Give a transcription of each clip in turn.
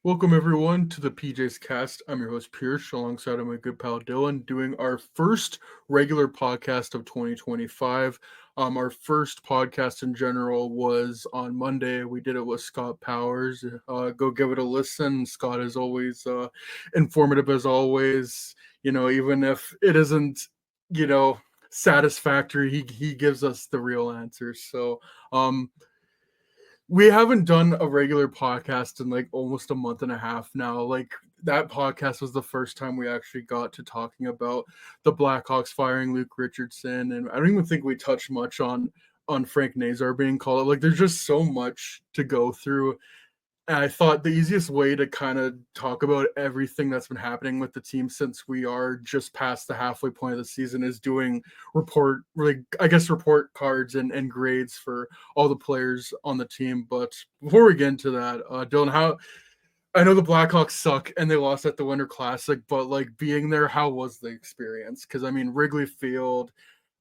Welcome everyone to the PJ's Cast. I'm your host Pierce, alongside of my good pal Dylan, doing our first regular podcast of 2025. Our first podcast in general was on Monday. We did it with Scott Powers. Go give it a listen. Scott is always informative as always. Even if it isn't, satisfactory, he gives us the real answers. So we haven't done a regular podcast in like almost a month and a half now. Like that podcast was the first time we actually got to talking about the Blackhawks firing Luke Richardson, and I don't even think we touched much on Frank Nazar being called. Like there's just so much to go through. And I thought the easiest way to kind of talk about everything that's been happening with the team since we are just past the halfway point of the season is doing report cards and grades for all the players on the team. But before we get into that, Dylan, how I know the Blackhawks suck and they lost at the Winter Classic, but like being there, how was the experience? Because I mean, Wrigley Field,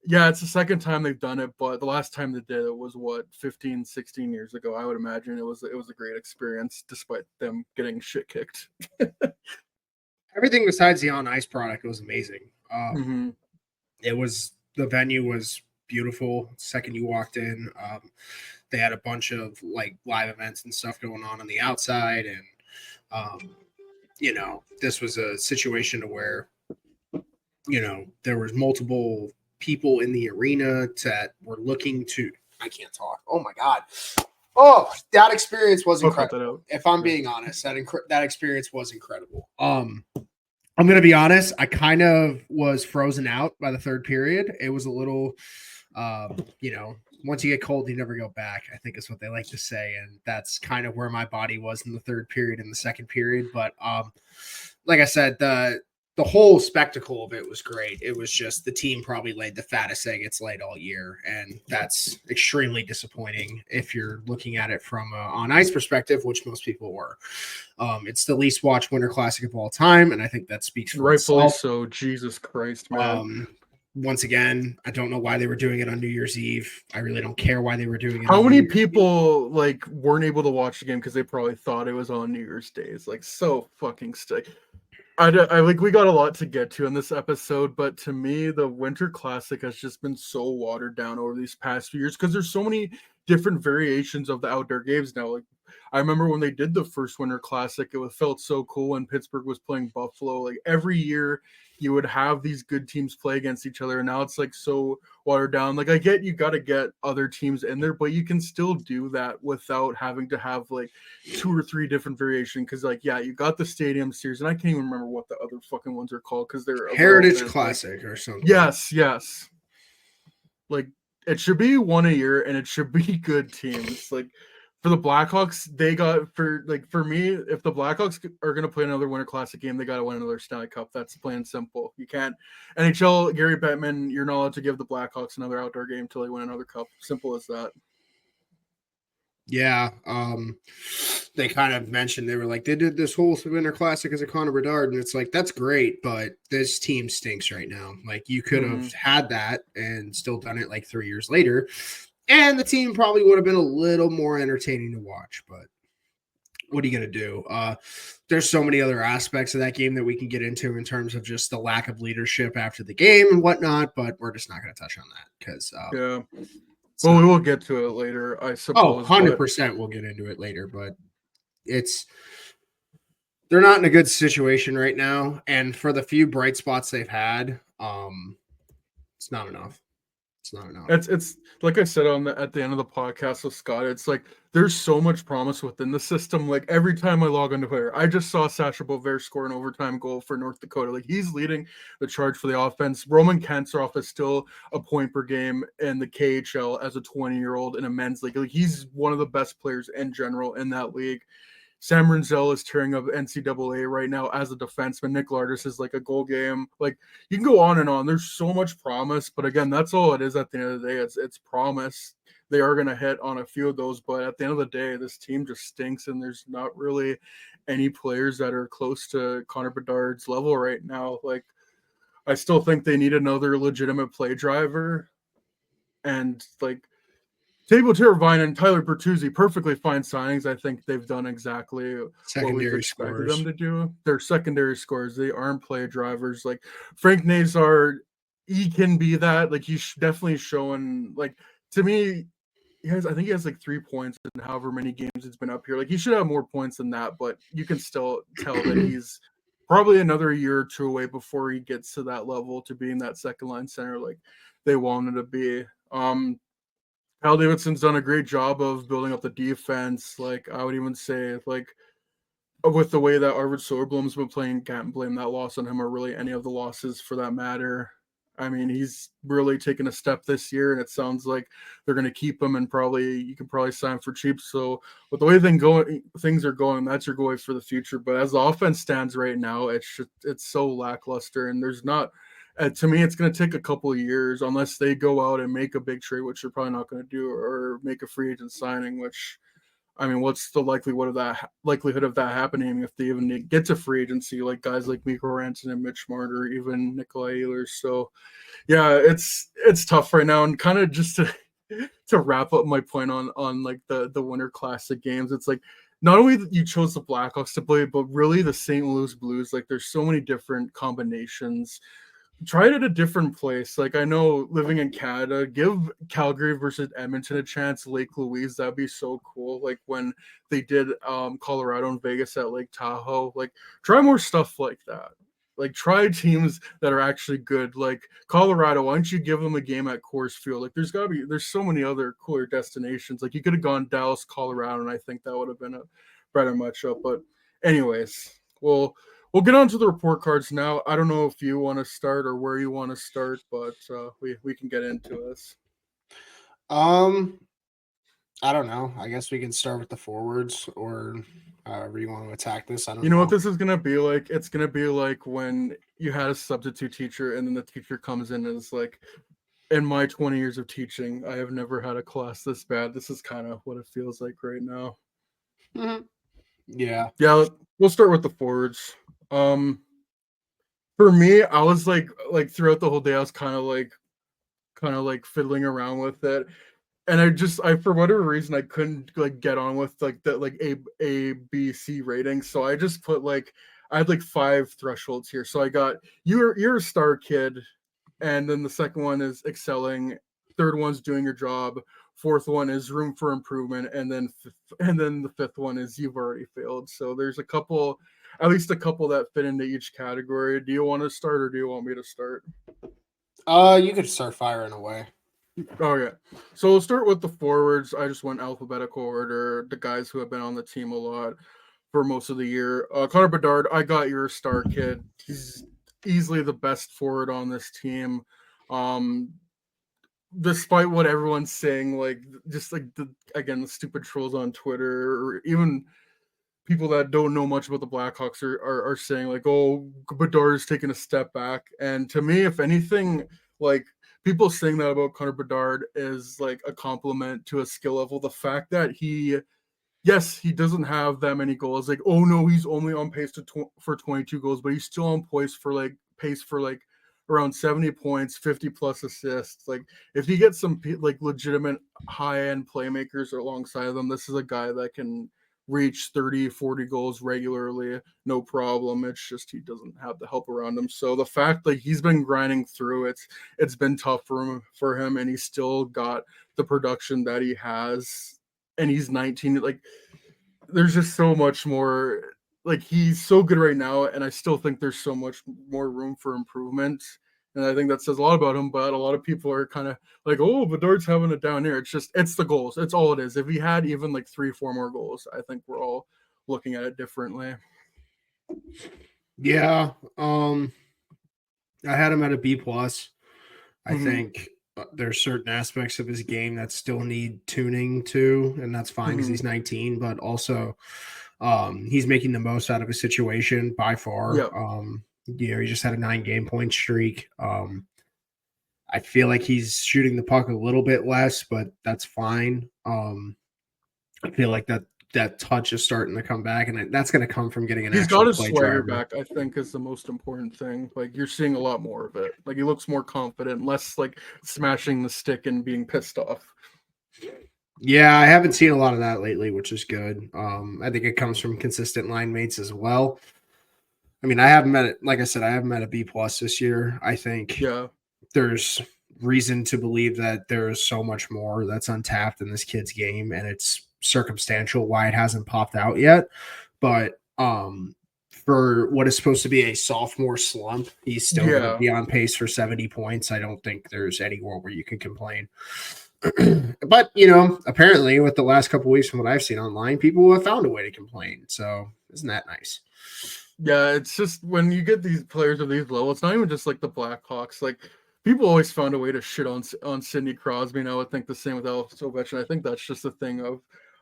yeah, it's the second time they've done it, but the last time they did it was what 15, 16 years ago. I would imagine it was a great experience despite them getting shit kicked. Everything besides the on ice product was amazing. Mm-hmm. The venue was beautiful. The second you walked in, they had a bunch of like live events and stuff going on the outside, and this was a situation where there was multiple people in the arena that were looking to. I can't talk. Oh my god. Oh, that experience was incredible. If I'm being honest, that experience was incredible. I'm going to be honest. I kind of was frozen out by the third period. It was a little, once you get cold, you never go back, I think is what they like to say. And that's kind of where my body was in the third period and the second period. But like I said, the whole spectacle of it was great. It was just the team probably laid the fattest egg it's laid all year, and that's extremely disappointing if you're looking at it from an on-ice perspective, which most people were. It's the least watched Winter Classic of all time, and I think that speaks for rightfully itself. So. Jesus Christ, man. Once again, I don't know why they were doing it on New Year's Eve. I really don't care why they were doing it. How many people like weren't able to watch the game because they probably thought it was on New Year's Days? Like so fucking stick. I like we got a lot to get to in this episode, but to me, the Winter Classic has just been so watered down over these past few years because there's so many different variations of the outdoor games now. Like I remember when they did the first Winter Classic, felt so cool when Pittsburgh was playing Buffalo. Like every year, you would have these good teams play against each other, and now it's like so watered down. Like I get you got to get other teams in there, but you can still do that without having to have like 2 or 3 different variations. Because like you got the Stadium Series, and I can't even remember what the other fucking ones are called because they're Heritage Classic or something. Yes. Like it should be one a year, and it should be good teams. Like for the Blackhawks, they got for me, if the Blackhawks are going to play another Winter Classic game, they got to win another Stanley Cup. That's plain and simple. You can't NHL Gary Bettman, you're not allowed to give the Blackhawks another outdoor game until they win another cup. Simple as that. Yeah, they kind of mentioned they were like they did this whole Winter Classic as a Connor Bedard, and it's like that's great, but this team stinks right now. Like you could have had that and still done it like 3 years later. And the team probably would have been a little more entertaining to watch, but what are you going to do? There's so many other aspects of that game that we can get into in terms of just the lack of leadership after the game and whatnot, but we're just not going to touch on that because yeah. Well, we will get to it later, I suppose. 100% we'll get into it later, but they're not in a good situation right now, and for the few bright spots they've had, it's not enough. It's not enough. It's like I said at the end of the podcast with Scott. It's like there's so much promise within the system. Like every time I log into Twitter, I just saw Sasha Bovaert score an overtime goal for North Dakota. Like he's leading the charge for the offense. Roman Kantsarov is still a point per game in the KHL as a 20-year-old in a men's league. Like he's one of the best players in general in that league. Sam Renzel is tearing up NCAA right now as a defenseman. Nick Lardis is like a goal game. Like you can go on and on. There's so much promise, but again, that's all it is at the end of the day. It's promise. They are going to hit on a few of those, but at the end of the day, this team just stinks, and there's not really any players that are close to Connor Bedard's level right now. Like I still think they need another legitimate play driver, and like Table Terravine and Tyler Bertuzzi, perfectly fine signings. I think they've done exactly what we've Secondary expected scores. them to do. They're secondary scores. They aren't play drivers. Like Frank Nazar, he can be that. Like he's definitely showing. Like to me, I think he has like 3 points in however many games it's been up here. Like he should have more points than that, but you can still tell that he's probably another year or two away before he gets to that level to being that second line center like they wanted to be. Hal Davidson's done a great job of building up the defense. Like I would even say, like with the way that Arvid Sorblom's been playing, can't blame that loss on him or really any of the losses for that matter. I mean, he's really taken a step this year, and it sounds like they're going to keep him, and probably you can probably sign for cheap. So, with the way things are going, that's your goal for the future. But as the offense stands right now, it's so lackluster, and there's not. To me, it's going to take a couple of years unless they go out and make a big trade, which they're probably not going to do, or make a free agent signing, which I mean, what's the likelihood of that happening if they even get to free agency, like guys like Mikko Rantanen and Mitch Marner, or even Nikolai Ehlers. So, yeah, it's tough right now, and kind of just to to wrap up my point on like the Winter Classic games, it's like not only that you chose the Blackhawks to play, but really the St. Louis Blues. Like, there's so many different combinations. Try it at a different place. Like I know living in Canada, give Calgary versus Edmonton a chance. Lake Louise, that'd be so cool. Like when they did Colorado and Vegas at Lake Tahoe. Like try more stuff like that. Like try teams that are actually good. Like Colorado, why don't you give them a game at Coors Field? Like there's so many other cooler destinations. Like you could have gone Dallas, Colorado, and I think that would have been a better matchup. But anyways, we'll get on to the report cards now. I don't know if you want to start or where you want to start, but we can get into this. I don't know. I guess we can start with the forwards or however you want to attack this. I don't You know know. what this is gonna be like? It's gonna be like when you had a substitute teacher and then the teacher comes in and is like, in my 20 years of teaching, I have never had a class this bad. This is kind of what it feels like right now. Yeah. Yeah, we'll start with the forwards. For me, I was like throughout the whole day, I was kind of like fiddling around with it, and I for whatever reason I couldn't like get on with like the like A B C rating, so I just put like I had like 5 thresholds here. So I got you're a star kid, and then the second one is excelling, third one's doing your job, fourth one is room for improvement, and then the fifth one is you've already failed. So there's at least a couple that fit into each category. Do you want to start or do you want me to start? You could start firing away. Okay, so we'll start with the forwards. I just went alphabetical order, the guys who have been on the team a lot for most of the year. Connor Bedard, I got your star kid. He's easily the best forward on this team. Um, Despite what everyone's saying, like just like the stupid trolls on Twitter, or even people that don't know much about the Blackhawks are saying like, oh, Bedard is taking a step back. And to me, if anything, like people saying that about Connor Bedard is like a compliment to his skill level. The fact that yes, he doesn't have that many goals. Like, oh no, he's only on pace for 22 goals, but he's still on pace for like around 70 points, 50 plus assists. Like, if he gets some like legitimate high end playmakers alongside them, this is a guy that can reach 30, 40 goals regularly, no problem. It's just he doesn't have the help around him. So the fact that he's been grinding through it's been tough for him, and he's still got the production that he has, and he's 19. Like there's just so much more. Like he's so good right now, and I still think there's so much more room for improvement. And I think that says a lot about him. But a lot of people are kind of like, "Oh, Bedard's having it down here." It's the goals. It's all it is. If he had even like 3, 4 more goals, I think we're all looking at it differently. Yeah. I had him at a B plus. I think there's certain aspects of his game that still need tuning to, and that's fine because he's 19. But also, he's making the most out of his situation by far. Yep. He just had a 9-game point streak. I feel like he's shooting the puck a little bit less, but that's fine. I feel like that touch is starting to come back, and that's going to come from getting an He's actual got his play swagger driver. back, I think, is the most important thing. Like you're seeing a lot more of it. Like he looks more confident, less like smashing the stick and being pissed off. Yeah, I haven't seen a lot of that lately, which is good. I think it comes from consistent line mates as well. I mean, I haven't met it. Like I said, I haven't met a B plus this year. I think Yeah. there's reason to believe that there is so much more that's untapped in this kid's game, and it's circumstantial why it hasn't popped out yet. But for what is supposed to be a sophomore slump, he's still going to Yeah. be on pace for 70 points. I don't think there's anywhere where you can complain. But apparently with the last couple weeks from what I've seen online, people have found a way to complain. So isn't that nice? Yeah, it's just when you get these players of these levels, it's not even just like the Blackhawks. Like people always found a way to shit on Sidney Crosby, and I would think the same with Alex Ovechkin. I think that's just a thing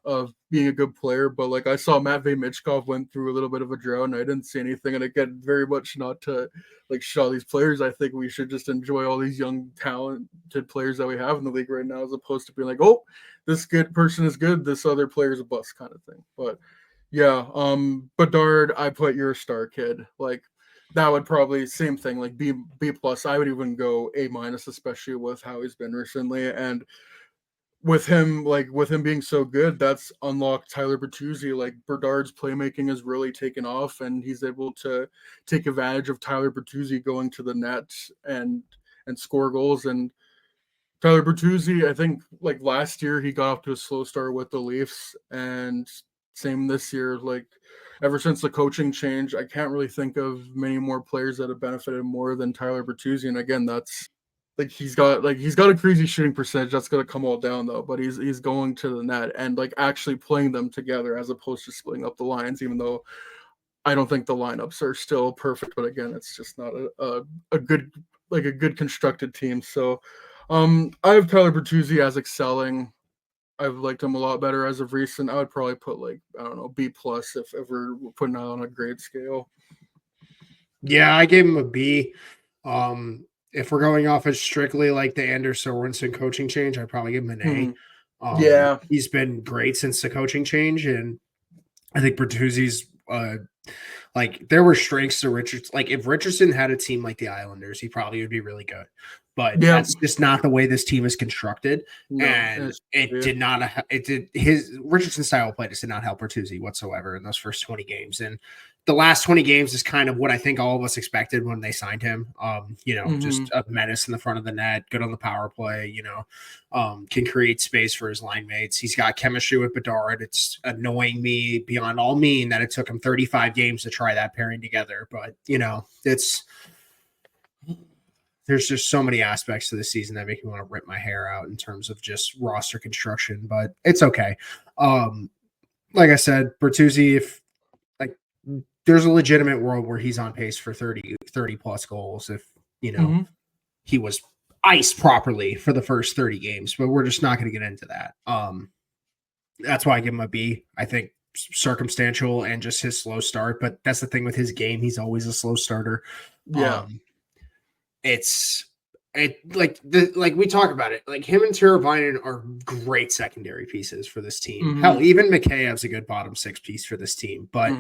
of being a good player. But like I saw Matvey Michkov went through a little bit of a drought, and I didn't see anything. And again, very much not to like shit all these players. I think we should just enjoy all these young talented players that we have in the league right now, as opposed to being like, oh, this good person is good, this other player is a bust kind of thing. But yeah, Bedard, I put you're a star kid. Like that would probably same thing, like B plus. I would even go A minus, especially with how he's been recently. And with him being so good, that's unlocked Tyler Bertuzzi. Like Bedard's playmaking has really taken off, and he's able to take advantage of Tyler Bertuzzi going to the net and score goals. And Tyler Bertuzzi, I think like last year he got off to a slow start with the Leafs, and same this year. Like ever since the coaching change, I can't really think of many more players that have benefited more than Tyler Bertuzzi. And again, that's he's got a crazy shooting percentage that's gonna come all down though, but he's going to the net and like actually playing them together as opposed to splitting up the lines, even though I don't think the lineups are still perfect, but again, it's just not a good like a good constructed team. So I have Tyler Bertuzzi as excelling. I've liked him a lot better as of recent. I would probably put like I don't know B plus if we're putting that on a grade scale. Yeah, I gave him a B. If we're going off as strictly like the Anders Sorensen coaching change, I'd probably give him an A. Mhm. Yeah. He's been great since the coaching change, and I think Bertuzzi's like there were strengths to Richardson. Like if Richardson had a team like the Islanders, he probably would be really good. But Yeah. that's just not the way this team is constructed, No. and it did not. It did his Richardson style of play just did not help Bertuzzi whatsoever in those first 20 games, and the last 20 games is kind of what I think all of us expected when they signed him. Just a menace in the front of the net, good on the power play. Can create space for his line mates. He's got chemistry with Bedard. It's annoying me beyond all mean that it took him 35 games to try that pairing together. But there's just so many aspects to the season that make me want to rip my hair out in terms of just roster construction. But it's okay. Like I said, Bertuzzi, if like there's a legitimate world where he's on pace for 30 plus goals if he was iced properly for the first 30 games, but we're just not going to get into that. That's why I give him a B. I think circumstantial and just his slow start, but that's the thing with his game. He's always a slow starter. Yeah. Like we talk about it, like him and Teravainen are great secondary pieces for this team. Hell, even McKayev's a good bottom six piece for this team, but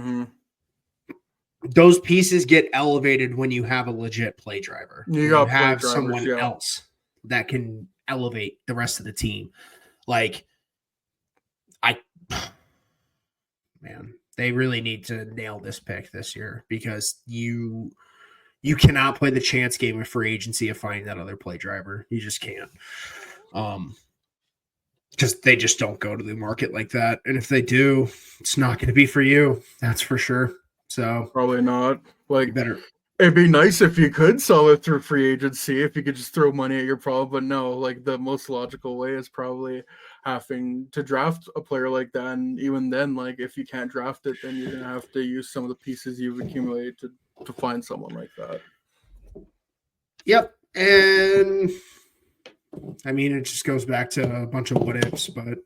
those pieces get elevated when you have a legit play driver. You have someone else that can elevate the rest of the team. Like man, they really need to nail this pick this year because you cannot play the chance game of free agency of finding that other play driver. You just can't. Because they just don't go to the market like that. And if they do, it's not going to be for you. That's for sure. So probably not. Like better. It'd be nice if you could sell it through free agency, if you could just throw money at your problem. But no, like the most logical way is probably having to draft a player like that. And even then, like if you can't draft it, then you're gonna have to use some of the pieces you've accumulated to find someone like that. Yep. And I mean, it just goes back to a bunch of what ifs, but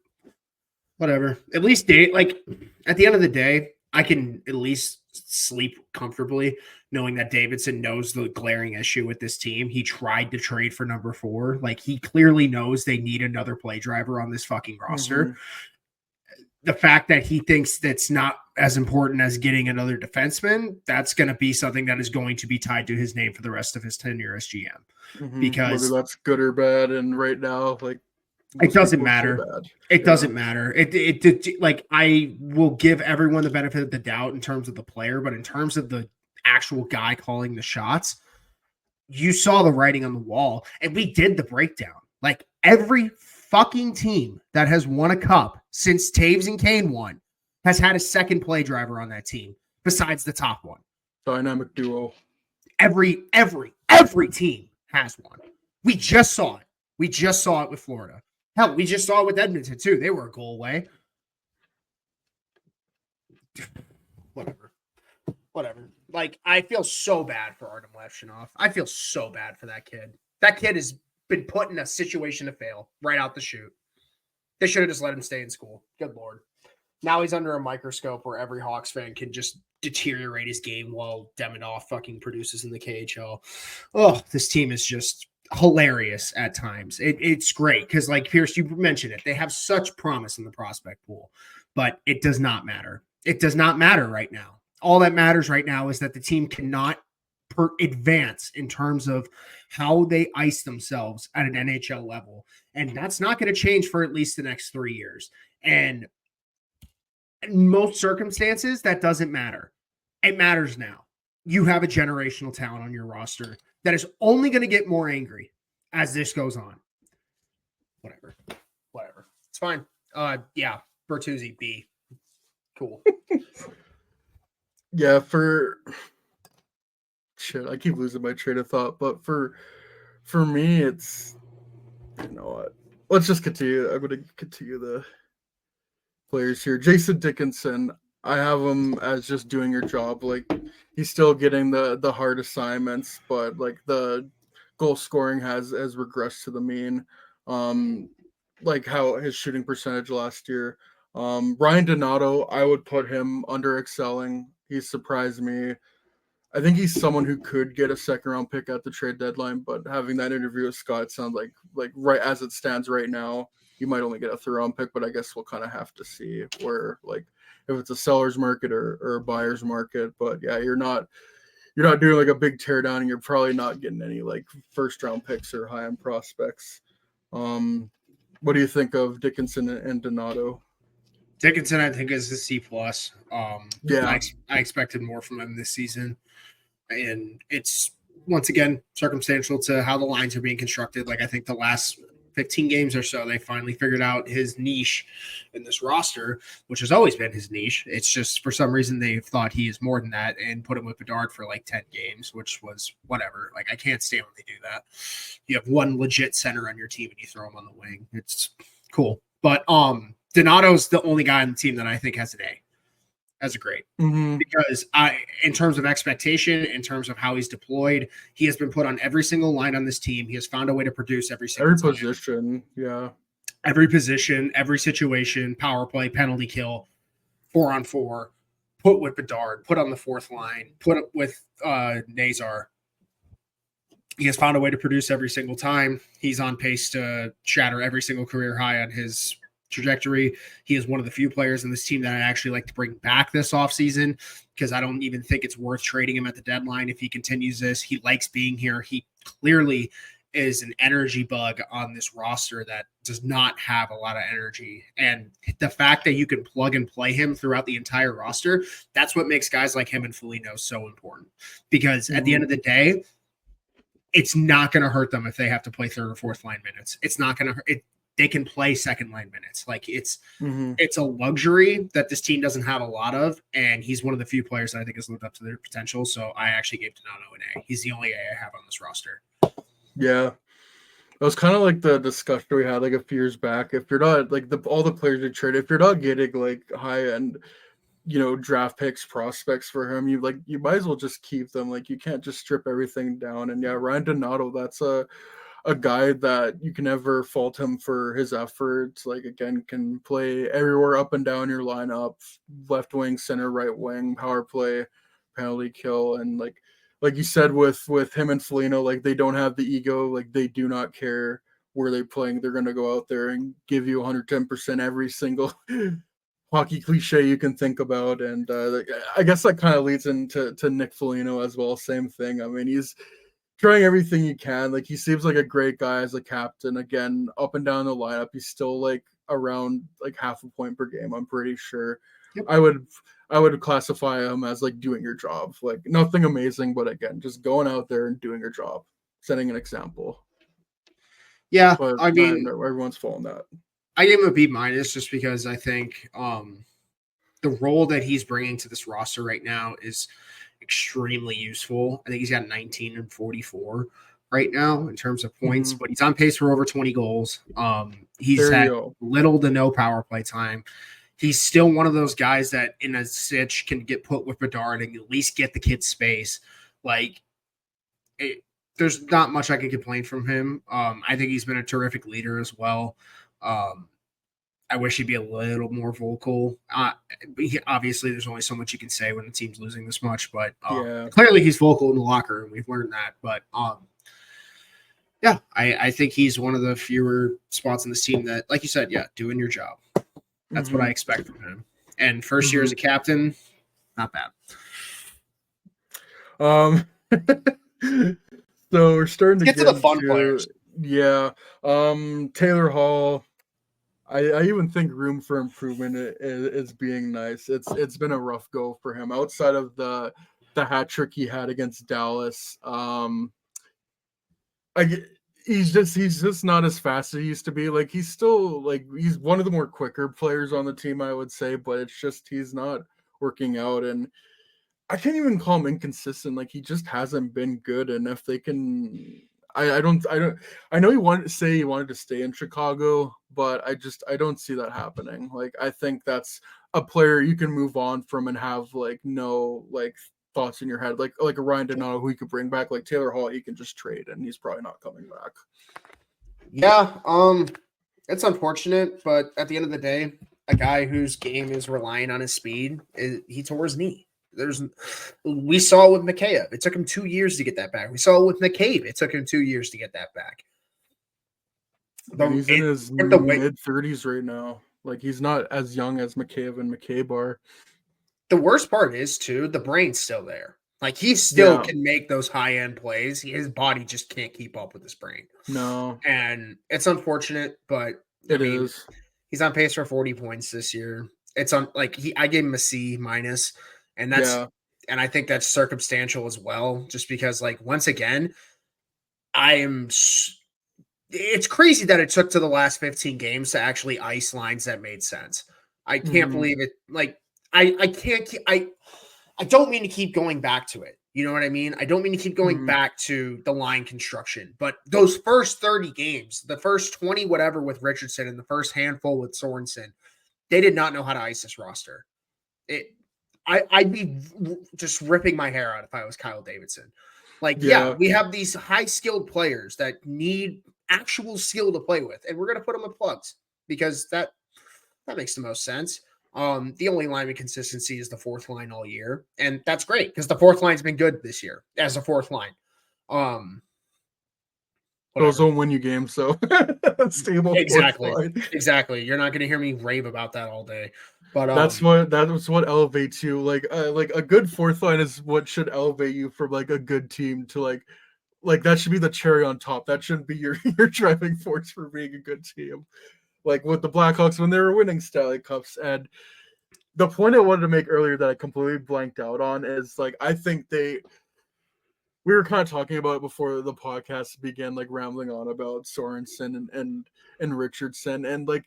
whatever. At least like at the end of the day, I can at least sleep comfortably knowing that Davidson knows the glaring issue with this team. He tried to trade for number 4. Like he clearly knows they need another play driver on this fucking roster. The fact that he thinks that's not as important as getting another defenseman, that's going to be something that is going to be tied to his name for the rest of his tenure as GM. Because whether that's good or bad, and right now, like It doesn't people say matter. bad. It Yeah. doesn't matter. It like I will give everyone the benefit of the doubt in terms of the player, but in terms of the actual guy calling the shots, you saw the writing on the wall, and we did the breakdown. Like every fucking team that has won a cup since Taves and Kane won has had a second play driver on that team besides the top one. Dynamic duo. Every team has one. We just saw it. We just saw it with Florida. Hell, we just saw it with Edmonton too. They were a goal away. Whatever. Like, I feel so bad for Artem Levshunov. I feel so bad for that kid. That kid has been put in a situation to fail right out the chute. They should have just let him stay in school. Good Lord. Now he's under a microscope where every Hawks fan can just deteriorate his game while Demidov fucking produces in the KHL. Oh, this team is just hilarious at times. It's great because, like, Pierce, you mentioned it. They have such promise in the prospect pool, but it does not matter. It does not matter right now. All that matters right now is that the team cannot advance in terms of how they ice themselves at an NHL level. And that's not going to change for at least the next 3 years. And in most circumstances, that doesn't matter. It matters now. You have a generational talent on your roster that is only going to get more angry as this goes on. Whatever. It's fine. Yeah, Bertuzzi, B. Cool. Yeah, I keep losing my train of thought, but for me, it's, you know what? Let's just continue. I'm going to continue the players here. Jason Dickinson, I have him as just doing your job. Like, he's still getting the hard assignments, but like the goal scoring has regressed to the mean. Like how his shooting percentage last year. Ryan Donato, I would put him under excelling. He's surprised me. I think he's someone who could get a second round pick at the trade deadline, but having that interview with Scott sounds like right as it stands right now, you might only get a third round pick, but I guess we'll kind of have to see where, like, if it's a seller's market or a buyer's market. But yeah, you're not doing like a big tear down, and you're probably not getting any like first round picks or high end prospects. What do you think of Dickinson and Donato? Dickinson, I think, is a C plus. Yeah. I expected more from him this season, and it's once again circumstantial to how the lines are being constructed. Like, I think the last 15 games or so, they finally figured out his niche in this roster, which has always been his niche. It's just for some reason they've thought he is more than that and put him with Bedard for like 10 games, which was whatever. Like, I can't stand when they do that. You have one legit center on your team and you throw him on the wing. It's cool. But Donato's the only guy on the team that I think has an A as a grade. Mm-hmm. Because in terms of expectation, in terms of how he's deployed, he has been put on every single line on this team. He has found a way to produce every position. Yeah. Every position, every situation, power play, penalty kill, 4-on-4, put with Bedard, put on the fourth line, put up with Nazar. He has found a way to produce every single time. He's on pace to shatter every single career high on his trajectory. He is one of the few players in this team that I actually like to bring back this offseason because I don't even think it's worth trading him at the deadline if he continues this. He likes being here. He clearly is an energy bug on this roster that does not have a lot of energy. And the fact that you can plug and play him throughout the entire roster, that's what makes guys like him and Foligno so important. Because at the end of the day, it's not going to hurt them if they have to play third or fourth line minutes. It's not going to hurt. They can play second line minutes. Like, it's a luxury that this team doesn't have a lot of. And he's one of the few players that I think has lived up to their potential. So I actually gave Donato an A. He's the only A I have on this roster. Yeah. It was kind of like the discussion we had like a few years back. If you're not like all the players you trade, if you're not getting like high end, draft picks, prospects for him, you might as well just keep them. Like, you can't just strip everything down. And yeah, Ryan Donato, that's a guy that you can never fault him for his efforts. Like, again, can play everywhere up and down your lineup, left wing, center, right wing, power play, penalty kill. And like you said with him and Foligno, like, they don't have the ego. Like, they do not care where they're playing. They're going to go out there and give you 110% every single hockey cliche you can think about. And I guess that kind of leads into Nick Foligno as well. Same thing. I mean, trying everything he can. Like, he seems like a great guy as a captain. Again, up and down the lineup, he's still like around like half a point per game, I'm pretty sure. Yep. I would classify him as like doing your job. Like, nothing amazing, but again, just going out there and doing your job, setting an example. Yeah, But I mean, everyone's following that. I gave him a B- just because I think the role that he's bringing to this roster right now is extremely useful. I think he's got 19 and 44 right now in terms of points, but he's on pace for over 20 goals. He's had little to no power play time. He's still one of those guys that in a stitch can get put with Bedard and at least get the kid space. Like, there's not much I can complain from him. I think he's been a terrific leader as well. I wish he'd be a little more vocal. Obviously, there's only so much you can say when the team's losing this much, but clearly he's vocal in the locker room. We've learned that. But yeah, I think he's one of the fewer spots in this team that, like you said, doing your job. That's what I expect from him. And first year as a captain, not bad. So we're starting to get to the fun players. Yeah. Taylor Hall. I even think room for improvement is being nice. It's been a rough go for him outside of the hat trick he had against Dallas. He's just not as fast as he used to be. Like, he's still like, he's one of the more quicker players on the team, I would say, but it's just he's not working out, and I can't even call him inconsistent. Like, he just hasn't been good. And if they can, I know he wanted to stay in Chicago, but I don't see that happening. Like, I think that's a player you can move on from and have like no like thoughts in your head, like a Ryan Donato who you could bring back. Like Taylor Hall, you can just trade and he's probably not coming back. Yeah, it's unfortunate, but at the end of the day, a guy whose game is relying on his speed, he tore his knee. We saw it with Mikheyev. It took him 2 years to get that back. We saw it with McCabe. It took him 2 years to get that back. He's in his mid-30s right now. Like, he's not as young as McCabe and McCabe are. The worst part is, too, the brain's still there. Like, he still can make those high-end plays. His body just can't keep up with his brain. No. And it's unfortunate, but it is. He's on pace for 40 points this year. It's on I gave him a C-, and and I think that's circumstantial as well, just because, like, once again, it's crazy that it took to the last 15 games to actually ice lines that made sense. I can't believe it. Like, I don't mean to keep going back to it. You know what I mean? I don't mean to keep going back to the line construction, but those first 30 games, the first 20 whatever with Richardson and the first handful with Sorensen, they did not know how to ice this roster. I'd be just ripping my hair out if I was Kyle Davidson. Like, we have these high-skilled players that need actual skill to play with, and we're going to put them with plugs because that makes the most sense. The only line of consistency is the fourth line all year, and that's great because the fourth line's been good this year as a fourth line. Those don't win you games, so stable. Exactly. You're not going to hear me rave about that all day, but that's what elevates you. Like a good fourth line is what should elevate you from like a good team to like that should be the cherry on top. That shouldn't be your driving force for being a good team. Like with the Blackhawks when they were winning Stanley Cups. And the point I wanted to make earlier that I completely blanked out on is like, I think we were kind of talking about it before the podcast began, like rambling on about Sorensen and Richardson. And like,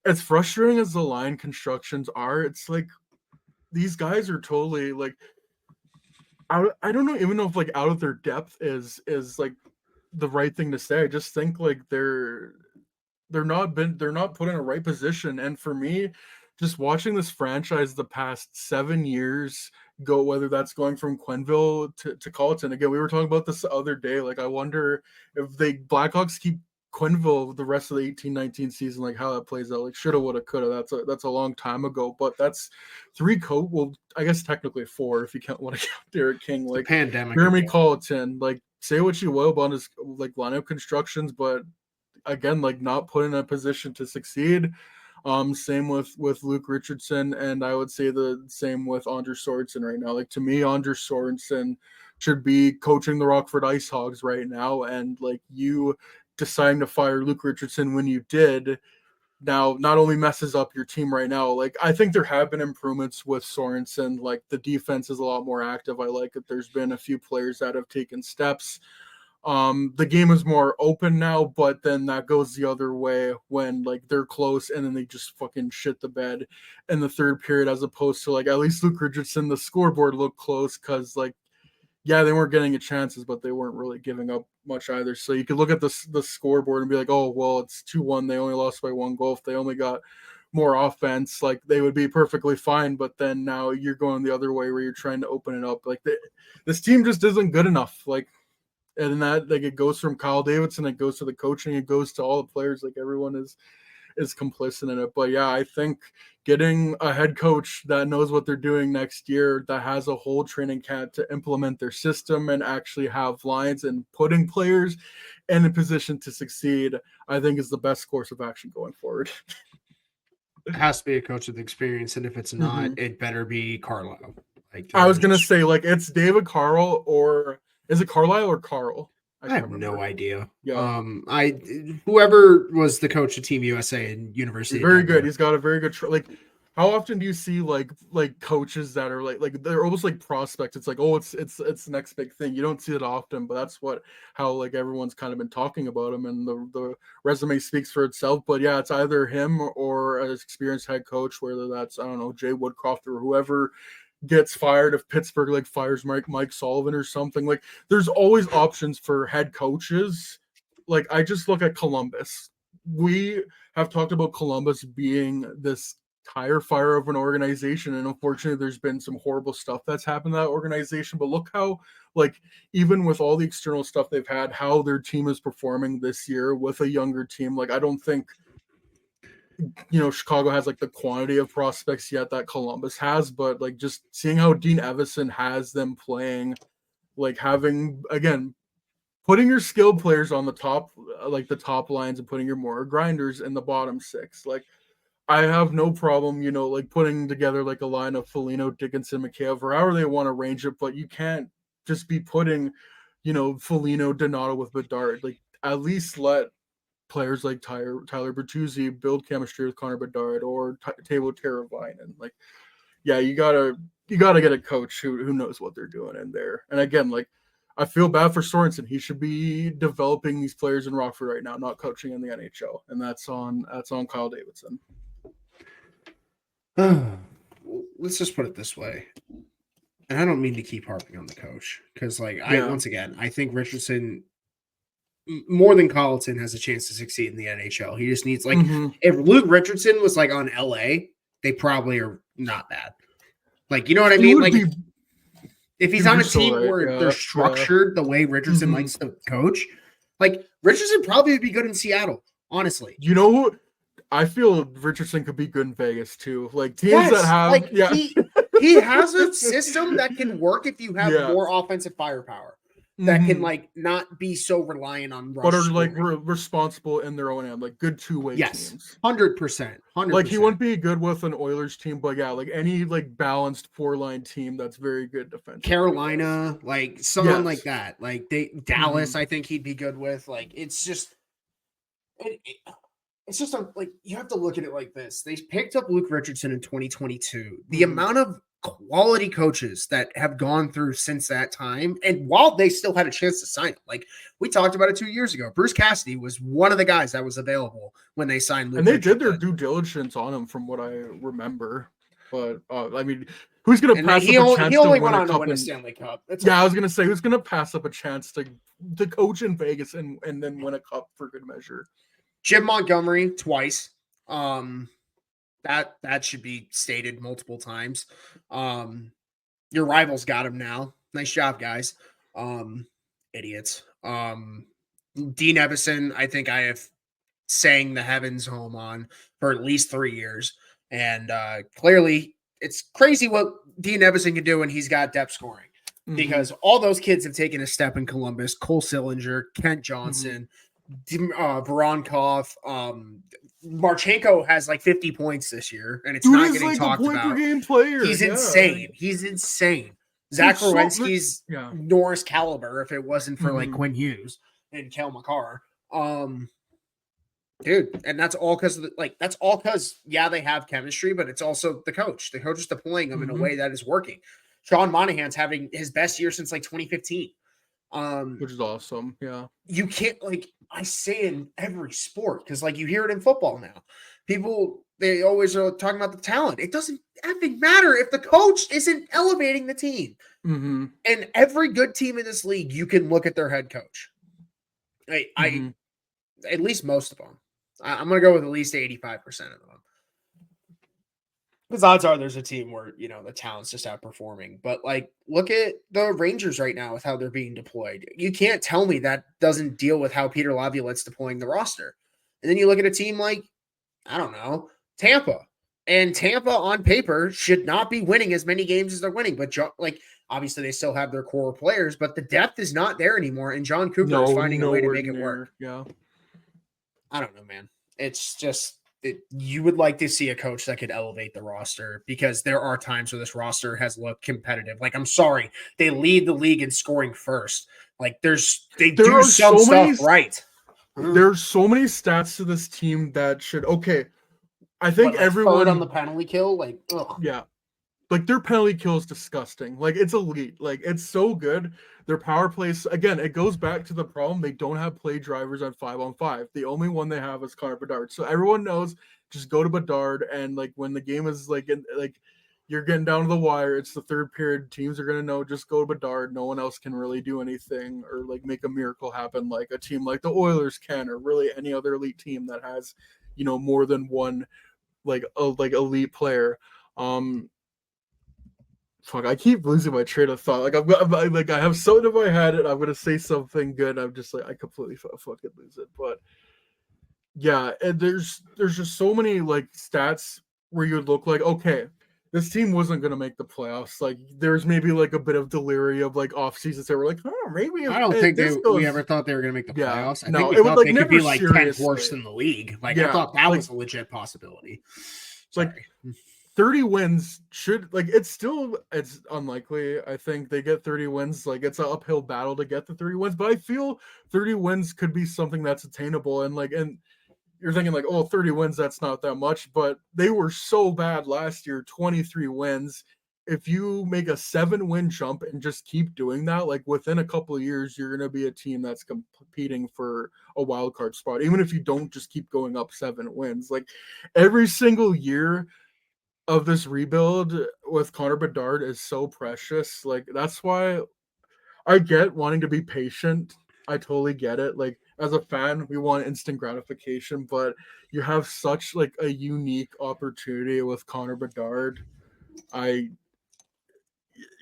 as frustrating as the line constructions are, it's like, these guys are totally like, I don't even know if like out of their depth is like the right thing to say. I just think like they're not put in a right position. And for me, just watching this franchise the past 7 years go, whether that's going from Quenneville to Colleton, again, we were talking about this the other day. Like, I wonder if the Blackhawks keep Quenneville the rest of the 18-19 season, like how that plays out. Like, shoulda, woulda, coulda. That's a long time ago, but that's 3 well, I guess technically 4 if you want to count Derek King. Like, pandemic. Jeremy Colleton, like, say what you will about his like lineup constructions, but again, like not put in a position to succeed. Same with Luke Richardson, and I would say the same with Anders Sorensen right now. Like, to me, Anders Sorensen should be coaching the Rockford Ice Hogs right now, and like, you deciding to fire Luke Richardson when you did now not only messes up your team right now. Like, I think there have been improvements with Sorensen. Like, the defense is a lot more active. I like it. There's been a few players that have taken steps. The game is more open now, but then that goes the other way when like they're close and then they just fucking shit the bed in the third period, as opposed to like at least Luke Richardson, the scoreboard looked close because like, yeah, they weren't getting chances, but they weren't really giving up much either. So you could look at the scoreboard and be like, oh, well, it's 2-1. They only lost by 1 goal. If they only got more offense, like, they would be perfectly fine. But then now you're going the other way where you're trying to open it up. Like, this team just isn't good enough. Like, and that, like, it goes from Kyle Davidson, it goes to the coaching, it goes to all the players. Like, everyone is complicit in it. But yeah, I think getting a head coach that knows what they're doing next year, that has a whole training camp to implement their system and actually have lines and putting players in a position to succeed, I think is the best course of action going forward. It has to be a coach with experience, and if it's not, it better be Carlisle. Like, I was gonna say, like, it's David Carl, or is it Carlisle or Carl? I have no idea. Yeah. Whoever was the coach of Team USA and University. He's very good. He's got a very good like. How often do you see like coaches that are like they're almost like prospects? It's like, oh, it's the next big thing. You don't see it often, but that's how like everyone's kind of been talking about him, and the resume speaks for itself. But yeah, it's either him or an experienced head coach, whether that's, I don't know, Jay Woodcroft or whoever gets fired if Pittsburgh like fires Mike Sullivan or something. Like, there's always options for head coaches. Like, I just look at Columbus. We have talked about Columbus being this tire fire of an organization, and unfortunately there's been some horrible stuff that's happened to that organization. But look how, like, even with all the external stuff they've had, how their team is performing this year with a younger team. Like, I don't think Chicago has like the quantity of prospects yet that Columbus has, but like, just seeing how Dean Evison has them playing, like, having, again, putting your skilled players on the top, like the top lines, and putting your more grinders in the bottom six. Like, I have no problem, like, putting together like a line of Foligno, Dickinson, Mikheyev, or however they want to range it, but you can't just be putting, Foligno, Donato with Bedard. Like, at least let players like Tyler Bertuzzi build chemistry with Connor Bedard or Teuvo Teravainen. Like, yeah, you gotta get a coach who knows what they're doing in there. And again, like, I feel bad for Sorensen. He should be developing these players in Rockford right now, not coaching in the NHL, and that's on Kyle Davidson. Let's just put it this way, and I don't mean to keep harping on the coach, because I think Richardson, more than Colleton, has a chance to succeed in the NHL. He just needs, like, if Luke Richardson was like on LA, they probably are not bad. Like, you know what I mean? Like, if he's on a team where they're structured the way Richardson likes to coach, like, Richardson probably would be good in Seattle, honestly. You know who? I feel Richardson could be good in Vegas too. Like, teams that have, like, he has a system that can work if you have more offensive firepower. That can, like, not be so reliant on rush, but are like responsible in their own end, like good two-way teams. 100%. Like, he wouldn't be good with an Oilers team, but yeah, like any like balanced 4-line team that's very good defense. Carolina, like someone like that, like Dallas, I think he'd be good with. Like, it's just, it's just like, you have to look at it like this. They picked up Luke Richardson in 2022. The amount of quality coaches that have gone through since that time, and while they still had a chance to sign him, like we talked about it 2 years ago, Bruce Cassidy was one of the guys that was available when they signed Luke, and they did their due diligence on him, from what I remember. But I mean, who's going to pass up a chance to win a Stanley Cup? I was going to say, who's going to pass up a chance to coach in Vegas and then win a cup for good measure? Jim Montgomery twice. That should be stated multiple times. Your rivals got him now. Nice job, guys. Idiots. Dean Evison, I think I have sang the heavens home on for at least 3 years. And clearly, it's crazy what Dean Evison can do when he's got depth scoring. Because all those kids have taken a step in Columbus. Cole Sillinger, Kent Johnson, Voronkov, Marchenko has like 50 points this year, and it's Dude not is getting like a talked point per about. game player. He's Yeah. insane. He's insane. Like, Zach Werenski's yeah. Norris caliber if it wasn't for like Mhm. Quinn Hughes and Kel McCarr. Dude, and that's all because yeah, they have chemistry, but it's also the coach. The coach is deploying them in a Mhm. way that is working. Sean Monahan's having his best year since like 2015. Which is awesome. Yeah. You can't, like I say in every sport, because like you hear it in football now. People, they always are talking about the talent. It doesn't effing matter if the coach isn't elevating the team. Mm-hmm. And every good team in this league, you can look at their head coach. I at least most of them. I'm going to go with at least 85% of them. Because odds are there's a team where, you know, the talent's just outperforming. But, like, look at the Rangers right now with how they're being deployed. You can't tell me that doesn't deal with how Peter Laviolette's deploying the roster. And then you look at a team like, I don't know, Tampa. And Tampa, on paper, should not be winning as many games as they're winning. But, like, obviously they still have their core players, but the depth is not there anymore. And John Cooper is finding a way to make it work. Yeah. I don't know, man. It's just you would like to see a coach that could elevate the roster, because there are times where this roster has looked competitive. Like, I'm sorry, they lead the league in scoring first. Like, they do some stuff right. There's so many stats to this team that should I think everyone third on the penalty kill, like, ugh. Yeah. Like, their penalty kill is disgusting. Like, it's elite. Like, it's so good. Their power plays, again, it goes back to the problem. They don't have play drivers on 5-on-5. The only one they have is Connor Bedard. So everyone knows, just go to Bedard. And like, when the game is like you're getting down to the wire, it's the third period. Teams are gonna know, just go to Bedard. No one else can really do anything or like make a miracle happen like a team like the Oilers can, or really any other elite team that has, you know, more than one like elite player. Fuck, I keep losing my train of thought. Like, I have something in my head and I'm gonna say something good. I'm just like, I completely fucking lose it. But yeah, and there's just so many like stats where you would look like, okay, this team wasn't gonna make the playoffs. Like, there's maybe like a bit of delirium of like off seasons that were like, oh, maybe. I don't think we ever thought they were gonna make the playoffs. I think we thought they could be like 10th worst in the league. Like, I thought that was a legit possibility. Sorry. Like, 30 wins it's unlikely. I think they get 30 wins. Like, it's an uphill battle to get the 30 wins, but I feel 30 wins could be something that's attainable. And you're thinking like, oh, 30 wins, that's not that much, but they were so bad last year, 23 wins. If you make a 7-win jump and just keep doing that, like within a couple of years, you're going to be a team that's competing for a wild card spot. Even if you don't just keep going up 7 wins, like every single year of this rebuild with Connor Bedard is so precious. Like, that's why I get wanting to be patient. I totally get it. Like, as a fan, we want instant gratification, but you have such like a unique opportunity with Connor Bedard.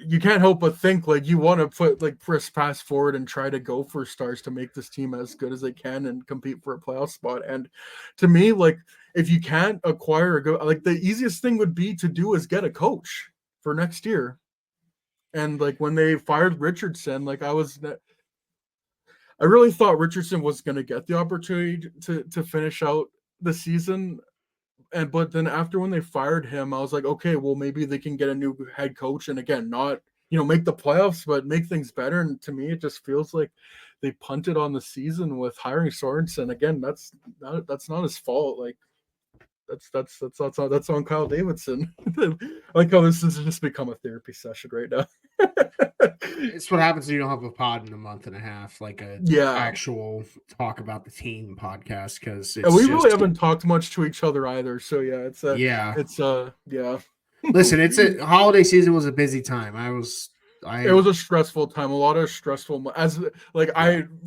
You can't help but think like you want to press pass forward and try to go for stars to make this team as good as they can and compete for a playoff spot. And to me, like, if you can't acquire the easiest thing would be to do is get a coach for next year. And like, when they fired Richardson, like I really thought Richardson was going to get the opportunity to finish out the season. But then after when they fired him, I was like, okay, well, maybe they can get a new head coach. And again, not, make the playoffs, but make things better. And to me, it just feels like they punted on the season with hiring Sorensen. Again, that's not his fault. Like, that's on Kyle Davidson. I like how this has just become a therapy session right now. It's what happens when you don't have a pod in a month and a half, like actual talk about the team podcast, because we really haven't talked much to each other either. So yeah, Listen, holiday season was a busy time. It was a stressful time, a lot of stressful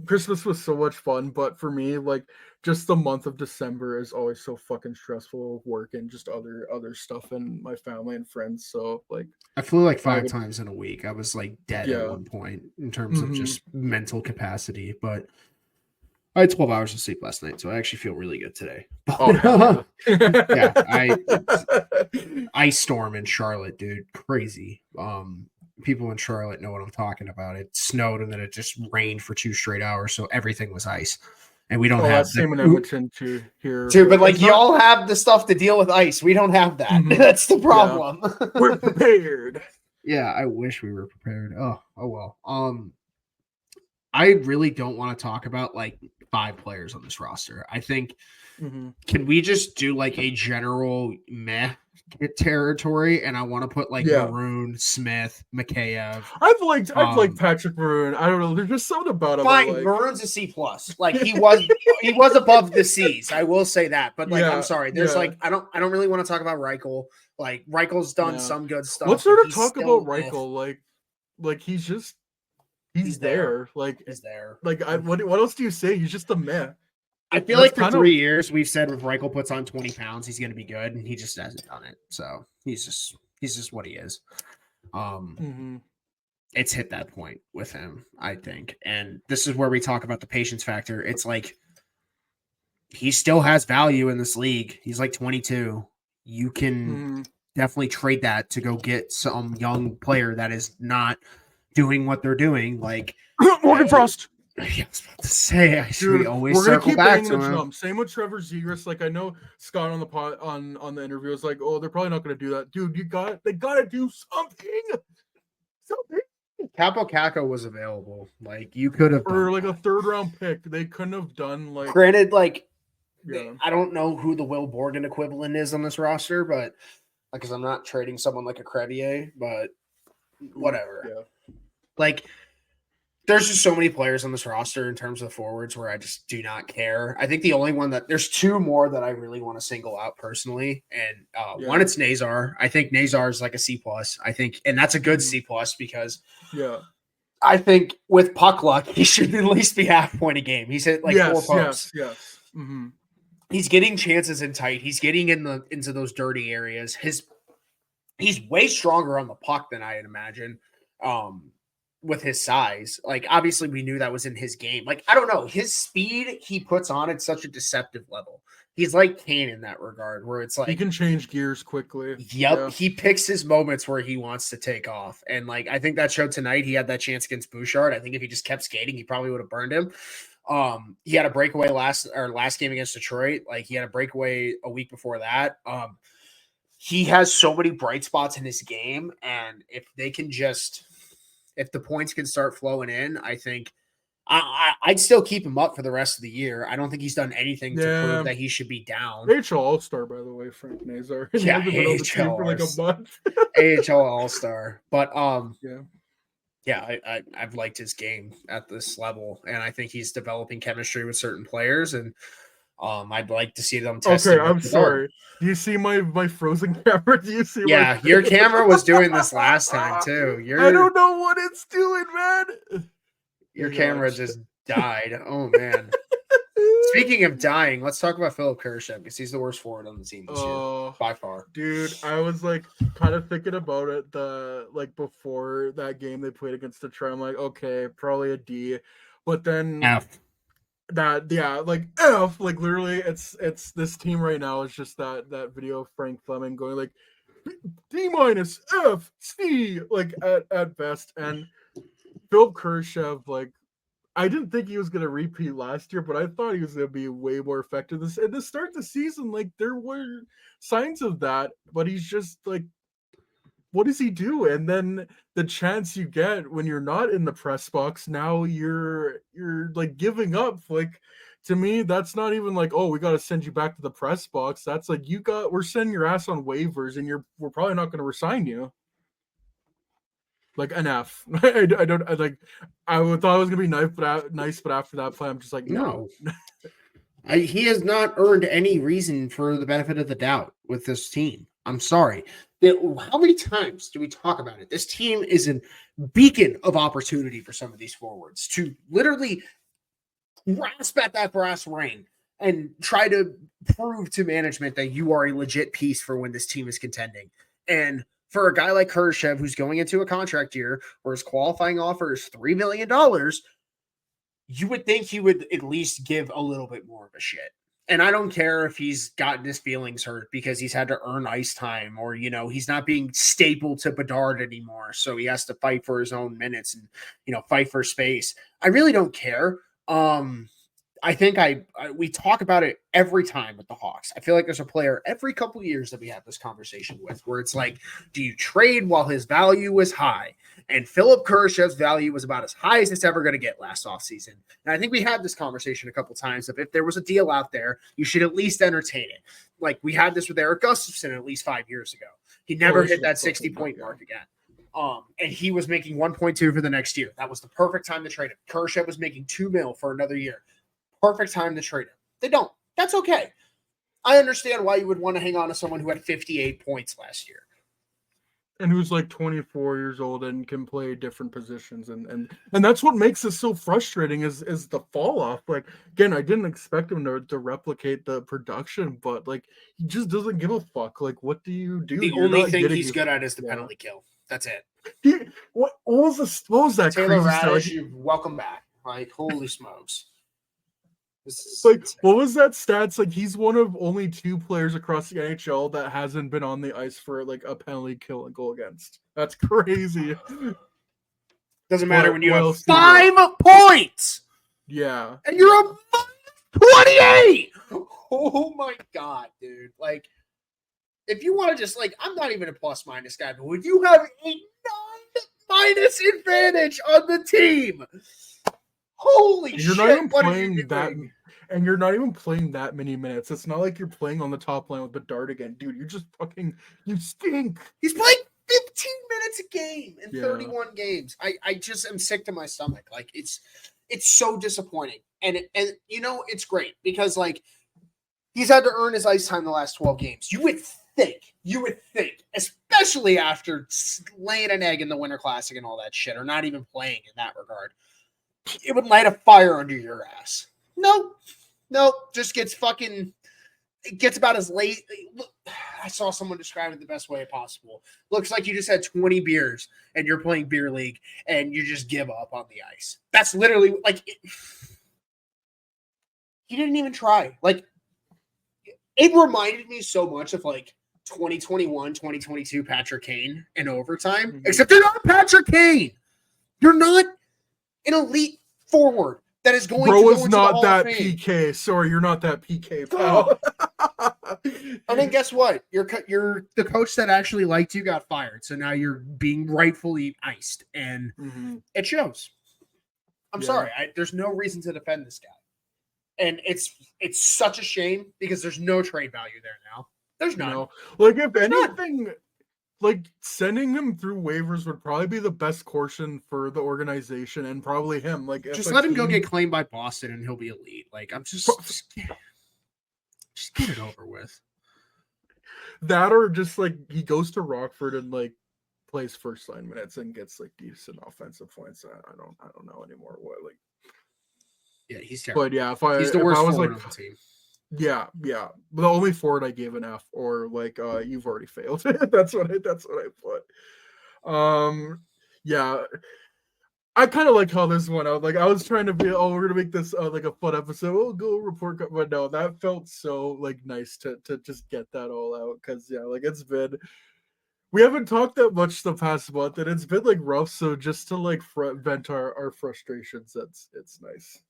Christmas was so much fun, but for me, like, just the month of December is always so fucking stressful with work and just other stuff and my family and friends. So like, I flew like 5 times in a week. I was like dead at one point in terms of just mental capacity, but I had 12 hours of sleep last night, so I actually feel really good today. Oh, ice storm in Charlotte, dude, crazy. People in Charlotte know what I'm talking about. It snowed and then it just rained for 2 straight hours, so everything was ice. and we don't Oh, have that's same in Edmonton too here. Dude, but like it's not- y'all have the stuff to deal with ice. We don't have that. Mhm. That's the problem. we're prepared. Yeah, I wish we were prepared. Oh well. I really don't want to talk about like 5 players on this roster. I think Mhm. can we just do like a general meh territory? And I want to put like Yeah. Maroon, Smith, Mikheyev. I've liked Um, Patrick Maroon. I don't know. There's just something about him. Fine, I like. Maroon's a C plus. Like he was above the C's. I will say that. But like, Yeah, I'm sorry. There's yeah. like I don't really want to talk about Reichel. Like Reichel's done Yeah. some good stuff. Let's sort but of he's talk still about Reichel. Like he's just he's there. Like He's there. what else do you say? He's just a meh. I feel That's like for kind of- 3 years we've said if Reichel puts on 20 pounds, he's going to be good, and he just hasn't done it. So he's just what he is. Mhm. It's hit that point with him, I think, and this is where we talk about the patience factor. It's like he still has value in this league. He's like 22. You can Mhm. definitely trade that to go get some young player that is not doing what they're doing. Like Morgan Frost. I was about to say, I should Dude, always we're gonna circle keep back banging to the him. drum. Same with Trevor Zegras. Like I know Scott on the pod on the interview was like, "Oh, they're probably not gonna do that, dude. They gotta do something, something." Capo Caco was available. Like you could have Or done like a that. 3rd round pick. They couldn't have done like Granted, like yeah. I don't know who the Will Borgen equivalent is on this roster, but because I'm not trading someone like a Crevier, but whatever. Yeah. Like there's just so many players on this roster in terms of forwards where I just do not care. I think the only one that there's 2 more that I really want to single out personally, and one it's Nazar. I think Nazar is like a C plus. I think, and that's a good C plus because Yeah. I think with puck luck he should at least be half point a game. He's hit like 4 pokes. Yes. Mm-hmm. He's getting chances in tight. He's getting into those dirty areas. He's way stronger on the puck than I had imagined. With his size, like obviously we knew that was in his game. Like I don't know, his speed he puts on at such a deceptive level. He's like Kane in that regard, where it's like He can change gears quickly. Yep, Yeah. he picks his moments where he wants to take off, and like I think that showed tonight. He had that chance against Bouchard. I think if he just kept skating, he probably would have burned him. He had a breakaway last game against Detroit. Like he had a breakaway a week before that. He has so many bright spots in his game, and if the points can start flowing in, I think I'd still keep him up for the rest of the year. I don't think he's done anything to prove that he should be down. AHL All-Star, by the way, Frank Nazar. He Yeah, hasn't been on the team for like a month. AHL All-Star. But Yeah. I've liked his game at this level, and I think he's developing chemistry with certain players, and I'd like to see them test. Okay, I'm sorry. Do you see my frozen camera? Do you see? Yeah, your camera was doing this last time too. I don't know what it's doing, man. Your Yeah, camera it's- just died. Oh man. Speaking of dying, let's talk about Philip Kurashev because he's the worst forward on the team this year by far. Dude, I was like kind of thinking about it before that game they played against Detroit. I'm like, okay, probably a D, but then F. like F, like literally, it's this team right now is just that video of Frank Fleming going like D minus F C like at best, and Philip Kurashev, like I didn't think he was gonna repeat last year, but I thought he was gonna be way more effective. And to start the season, like there were signs of that, but he's just like, what does he do? And then the chance you get when you're not in the press box, now you're like giving up. Like to me, that's not even like, oh, we got to send you back to the press box. That's like we're sending your ass on waivers, and we're probably not going to resign you. Like an F. I thought it was gonna be nice, but after that play, I'm just like, no. He has not earned any reason for the benefit of the doubt with this team. I'm sorry. How many times do we talk about it? This team is a beacon of opportunity for some of these forwards to literally grasp at that brass ring and try to prove to management that you are a legit piece for when this team is contending. And for a guy like Kurashev, who's going into a contract year where his qualifying offer is $3 million, you would think he would at least give a little bit more of a shit. And I don't care if he's gotten his feelings hurt because he's had to earn ice time, or, he's not being stapled to Bedard anymore. So he has to fight for his own minutes and, fight for space. I really don't care. I think we talk about it every time with the Hawks. I feel like there's a player every couple of years that we have this conversation with where it's like, do you trade while his value is high? And Philip Kurashev's value was about as high as it's ever going to get last offseason. And I think we had this conversation a couple times of if there was a deal out there, you should at least entertain it. Like we had this with Eric Gustafson at least 5 years ago. He never hit that 60-point mark again. And he was making 1.2 for the next year. That was the perfect time to trade him. Kurashev was making $2 million for another year. Perfect time to trade him. They don't. That's okay. I understand why you would want to hang on to someone who had 58 points last year. And who's like 24 years old and can play different positions. And that's what makes this so frustrating is the fall off. Like, again, I didn't expect him to replicate the production, but like he just doesn't give a fuck. Like, what do you do? The only thing he's good at is the penalty kill. That's it. What was that Taylor crazy Radish, stuff? you welcome back. Like, holy smokes. Like, what was that stats? Like, he's one of only 2 players across the NHL that hasn't been on the ice for like a penalty kill and goal against. That's crazy. Doesn't matter when you What have else do you 5 points Yeah. and you're a 28. Oh my god, dude! Like, if you want to just like, I'm not even a plus minus guy, but when you have a 9- advantage on the team. Holy You're shit! not even What are playing you that, doing? and you're not even playing that many minutes. It's not like you're playing on the top line with Bedard again, dude. You're just you stink. He's playing 15 minutes a game in Yeah. 31 games. I just am sick to my stomach. Like it's so disappointing. And you know, it's great because like he's had to earn his ice time the last 12 games. You would think, especially after laying an egg in the Winter Classic and all that shit, or not even playing in that regard, it would light a fire under your ass. Nope. Just gets fucking. It gets about as late. I saw someone describe it the best way possible. Looks like you just had 20 beers and you're playing beer league and you just give up on the ice. That's literally like he didn't even try. Like it reminded me so much of like 2021, 2022 Patrick Kane in overtime. Mhm. Except you're not Patrick Kane. You're not an elite forward that is going to Bro go is into the not Hall that of Fame. PK. Sorry, you're not that PK, pal. And then guess what? You're the coach that actually liked you got fired. So now you're being rightfully iced, and Mhm. it shows. I'm Yeah. sorry. There's no reason to defend this guy, and it's such a shame because there's no trade value there now. There's none. No. Like if There's none. anything, like sending him through waivers would probably be the best caution for the organization and probably him. Like if Just a let him go team- get claimed by Boston, and he'll be elite. Like I'm just get it over with. that, or just like he goes to Rockford and like plays first line minutes and gets like decent offensive points. I don't know anymore what like. Yeah, he's terrible. But yeah, He's the if worst I was forward like on the team. Yeah. The only forward I gave an F or like you've already failed. that's what I put. Yeah. I kind of like how this went out. Like I was trying to be, we're gonna make this like a fun episode. We'll go report, but no, that felt so like nice to just get that all out because yeah, like it's been. We haven't talked that much the past month, and it's been like rough. So just to like vent our frustrations, it's nice.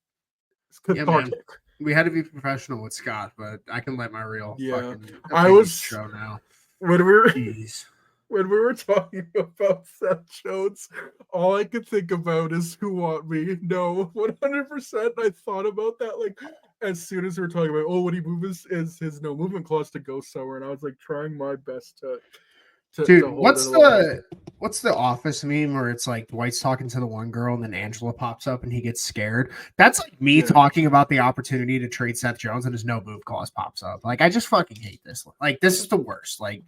It's Yeah, man. cathartic. We had to be professional with Scott, but I can let my real Yeah. fucking I opinion was- show now. When we were Jeez. when we were talking about Seth Jones, all I could think about is who want me. No, 100%. I thought about that like as soon as we were talking about when he moves his no movement clause to go somewhere, and I was like trying my best to Dude, hold what's it alive. the Office meme where it's like Dwight's talking to the one girl and then Angela pops up and he gets scared? That's like me Yeah. talking about the opportunity to trade Seth Jones and his no move clause pops up. Like I just fucking hate this. Like this is the worst. Like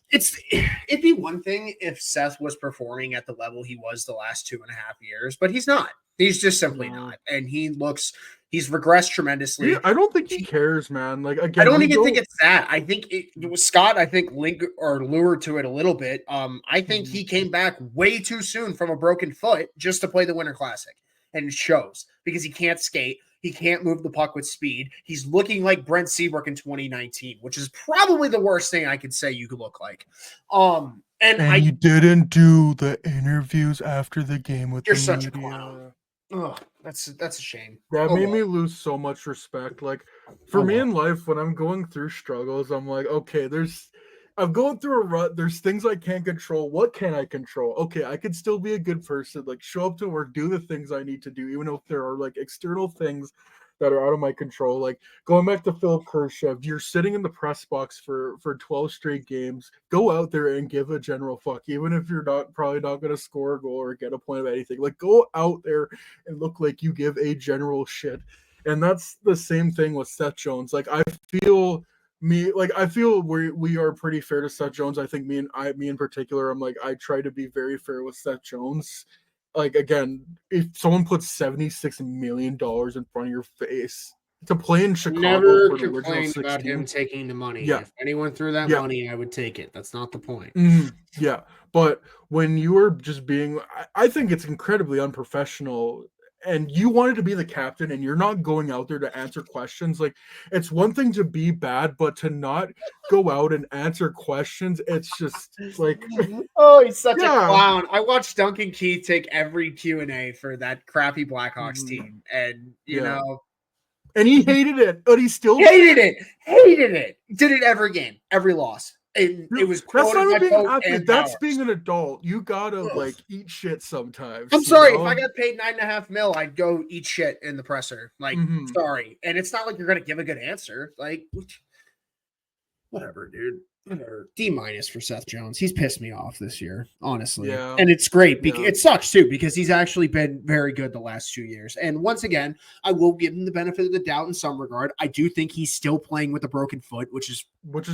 it'd be one thing if Seth was performing at the level he was the last 2.5 years, but he's not. He's just simply No. not. And he's regressed tremendously. I don't think he cares, man. Like again, I don't we even think it's that. I think it was Scott. I think lured to it a little bit. I think he came back way too soon from a broken foot just to play the Winter Classic, and it shows because he can't skate. He can't move the puck with speed. He's looking like Brent Seabrook in 2019, which is probably the worst thing I could say you could look like. And he didn't do the interviews after the game with You're the such a media. clown. Oh, that's a shame. That Oh, made well. me lose so much respect. Like for Oh, me well. in life, when I'm going through struggles, I'm like, okay, I'm going through a rut. There's things I can't control. What can I control? Okay, I can still be a good person, like show up to work, do the things I need to do, even if there are like external things that are out of my control. Like going back to Philip Kershev, you're sitting in the press box for 12 straight games. Go out there and give a general fuck, even if you're probably not going to score a goal or get a point of anything. Like go out there and look like you give a general shit. And that's the same thing with Seth Jones. Like I feel we are pretty fair to Seth Jones. I think me in particular, I'm like I try to be very fair with Seth Jones. Like again, if someone puts $76 million in front of your face to play in Chicago Never for an original complained about 16, him taking the money. yeah, If anyone threw that yeah, money, I would take it. That's not the point. yeah. But when you are just being, I think it's incredibly unprofessional. And you wanted to be the captain, and you're not going out there to answer questions. Like it's one thing to be bad, but to not go out and answer questions, it's just like, Oh, he's such a yeah. clown. I watched Duncan Keith take every Q&A for that crappy Blackhawks Mhm. team, and Yeah. And he hated it, but he still hated it. Did it every game, every loss. And it was That's quoted not by being an Pope athlete. and That's Powers. being an adult. You gotta Ugh. like eat shit sometimes. I'm you sorry, if know? I got paid $9.5 million, I'd go eat shit in the presser. Like, Mhm. sorry. And it's not like you're gonna give a good answer. Like, whatever, dude. Whatever. D- for Seth Jones. He's pissed me off this year, honestly. Yeah. And it's great because Yeah. it sucks too, because he's actually been very good the last 2 years. And once again, I will give him the benefit of the doubt in some regard. I do think he's still playing with a broken foot, which is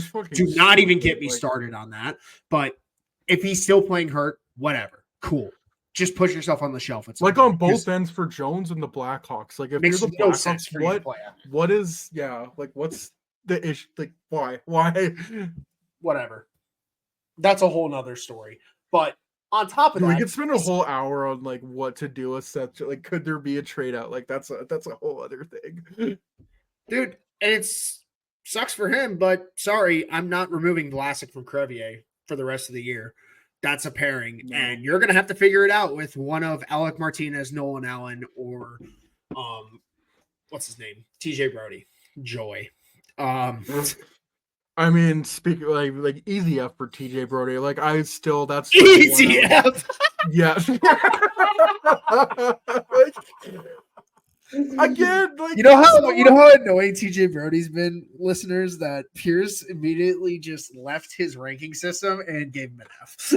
fucking do not even stupid, get me like, started on that. But if he's still playing hurt, whatever. Cool. Just put yourself on the shelf. It's like on both ends for Jones and the Blackhawks. Like if you're makes the no sense Blackhawks, for you to play after. what is like what's the issue? Like why? Whatever. That's a whole nother story. But on top of Dude, we that, could spend a whole hour on like what to do with Seth. Like, could there be a trade out? Like that's a whole other thing. dude, and it's sucks for him, but sorry, I'm not removing Vlasic from Crevier for the rest of the year. That's a pairing, No. and you're gonna have to figure it out with one of Alec Martinez, Nolan Allen, or what's his name, TJ Brody, Joy. I mean, speaking like easy F for TJ Brody. Like I still that's Easy F. Yeah. Like, again, like You know how annoying TJ Brody's been, listeners, that Pierce immediately just left his ranking system and gave him an F.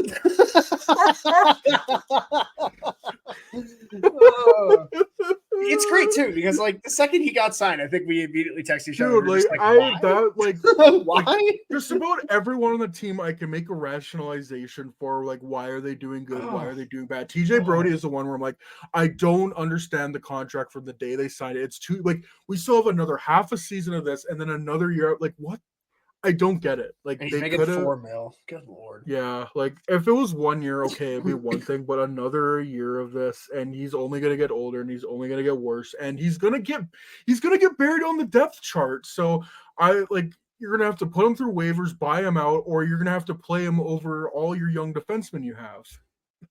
It's great too, because like the second he got signed, I think we immediately texted each other. Dude, We're just like why? why? Just about everyone on the team I can make a rationalization for, like, why are they doing good? Why are they doing bad? TJ Brody is the one where I'm like, I don't understand the contract from the day they signed it. It's too like we still have another half a season of this and then another year. Like, what? I don't get it. Like And he's they making could have $4 million. Good lord. Yeah, like if it was 1 year, okay, it'd be one thing, but another year of this, and he's only gonna get older, and he's only gonna get worse, and he's gonna get buried on the depth chart. So you're gonna have to put him through waivers, buy him out, or you're gonna have to play him over all your young defensemen you have.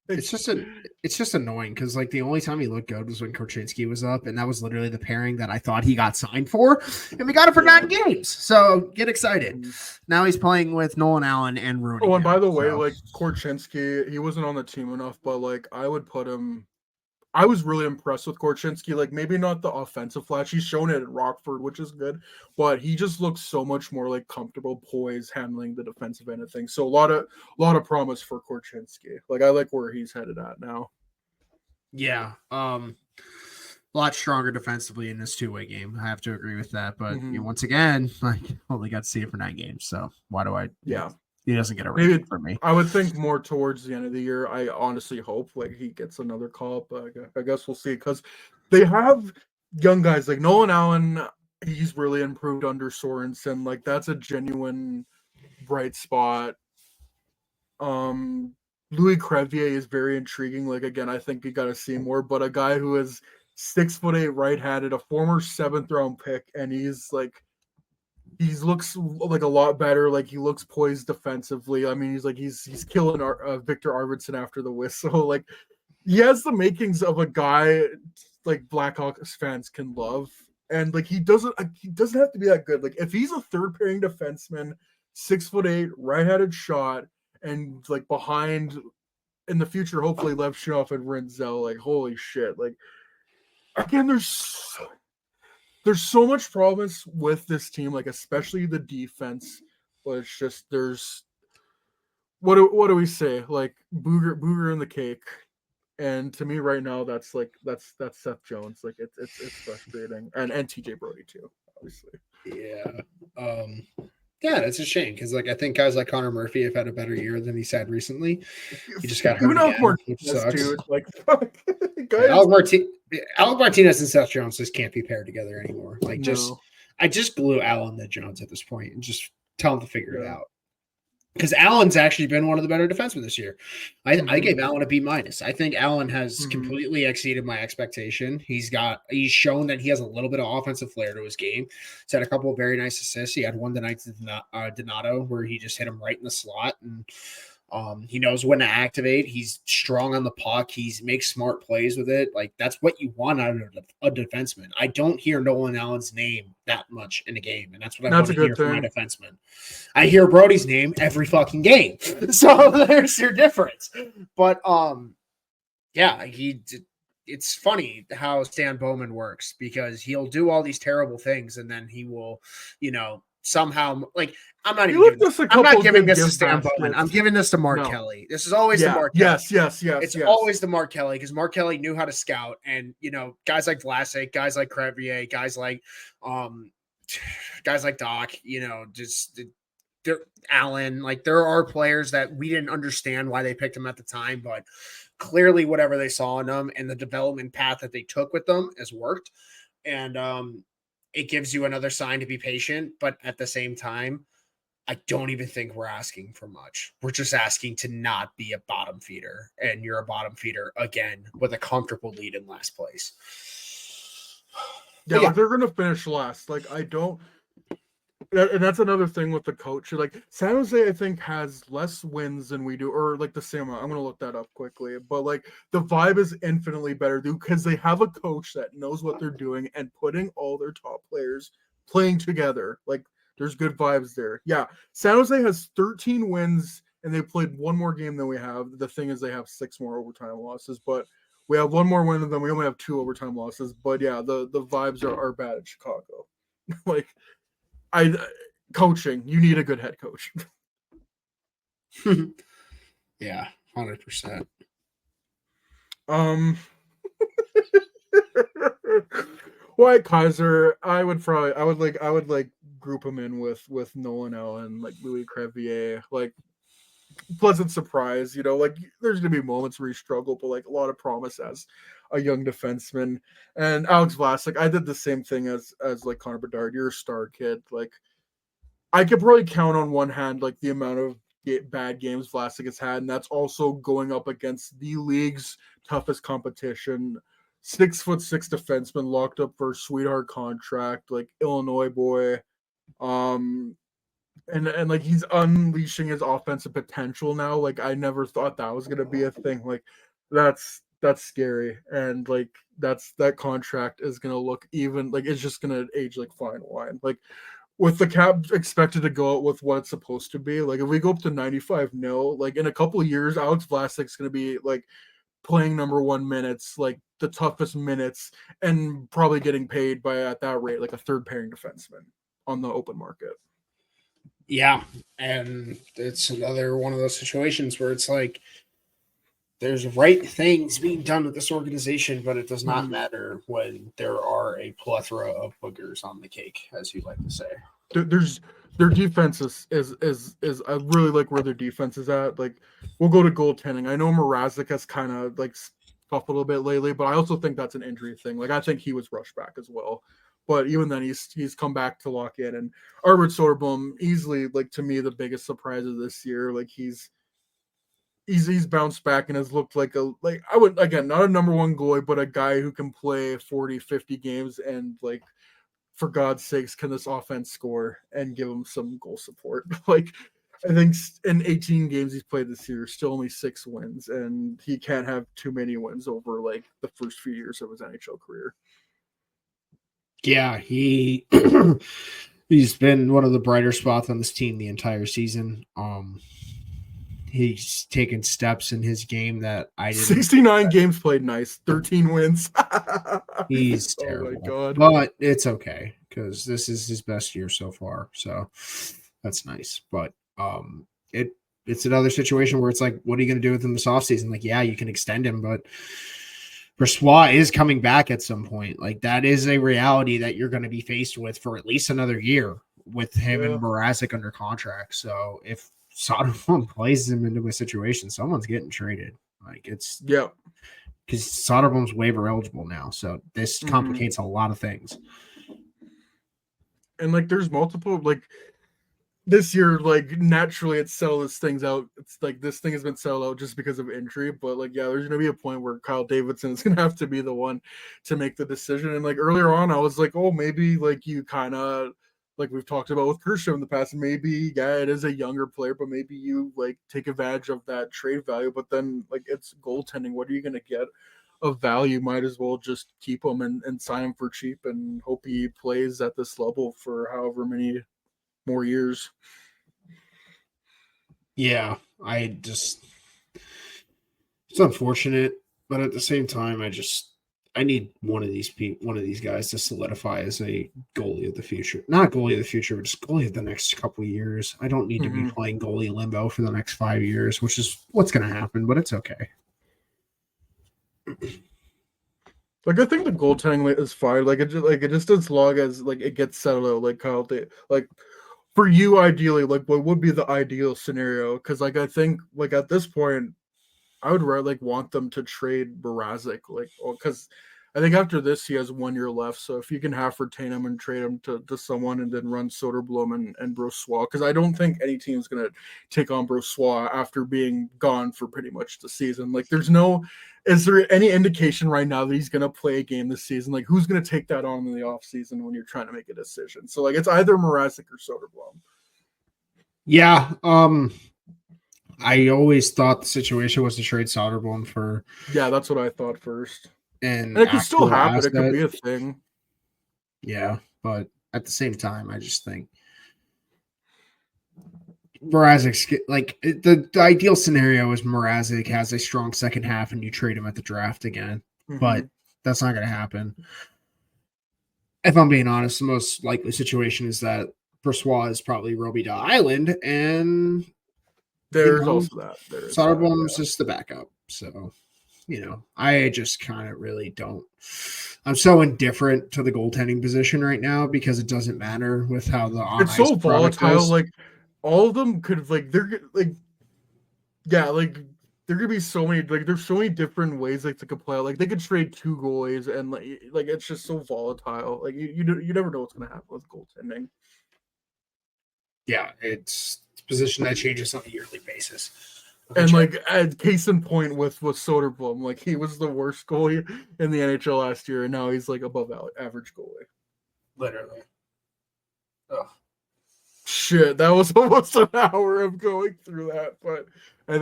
It's just annoying because like the only time he looked good was when Korchinski was up, and that was literally the pairing that I thought he got signed for, and we got it for 9 games. So get excited. Now he's playing with Nolan Allen and Rooney. Oh, and by the way, like Korchinski, he wasn't on the team enough, but like I would put him. I was really impressed with Korchinski. Like maybe not the offensive flash. He's shown it at Rockford, which is good, but he just looks so much more like comfortable, poised, handling the defensive end of things. So a lot of promise for Korchinski. Like I like where he's headed at now. Yeah. A lot stronger defensively in this 2-way game. I have to agree with that. But you know, once again, like only got to see it for 9 games. So why do I? Yeah. He doesn't get a rating from me. I would think more towards the end of the year. I honestly hope like he gets another call up, but I guess we'll see because they have young guys like Nolan Allen. He's really improved under Sorensen. Like that's a genuine bright spot. Louis Crevier is very intriguing. Like again, I think you got to see more. But a guy who is 6'8", right-handed, a former 7th round pick, and he's like. He looks like a lot better. Like he looks poised defensively. I mean, he's killing Victor Arvidsson after the whistle. Like he has the makings of a guy like Blackhawks fans can love. And like he doesn't have to be that good. Like if he's a third pairing defenseman, 6'8", right-handed shot, and like behind in the future, hopefully Levshov and Rinzel, like holy shit. Like again, there's so much promise with this team, like especially the defense. But it's just there's what do we say? Like booger in the cake. And to me right now, that's Seth Jones. Like it's frustrating. And TJ Brody too, obviously. Yeah. Yeah, it's a shame because like I think guys like Connor Murphy have had a better year than he's had recently. He just got hurt again, which sucks. Dude, like fuck. Alec Martinez and Seth Jones just can't be paired together anymore. Like I just blew Allen the Jones at this point and just tell him to figure it out. Because Allen's actually been one of the better defensemen this year. I gave Allen a B-. I think Allen has completely exceeded my expectation. He's shown that he has a little bit of offensive flair to his game. He's had a couple of very nice assists. He had one tonight to Donato where he just hit him right in the slot. And he knows when to activate. He's strong on the puck. He makes smart plays with it. Like that's what you want out of a defenseman. I don't hear Nolan Allen's name that much in a game, and that's what I want to hear from my defenseman. I hear Brody's name every fucking game. So there's your difference. But yeah, it's funny how Stan Bowman works because he'll do all these terrible things and then he will, somehow like I'm not giving this to Stan Bowman. I'm giving this to Mark Kelly. This is always the Mark Kelly. Yes. It's always the Mark Kelly because Mark Kelly knew how to scout, and guys like Vlasic, guys like Crevier, guys like Doc, they're Allen. Like there are players that we didn't understand why they picked him at the time, but clearly whatever they saw in them and the development path that they took with them has worked. And it gives you another sign to be patient, but at the same time, I don't even think we're asking for much. We're just asking to not be a bottom feeder, and you're a bottom feeder again with a comfortable lead in last place. Yeah, they're going to finish last. Like, I don't... And that's another thing with the coach. Like, San Jose, I think, has less wins than we do, or like the same amount. I'm going to look that up quickly. But like, the vibe is infinitely better because they have a coach that knows what they're doing and putting all their top players playing together. Like, there's good vibes there. Yeah, San Jose has 13 wins, and they played one more game than we have. The thing is, they have 6 more overtime losses, but we have one more win than them. We only have 2 overtime losses. But yeah, the vibes are bad in Chicago. Like, coaching, you need a good head coach. Yeah, 100%. Wyatt Kaiser, I would group him in with Nolan Allen, like Louis Crevier, like pleasant surprise, like there's gonna be moments where you struggle, but like a lot of promise as a young defenseman. And Alex Vlasic, I did the same thing as like Connor Bedard. You're a star kid. Like I could probably count on one hand like the amount of bad games Vlasic has had, and that's also going up against the league's toughest competition. 6'6" defenseman locked up for a sweetheart contract, like Illinois boy. And like he's unleashing his offensive potential now. Like I never thought that was gonna be a thing. Like that's scary. And like that contract is gonna look even like it's just gonna age like fine wine. Like with the cap expected to go out with what it's supposed to be, like if we go up to 95 mil, like in a couple of years, Alex Vlasic's gonna be like playing number 1 minutes, like the toughest minutes, and probably getting paid by at that rate like a third pairing defenseman on the open market. Yeah, and it's another one of those situations where it's like there's right things being done with this organization, but it does not matter when there are a plethora of boogers on the cake, as you like to say. Their defense is I really like where their defense is at. Like we'll go to goaltending. I know Mrazek has kind of like scuffed a little bit lately, but I also think that's an injury thing. Like I think he was rushed back as well. But even then, he's come back to lock in. And Arvid Soderblom, easily, like to me, the biggest surprise of this year. Like he's bounced back and has looked like I would, again, not a number 1 goalie, but a guy who can play 40, 50 games and like, for God's sakes, can this offense score and give him some goal support? Like, I think in 18 games he's played this year, still only 6 wins, and he can't have too many wins over like the first few years of his NHL career. Yeah, he's been one of the brighter spots on this team the entire season. He's taken steps in his game that I didn't. 69 games played, nice, 13 wins. He's Oh terrible, my God. but it's okay because this is his best year so far, so that's nice. But it's another situation where it's like, what are you going to do with him this offseason? Like, yeah, you can extend him, but Brossoit is coming back at some point. Like, that is a reality that you're going to be faced with for at least another year with him and Mrazek under contract. So if Soderblom plays him into a situation, someone's getting traded. Like, it's because Soderblom's waiver eligible now. So this complicates a lot of things. And like, there's multiple, like, this year, like, naturally it settles things out. It's like this thing has been settled out just because of injury, but like, yeah, there's gonna be a point where Kyle Davidson is gonna have to be the one to make the decision. And like earlier on, I was like, oh, maybe like you kind of like we've talked about with Kershaw in the past, maybe it is a younger player, but maybe you like take advantage of that trade value. But then like it's goaltending. What are you gonna get of value? Might as well just keep him and sign him for cheap and hope he plays at this level for however many more years. Yeah, it's unfortunate, but at the same time, I need one of these guys to solidify as a goalie of the future. Not goalie of the future, but just goalie of the next couple of years. I don't need to be playing goalie limbo for the next 5 years, which is what's going to happen, but it's okay. Like, I think the goaltending is fine. Like it just as long as like it gets settled out. Like Kyle, like for you, ideally, like what would be the ideal scenario? Because like I think like at this point, I would like want them to trade Mrazek, like, because I think after this he has 1 year left. So if you can half retain him and trade him to someone and then run Soderblom and Brossoit, because I don't think any team is gonna take on Brossoit after being gone for pretty much the season. Like, is there any indication right now that he's gonna play a game this season? Like, who's gonna take that on in the offseason when you're trying to make a decision? So like it's either Mrazek or Soderblom. Yeah, I always thought the situation was to trade Soderblom for. Yeah, that's what I thought first. And it could still happen. It could be a thing. Yeah, but at the same time, I just think Mrazek, like the ideal scenario is Mrazek has a strong second half and you trade him at the draft again. But that's not going to happen. If I'm being honest, the most likely situation is that Brossoit is probably Robidas Island, and there's also that. Soderblom's just the backup. So, I just kind of really don't. I'm so indifferent to the goaltending position right now because it doesn't matter with how the it's so volatile. Like all of them could like they're like, yeah, like there could be so many like there's so many different ways like to play. Like they could trade 2 goalies and like it's just so volatile. Like you never know what's gonna happen with goaltending. Yeah, it's a position that changes on a yearly basis. And like case in point with Soderblom, like he was the worst goalie in the NHL last year, and now he's like above average goalie. Literally. Oh shit! That was almost an hour of going through that, but I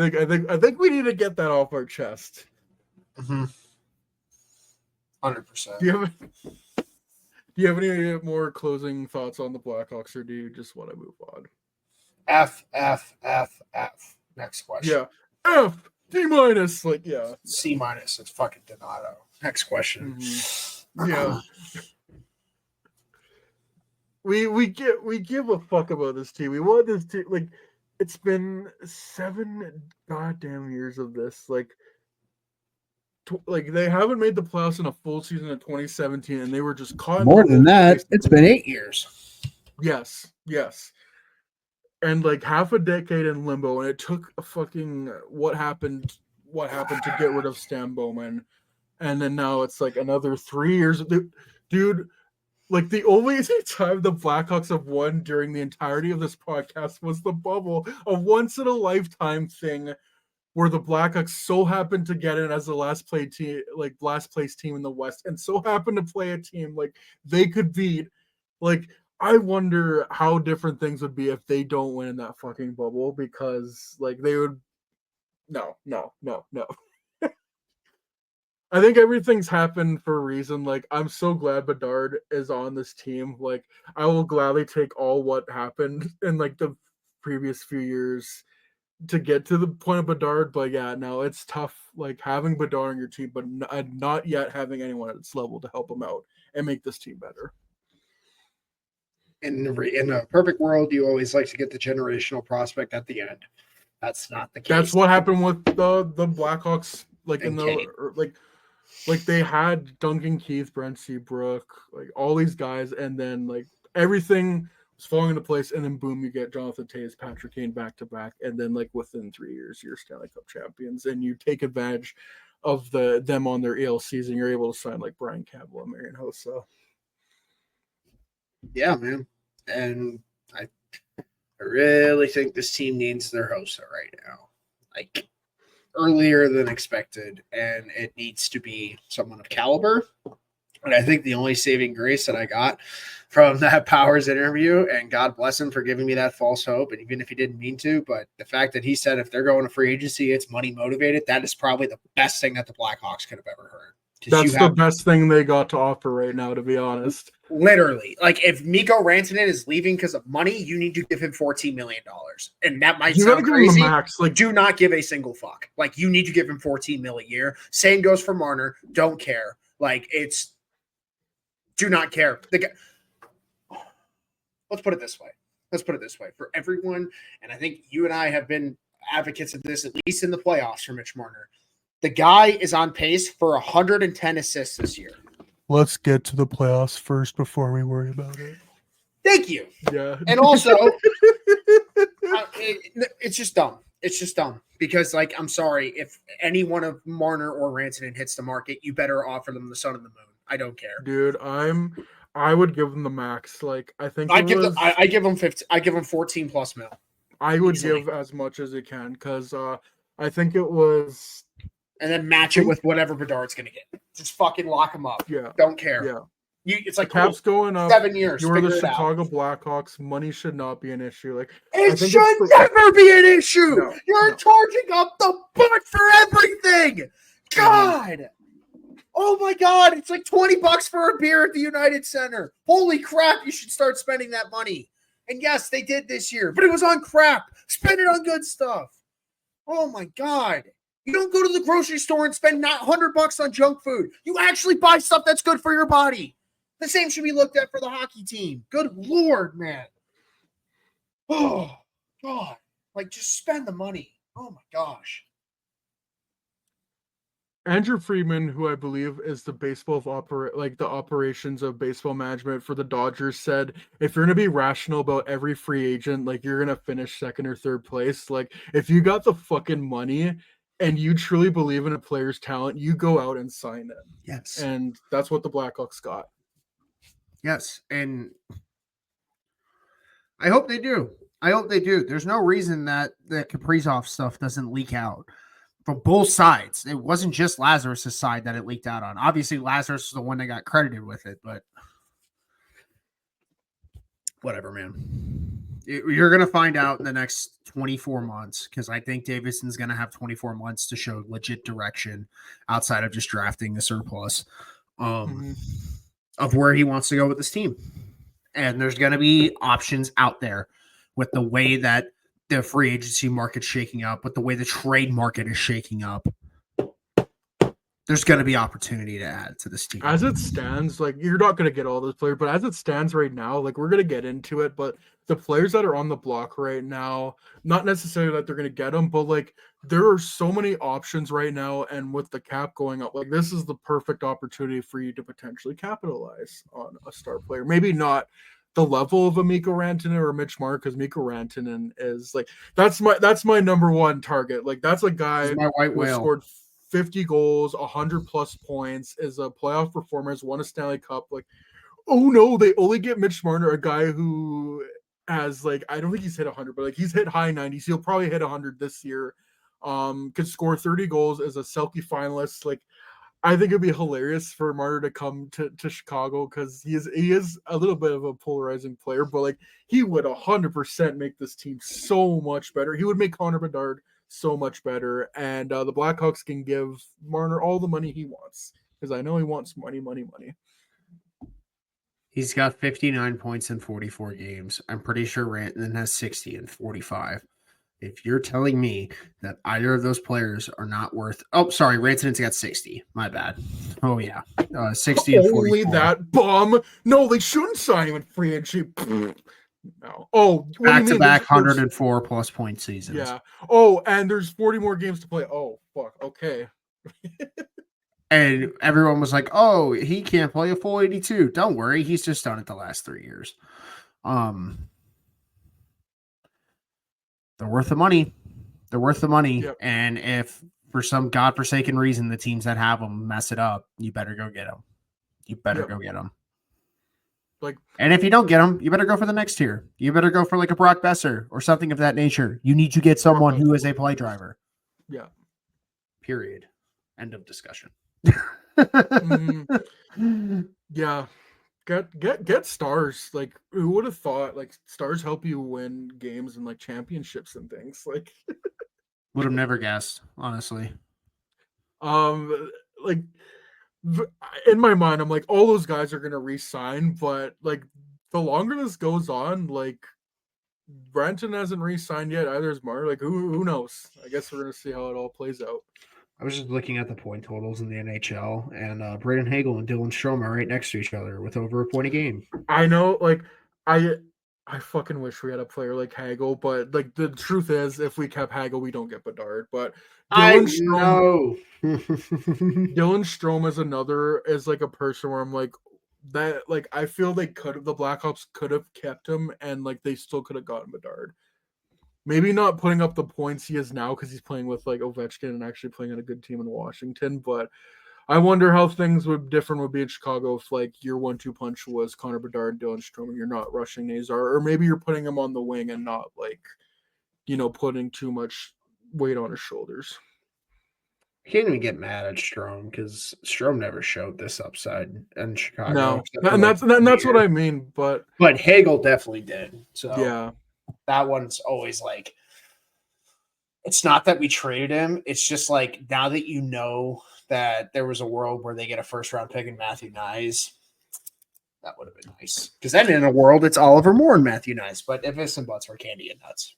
think we need to get that off our chest. 100%. Do you have any more closing thoughts on the Blackhawks, or do you just want to move on? F. Next question. Yeah. F. D-. Like, yeah. C-. It's fucking Donato. Next question. Yeah. we give a fuck about this team. We want this team. Like, it's been 7 goddamn years of this. Like they haven't made the playoffs in a full season in 2017, and they were just caught. More than that, it's been 8 years. Yes. And like half a decade in limbo, and it took a fucking what happened to get rid of Stan Bowman, and then now it's like another 3 years. Dude, like the only time the Blackhawks have won during the entirety of this podcast was the bubble, a once in a lifetime thing where the Blackhawks so happened to get in as the last place team in the West, and so happened to play a team like they could beat. Like I wonder how different things would be if they don't win in that fucking bubble, because like they would. No. I think everything's happened for a reason. Like, I'm so glad Bedard is on this team. Like, I will gladly take all what happened in like the previous few years to get to the point of Bedard. But yeah, no, it's tough. Like having Bedard on your team, but not yet having anyone at its level to help him out and make this team better. In a perfect world, you always like to get the generational prospect at the end. That's not the case. That's what happened with the Blackhawks. Like And in the like they had Duncan Keith, Brent Seabrook, like all these guys, and then like everything was falling into place, and then boom, you get Jonathan Toews, Patrick Kane back to back, and then like within 3 years, you're Stanley Cup champions, and you take advantage of them on their ELCs, and you're able to sign like Brian Campbell and Marian Hossa. Yeah, man, and I really think this team needs their Hossa right now. Like earlier than expected, and it needs to be someone of caliber. And I think the only saving grace that I got from that Powers interview, and God bless him for giving me that false hope, and even if he didn't mean to, but the fact that he said if they're going to free agency, it's money motivated, that is probably the best thing that the Blackhawks could have ever heard. That's the best thing they got to offer right now, to be honest. Literally, like if Mikko Rantanen is leaving because of money, you need to give him $14 million, and that might sound crazy. Max. Like, do not give a single fuck. Like you need to give him $14 million a year. Same goes for Marner. Don't care. Like it's do not care. Let's put it this way. For everyone, and I think you and I have been advocates of this, at least in the playoffs, for Mitch Marner. The guy is on pace for 110 assists this year. Let's get to the playoffs first before we worry about it. Thank you. Yeah. And also, it's just dumb. It's just dumb because, like, I'm sorry. If any one of Marner or Rantanen hits the market, you better offer them the sun and the moon. I don't care. Dude, I would give them the max. Like, I think I give them 15. I give them 14 plus mil. I would give as much as it can because I think it was. And then match it with whatever Bedard's going to get. Just fucking lock him up. Yeah. Don't care. Yeah. It's like the cap's going up. 7 years. You're the Chicago Blackhawks. Money should not be an issue. Like it should never be an issue. No, You're charging up the butt for everything. God. Oh my God. It's like $20 for a beer at the United Center. Holy crap. You should start spending that money. And yes, they did this year, but it was on crap. Spend it on good stuff. Oh my God. You don't go to the grocery store and spend not $100 on junk food. You actually buy stuff that's good for your body. The same should be looked at for the hockey team. Good Lord, man. Oh, God. Like, just spend the money. Oh, my gosh. Andrew Friedman, who I believe is the the operations of baseball management for the Dodgers, said if you're going to be rational about every free agent, like you're going to finish second or third place. Like if you got the fucking money and you truly believe in a player's talent, you go out and sign it. Yes. And that's what the Blackhawks got. Yes. And I hope they do. There's no reason that the Kaprizov stuff doesn't leak out from both sides. It wasn't just Lazarus' side that it leaked out on. Obviously, Lazarus is the one that got credited with it, but whatever, man. You're going to find out in the next 24 months because I think Davidson's going to have 24 months to show legit direction outside of just drafting the surplus of where he wants to go with this team. And there's going to be options out there with the way that the free agency market's shaking up, with the way the trade market is shaking up. There's going to be opportunity to add to this team. As it stands, like you're not going to get all those players, but as it stands right now, like we're going to get into it, but the players that are on the block right now, not necessarily that they're going to get them, but like there are so many options right now. And with the cap going up, like this is the perfect opportunity for you to potentially capitalize on a star player. Maybe not the level of a Mikko Rantanen or Mitch Marner, because Mikko Rantanen is like, that's my number one target. Like that's a guy who scored 50 goals, 100 plus points, is a playoff performer, has won a Stanley Cup. Like, oh no, they only get Mitch Marner, a guy who has like, I don't think he's hit 100, but like he's hit high 90s. He'll probably hit 100 this year. Could score 30 goals as a Selke finalist. Like, I think it'd be hilarious for Marner to come to Chicago because he is a little bit of a polarizing player, but like he would 100% make this team so much better. He would make Connor Bedard so much better, and the Blackhawks can give Marner all the money he wants because I know he wants money. He's got 59 points in 44 games. I'm pretty sure Rantanen has 60 in 45. If you're telling me that either of those players are not worth, Rantanen's got 60. My bad. Oh yeah, 60 and 44. Only that bum. No, they shouldn't sign him in free agency. No. Oh, back to back 104 plus point seasons. Yeah. Oh, and there's 40 more games to play. Oh, fuck. Okay. And everyone was like, "Oh, he can't play a full 82." Don't worry, he's just done it the last 3 years. They're worth the money. They're worth the money. Yep. And if for some godforsaken reason the teams that have them mess it up, you better go get them. You better go get them. Like, and if you don't get them, you better go for the next tier. You better go for like a Brock Besser or something of that nature. You need to get someone who is a play driver. Yeah. Period. End of discussion. Yeah. Get stars. Like, who would have thought like stars help you win games and like championships and things? Like would have never guessed, honestly. Like in my mind, I'm like, all those guys are gonna re-sign, but like the longer this goes on, like Branton hasn't re-signed yet, either is Marner. Like who knows? I guess we're gonna see how it all plays out. I was just looking at the point totals in the NHL, and Braden Hagel and Dylan Strome are right next to each other with over a point a game. I know, like I fucking wish we had a player like Hagel, but like the truth is, if we kept Hagel, we don't get Bedard. But Dylan Strome is like a person where I'm like that. Like I feel the Blackhawks could have kept him, and like they still could have gotten Bedard. Maybe not putting up the points he is now because he's playing with like Ovechkin and actually playing on a good team in Washington. But I wonder how things would be in Chicago if like your 1-2 punch was Connor Bedard, Dylan Strome, and you're not rushing Nazar, or maybe you're putting him on the wing and not like, putting too much weight on his shoulders. I can't even get mad at Strome because Strome never showed this upside in Chicago. No, and that's what I mean. But Hagel definitely did. So yeah. That one's always like, it's not that we traded him. It's just like, now that you know that there was a world where they get a first round pick in Matthew Knies, that would have been nice. Because then in a world, it's Oliver Moore and Matthew Knies. But if it's and buts were candy and nuts.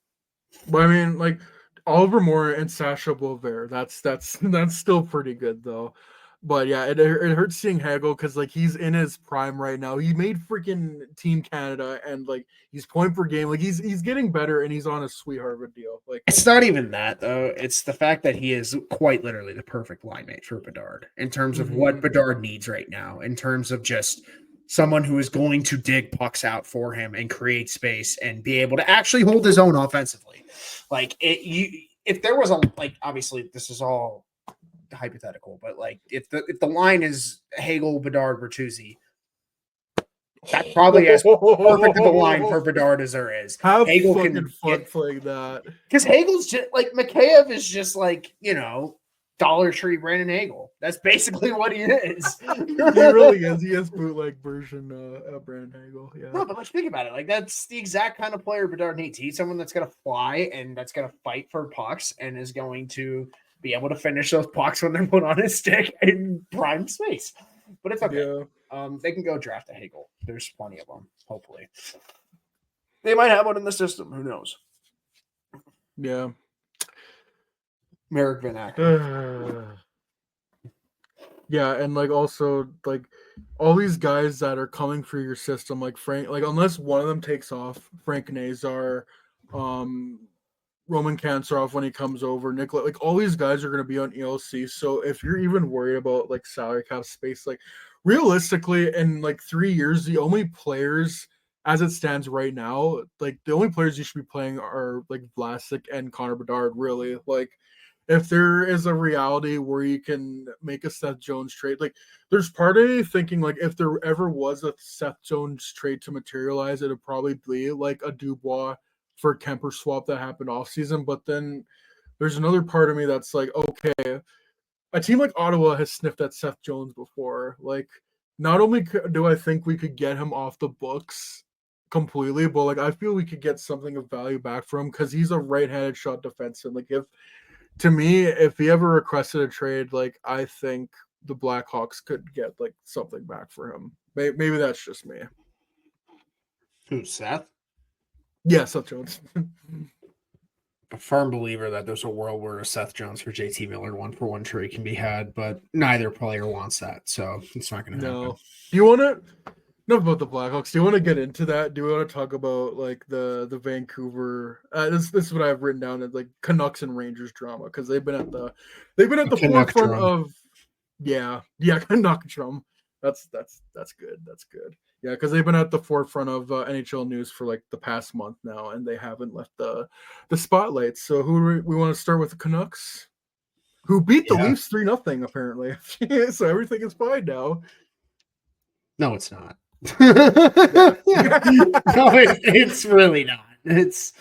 But I mean, like Oliver Moore and Sasha Boisvert, that's still pretty good though. But yeah, it hurts seeing Hagel because like he's in his prime right now. He made freaking Team Canada and like he's point per game. Like he's getting better and he's on a sweetheart of a deal. Like it's not even that though. It's the fact that he is quite literally the perfect line mate for Bedard in terms of what Bedard needs right now. In terms of just someone who is going to dig pucks out for him and create space and be able to actually hold his own offensively. Like if there was obviously this is all hypothetical, but like if the line is Hagel, Bedard, Bertuzzi, that's probably as perfect of a line for Bedard as there is. Have Hagel can fun playing that because Hagel's just like Mikheyev is just like Dollar Tree Brandon Hagel. That's basically what he is. He really is. He is bootleg version of Brandon Hagel. Yeah. No, but let's think about it. Like that's the exact kind of player Bedard needs. He's someone that's going to fly and that's going to fight for pucks and is going to be able to finish those pucks when they're put on his stick in prime space. But it's okay. Yeah. They can go draft a Hagel. There's plenty of them, hopefully. They might have one in the system. Who knows? Yeah. Merrick Van Acker. Yeah, and like also like all these guys that are coming for your system, like Frank, like unless one of them takes off, Frank Nazar, Roman Kantsarov when he comes over, Nicola, like all these guys are going to be on ELC. So if you're even worried about like salary cap space, like realistically in like 3 years, the only players as it stands right now, like the only players you should be playing are like Vlasic and Connor Bedard, really. Like if there is a reality where you can make a Seth Jones trade, like there's part of me thinking like if there ever was a Seth Jones trade to materialize, it would probably be like a Dubois for Kemper swap that happened off season. But then there's another part of me that's like, okay, a team like Ottawa has sniffed at Seth Jones before. Like, not only do I think we could get him off the books completely, but like I feel we could get something of value back from him because he's a right-handed shot defenseman. Like, if he ever requested a trade, like I think the Blackhawks could get like something back for him. Maybe that's just me. Who, Seth? Yeah, Seth Jones. A firm believer that there's a world where a Seth Jones for JT Miller 1-for-1 trade can be had, but neither player wants that, so it's not going to happen. No. Do you want to? Enough about the Blackhawks. Do you want to get into that? Do we want to talk about like the Vancouver? This is what I've written down as like Canucks and Rangers drama because they've been at the Canuck forefront drum. of Canuck drum. That's good. That's good. Yeah, because they've been at the forefront of NHL news for like the past month now, and they haven't left the spotlight. So who do we want to start with? The Canucks, who beat the Leafs 3-0 apparently. So everything is fine now. No, it's not. No, it's really not. It's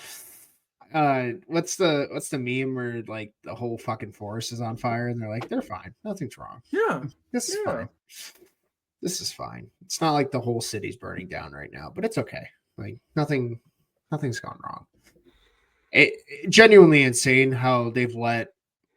what's the meme where like the whole fucking forest is on fire and they're like, they're fine, nothing's wrong. Yeah, This is fine. This is fine. It's not like the whole city's burning down right now, but it's okay. Like nothing's gone wrong. It genuinely insane how they've let,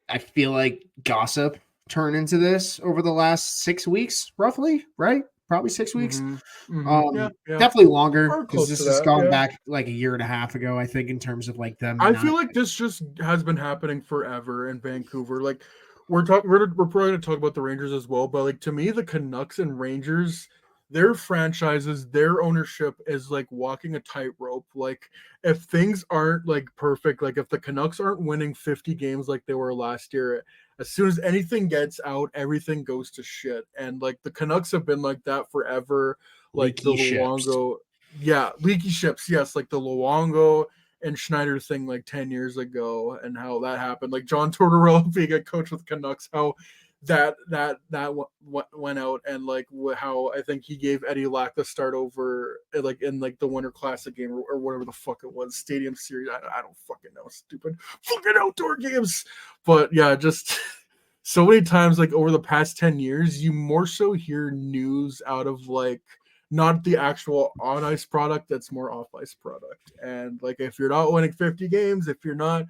I feel like, gossip turn into this over the last 6 weeks, roughly, right? Probably 6 weeks. Definitely longer because this has gone back like a year and a half ago, I think, in terms of like them. I feel like this just has been happening forever in Vancouver. Like we're probably going to talk about the Rangers as well, but like to me, the Canucks and Rangers, their franchises, their ownership is like walking a tightrope. Like if things aren't like perfect, like if the Canucks aren't winning 50 games like they were last year, as soon as anything gets out, everything goes to shit. And like the Canucks have been like that forever. Like leaky the Luongo, leaky ships. Yes, like the Luongo and Schneider thing like 10 years ago, and how that happened. Like John Tortorella being a coach with Canucks, how that went out, and like how I think he gave Eddie Lack the start over like in like the Winter Classic game or whatever the fuck it was, Stadium Series. I don't fucking know, stupid fucking outdoor games. But yeah, just so many times like over the past 10 years, you more so hear news out of like not the actual on ice product, that's more off ice product. And like if you're not winning 50 games, if you're not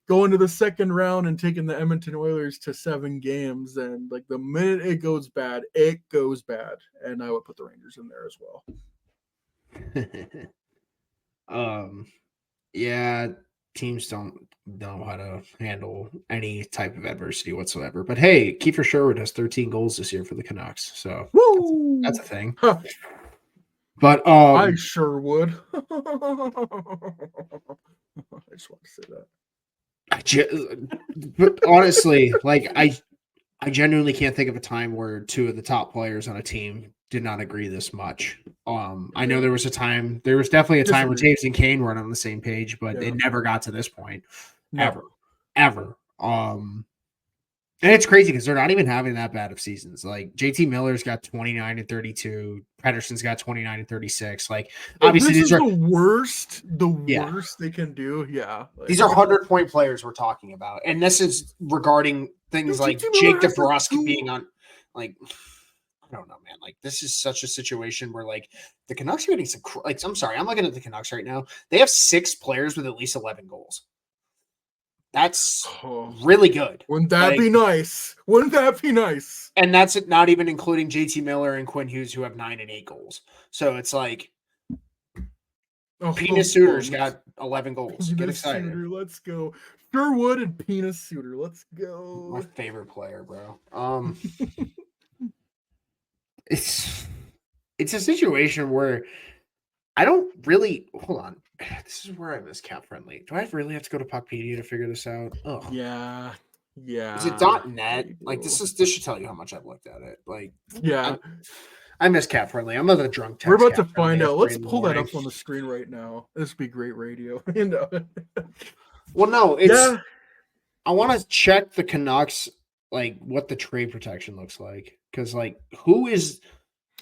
going to the second round and taking the Edmonton Oilers to 7 games, and like the minute it goes bad, it goes bad. And I would put the Rangers in there as well. Yeah, teams don't know how to handle any type of adversity whatsoever. But hey, Kiefer Sherwood has 13 goals this year for the Canucks, so that's a thing. Huh. But I sure would. I just want to say that. But honestly, like I genuinely can't think of a time where two of the top players on a team did not agree this much. I know there was definitely a time when James and Kane weren't on the same page, but it never got to this point. No. Ever. And it's crazy because they're not even having that bad of seasons. Like JT Miller's got 29 and 32. Pedersen's got 29 and 36. Like obviously these are the worst they can do. Yeah. Like, these are 100-point players we're talking about. And this is regarding things like Jake DeBrusk being on, like, I don't know, man. Like this is such a situation where like the Canucks are getting some, like, I'm sorry, I'm looking at the Canucks right now. They have 6 players with at least 11 goals. That's really good. Wouldn't that be nice? Wouldn't that be nice? And that's not even including JT Miller and Quinn Hughes, who have 9 and 8 goals. So it's like Penis Suter's got 11 goals. Get excited. Suter, let's go. Sherwood and Penis Suter. Let's go. My favorite player, bro. It's a situation where I don't really hold on. This is where I miss Cap Friendly. Do I really have to go to Puckpedia to figure this out? Oh yeah. Is it .net? Like this should tell you how much I've looked at it. Like I miss Cap Friendly. I'm not a drunk text. We're about to find out. Let's pull that up on the screen right now. This would be great radio. You know. Well, no, it's I want to check the Canucks, like what the trade protection looks like, because like who is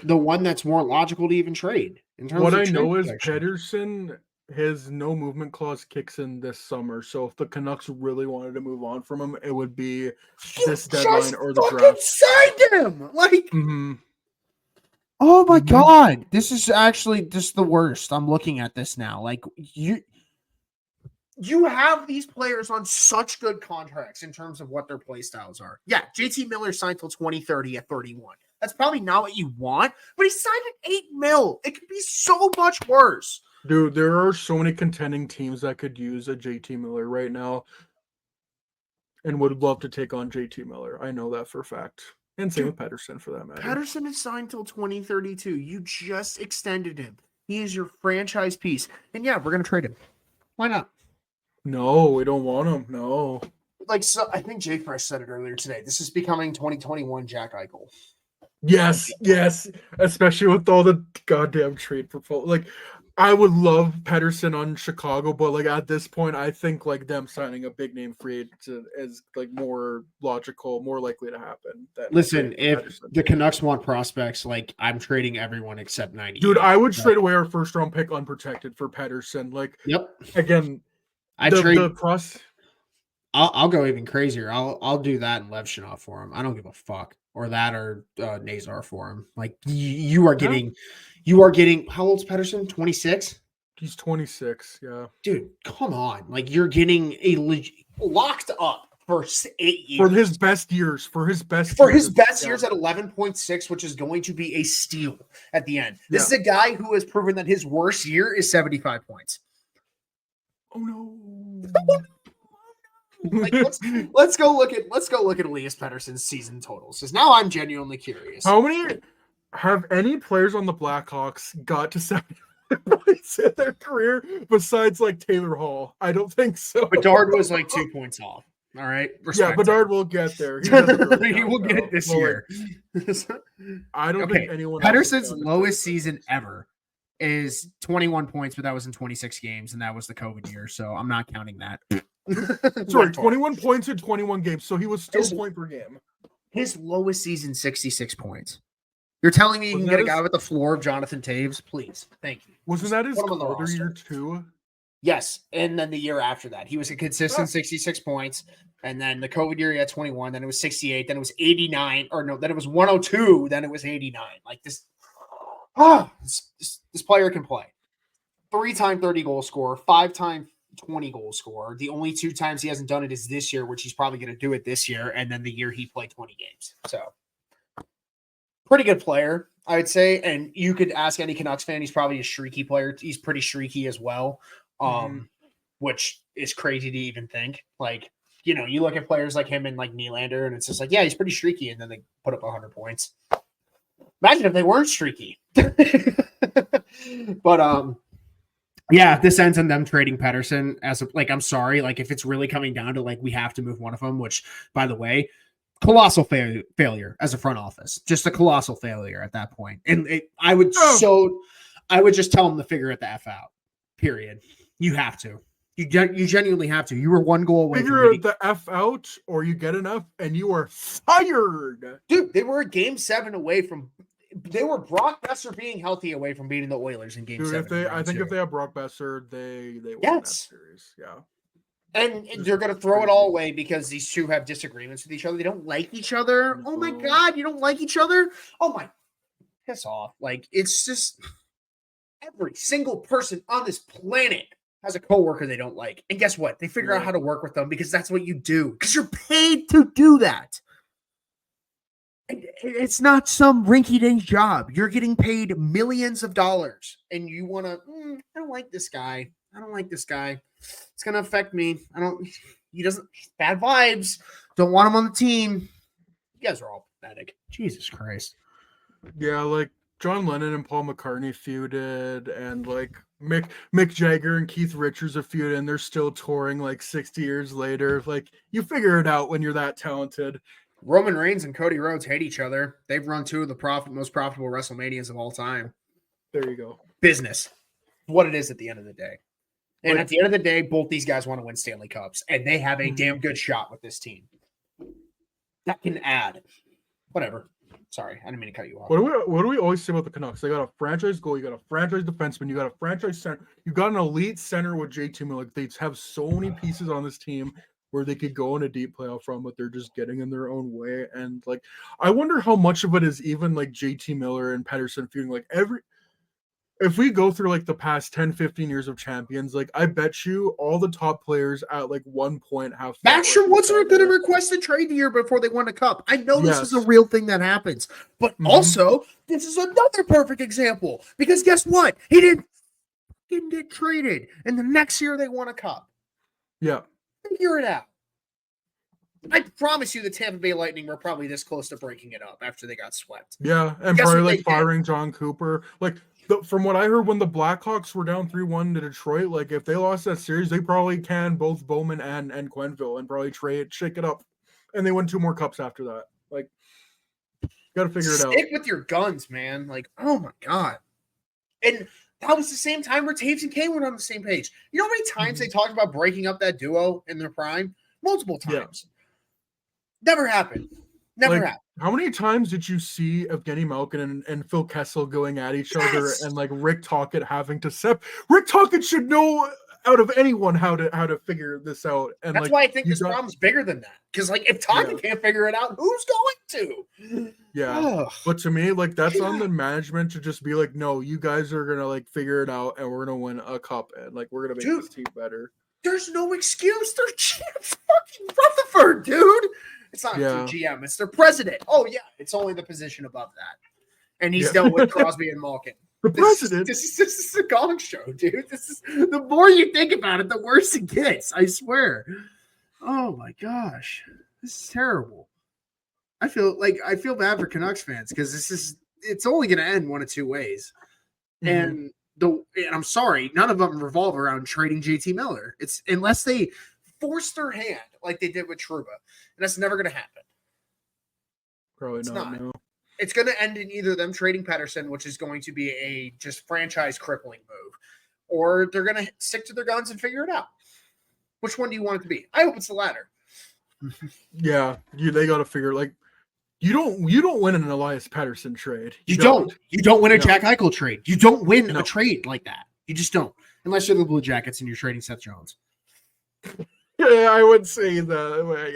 the one that's more logical to even trade in terms what of I trade know protection? is Pedersen his no movement clause kicks in this summer. So if the Canucks really wanted to move on from him, it would be this deadline or the fucking draft. signed him. Like, Mhm. oh my Mhm. god, this is actually just the worst. I'm looking at this now. Like you have these players on such good contracts in terms of what their play styles are. Yeah, JT Miller signed till 2030 at 31. That's probably not what you want, but he signed at $8 million. It could be so much worse. Dude, there are so many contending teams that could use a JT Miller right now and would love to take on JT Miller. I know that for a fact. And same with Pedersen for that matter. Pedersen is signed till 2032. You just extended him. He is your franchise piece. And yeah, we're going to trade him. Why not? No, we don't want him. No. Like, so I think Jay Fresh said it earlier today. This is becoming 2021 Jack Eichel. Yes, yes. Especially with all the goddamn trade proposal. Like, I would love Pedersen on Chicago, but like at this point, I think like them signing a big name free agent is like more logical, more likely to happen. Listen, if the Canucks want prospects, like I'm trading everyone except 90. Dude, I would trade away our first round pick unprotected for Pedersen. Like, Yep. Again, I'll go even crazier. I'll do that and Levshinov for him. I don't give a fuck. Or that or Nazar for him. Like you are getting how old's Pedersen? 26? He's 26, yeah. Dude, come on. Like you're getting locked up for 8 years. For his best years. Years at 11.6, which is going to be a steal at the end. This is a guy who has proven that his worst year is 75 points. Oh no. Like, let's go look at Elias Pettersson's season totals, because now I'm genuinely curious. How many have any players on the Blackhawks got to 70 points in their career besides like Taylor Hall? I don't think so. Bedard was like 2 points off. All right. Yeah, Bedard will get there. He will get it this year. I don't think anyone. Pettersson's lowest season ever is 21 points, but that was in 26 games, and that was the COVID year, so I'm not counting that. Sorry, 21 points in 21 games, so he was still point per game. His lowest season, 66 points. You're telling me you can get a guy with the floor of Jonathan Taves? Please. Thank you. Wasn't that his Calder year too? Yes, and then the year after that. He was a consistent 66 points, and then the COVID year he had 21, then it was 68, then it was 89, or no, then it was 102, then it was 89. Like this player can play. 3-time 30-goal scorer, 5-time 20-goal scorer. The only 2 times he hasn't done it is this year, which he's probably going to do it this year, and then the year he played 20 games. So, pretty good player, I would say. And you could ask any Canucks fan, he's probably a streaky player. He's pretty streaky as well, which is crazy to even think. Like, you know, you look at players like him and like Nylander, and it's just like, yeah, he's pretty streaky, and then they put up 100 points. Imagine if they weren't streaky. But yeah, this ends in them trading Pettersson as I'm sorry, like if it's really coming down to like we have to move one of them, which by the way, colossal failure as a front office, just a colossal failure at that point. And I would just tell them to figure it the F out. Period. You have to. You genuinely have to. You were 1 goal away. Figure the F out, or you get an F, and you are fired. Dude, they were a game 7 away from. They were Brock Besser being healthy away from beating the Oilers in game 7. I think if they have Brock Besser, they win that series. Yeah. And they're going to throw it all away because these two have disagreements with each other. They don't like each other. Oh my God, you don't like each other? Oh my, piss off. Like, it's just every single person on this planet has a coworker they don't like. And guess what? They figure out how to work with them because that's what you do. Because you're paid to do that. It's not some rinky-dink job. You're getting paid millions of dollars, and you want to. I don't like this guy. I don't like this guy. It's gonna affect me. He doesn't. Bad vibes. Don't want him on the team. You guys are all pathetic. Jesus Christ. Yeah, like John Lennon and Paul McCartney feuded, and like Mick Jagger and Keith Richards have feuded, and they're still touring like 60 years later. Like you figure it out when you're that talented. Roman Reigns and Cody Rhodes hate each other. They've run 2 of the most profitable WrestleManias of all time. There you go. Business. What it is at the end of the day. And at the end of the day, both these guys want to win Stanley Cups, and they have a damn good shot with this team. That can add. Whatever. Sorry, I didn't mean to cut you off. What do we always say about the Canucks? They got a franchise goal, you got a franchise defenseman, you got a franchise center, you got an elite center with JT Miller. Like, they have so many pieces on this team where they could go in a deep playoff run, but they're just getting in their own way. And like, I wonder how much of it is even like JT Miller and Pettersson feeling like if we go through like the past 10, 15 years of champions, like I bet you all the top players at like one point have Baxter Woods are going to request a trade year before they win a cup. I know this is a real thing that happens, but also this is another perfect example because guess what? He didn't fucking get traded, and the next year they won a cup. Yeah. Figure it out. I promise you the Tampa Bay Lightning were probably this close to breaking it up after they got swept. Yeah, and Guess probably what like firing John Cooper. Like from what I heard, when the Blackhawks were down 3-1 to Detroit, like if they lost that series, they probably can both Bowman and Quenneville and probably shake it up, and they win 2 more cups after that. Like, got to figure it out. Stick with your guns, man. Like, oh my god. And that was the same time where Taves and Kane were on the same page. You know how many times they talked about breaking up that duo in their prime? Multiple times. Never happened. Never happened. How many times did you see Evgeny Malkin and Phil Kessel going at each other, and like Rick Tocchet having to Rick Tocchet should know out of anyone how to figure this out. And that's why I think this problem's bigger than that. Because like if Tocchet can't figure it out, who's going to? Yeah. But to me, like that's on the management to just be like, no, you guys are gonna like figure it out and we're gonna win a cup and like we're gonna make this team better. There's no excuse. They're GM's fucking Rutherford, dude. It's not their GM, it's their president. Oh, yeah, it's only the position above that. And he's dealt with Crosby and Malkin. The president. This is a gong show, dude. This is the more you think about it, the worse it gets. I swear. Oh my gosh. This is terrible. I feel bad for Canucks fans because it's only gonna end one of two ways. And I'm sorry, none of them revolve around trading JT Miller. It's unless they force their hand like they did with Trouba. And that's never going to happen. Probably not. No. It's going to end in either them trading Pettersson, which is going to be a just franchise crippling move, or they're going to stick to their guns and figure it out. Which one do you want it to be? I hope it's the latter. Yeah, they got to figure like you don't win an Elias Pettersson trade. You don't win a Jack Eichel trade. You don't win a trade like that. You just don't, unless you're the Blue Jackets and you're trading Seth Jones. Yeah, I would say that.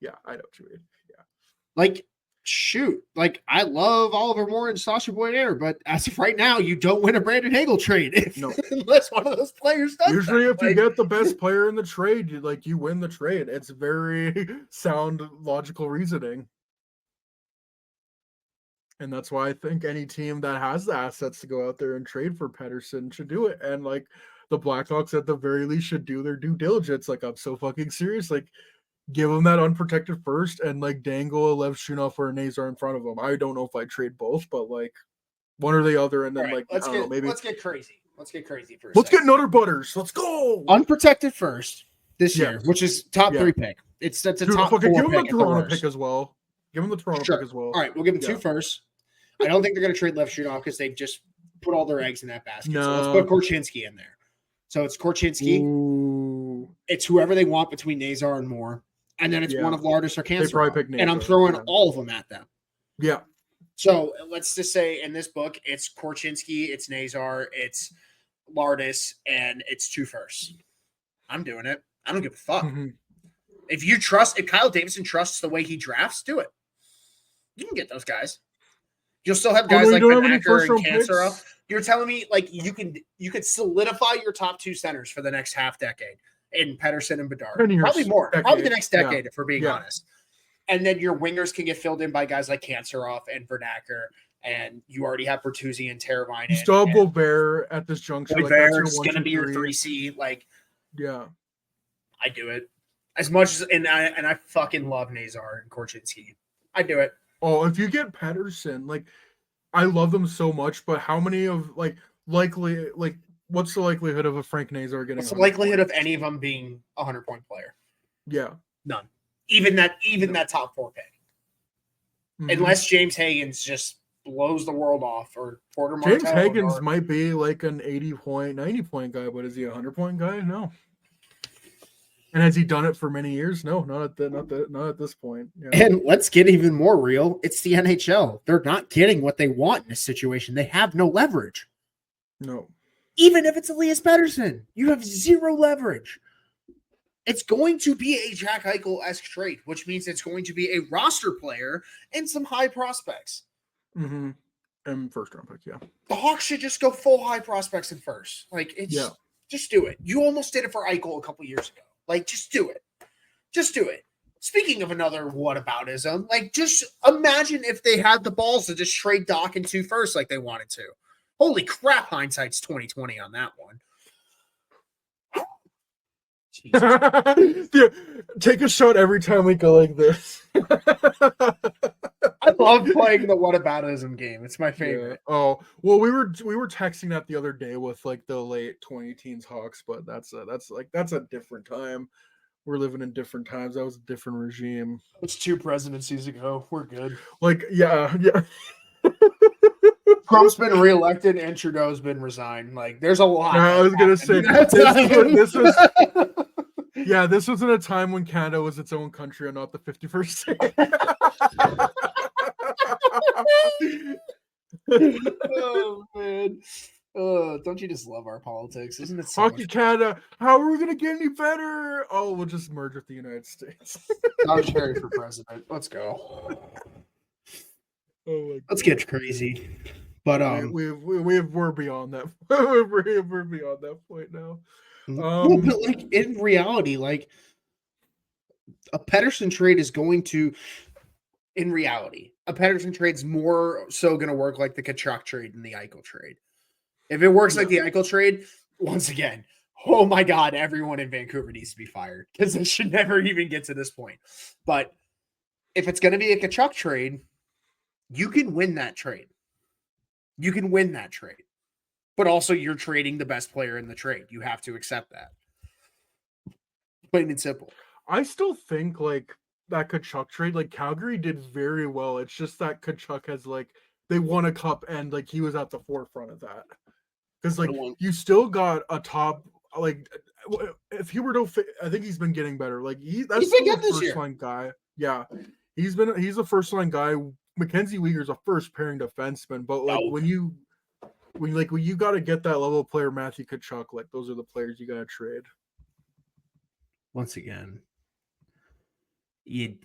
Yeah. I know what you mean. Yeah. Like, shoot. Like, I love Oliver Moore and Sasha Boyer, but as of right now, you don't win a Brandon Hagel trade unless one of those players does. Usually, if you get the best player in the trade, you win the trade. It's very sound, logical reasoning. And that's why I think any team that has the assets to go out there and trade for Pettersson should do it. And like the Blackhawks at the very least should do their due diligence. Like I'm so fucking serious. Like give them that unprotected first and like dangle a Lev Shunov or a Nazar in front of them. I don't know if I trade both, but like one or the other. And then let's get crazy. Let's get crazy first. Let's get Nutter Butters. Let's go. Unprotected first this year, which is top 3 pick. That's a top 4 pick. Give them the Toronto pick as well. Give them the Toronto pick as well. All right, we'll give them 2 first. I don't think they're going to trade Lev Shunov because they've just put all their eggs in that basket. No. So let's put Korchinski in there. So it's Korchinski. Ooh. It's whoever they want between Nazar and Moore. And then it's one of Lardis or Cancer. And I'm throwing all of them at them. Yeah. So let's just say in this book, it's Korchinski, it's Nazar, it's Lardis, and it's 2 firsts. I'm doing it. I don't give a fuck. Mm-hmm. If Kyle Davidson trusts the way he drafts, do it. You can get those guys. You'll still have guys like Benacker and Cancerov. You're telling me like you could solidify your top 2 centers for the next half decade in Pettersson and Bedard. Probably more. Probably the next decade, if we're being honest. And then your wingers can get filled in by guys like Cancerov and Vernacker, and you already have Bertuzzi and Teravainen. You still have Gobert at this juncture. Gobert's going to be your 3C. Like, yeah, I do it as much as, and I fucking love Nazar and Korchinski. I do it. Oh, if you get Pettersson, like I love them so much, but how many of what's the likelihood of a Frank Nazar getting? What's the likelihood of any of them being a 100-point player? Yeah, none. Even that top 4 pick, unless James Higgins just blows the world off, or Porter Martell. James Higgins might be like an 80-point, 90-point guy, but is he a 100-point guy? No. And has he done it for many years? No, not at this point. Yeah. And let's get even more real. It's the NHL. They're not getting what they want in this situation. They have no leverage. No. Even if it's Elias Pettersson, you have zero leverage. It's going to be a Jack Eichel-esque trade, which means it's going to be a roster player and some high prospects. Mm-hmm. And first round pick, yeah. The Hawks should just go full high prospects in first. Like, it's just do it. You almost did it for Eichel a couple years ago. Like, just do it. Just do it. Speaking of another whataboutism, like, just imagine if they had the balls to just trade Doc and 2 firsts like they wanted to. Holy crap, hindsight's 2020 on that one. Yeah, take a shot every time we go like this. I love playing the whataboutism game. It's my favorite. Yeah. Oh, well, we were texting that the other day with like the late 2010s Hawks, but that's a different time. We're living in different times. That was a different regime. It's 2 presidencies ago. We're good. Like, yeah. Trump's been reelected and Trudeau's been resigned. Like, there's a lot. I was gonna say this was. Yeah, this was in a time when Canada was its own country and not the 51st state. Oh man. Don't you just love our politics? Isn't it so Hockey much- Canada, how are we gonna get any better? Oh, we'll just merge with the United States. Tom Cherry for president. Let's go. Oh my Let's get crazy. But we're beyond that. we're beyond that point now. no, but like in reality, like a Pettersson trade is going to, in reality, a Pettersson trade's more so going to work like the Kachuk trade and the Eichel trade. If it works like the Eichel trade, once again, oh my God, everyone in Vancouver needs to be fired because they should never even get to this point. But if it's going to be a Kachuk trade, you can win that trade. You can win that trade. But also, you're trading the best player in the trade. You have to accept that. Plain and simple. I still think like that Kachuk trade, like Calgary did very well. It's just that Kachuk has like they won a cup and like he was at the forefront of that. Because like you still got a top like if Huberdeau, I think he's been getting better. Like that's he's been still good a this first year. line guy. Yeah, he's a first line guy. Mackenzie Weegar's a first pairing defenseman, but like when you got to get that level of player, Matthew Tkachuk, like those are the players you got to trade. Once again, you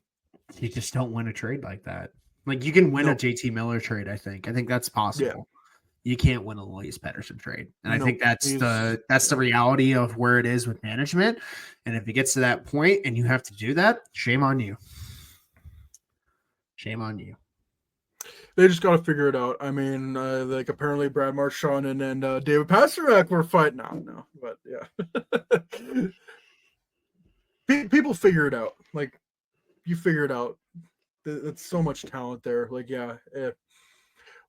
just don't win a trade like that. Like you can win a JT Miller trade. I think that's possible. Yeah. You can't win a Elias Pettersson trade, and I think that's he's- the reality of where it is with management. And if it gets to that point and you have to do that, shame on you. Shame on you. They just got to figure it out. I mean, like apparently Brad Marchand and David Pastrnak were fighting out now, but yeah, people figure it out. Like you figure it out. It's so much talent there. Like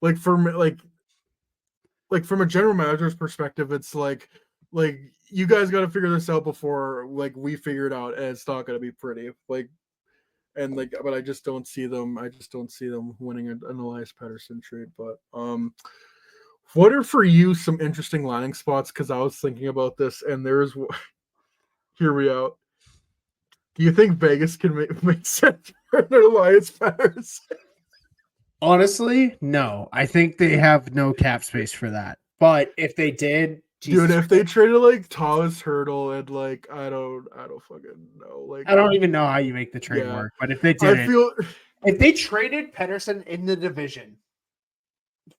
like from like from a general manager's perspective, it's like you guys got to figure this out before like we figure it out, and it's not going to be pretty. Like. And like, but I just don't see them. I just don't see them winning an Elias Pettersson trade. But what are for you some interesting landing spots? Because I was thinking about this, and there's hear me out. Do you think Vegas can make sense for an Elias Pettersson? Honestly, no. I think they have no cap space for that. But if they did, dude, if they traded like Thomas Hurdle and like I don't fucking know. Like I don't even know how you make the trade work. But if they did, if they traded Pettersson in the division,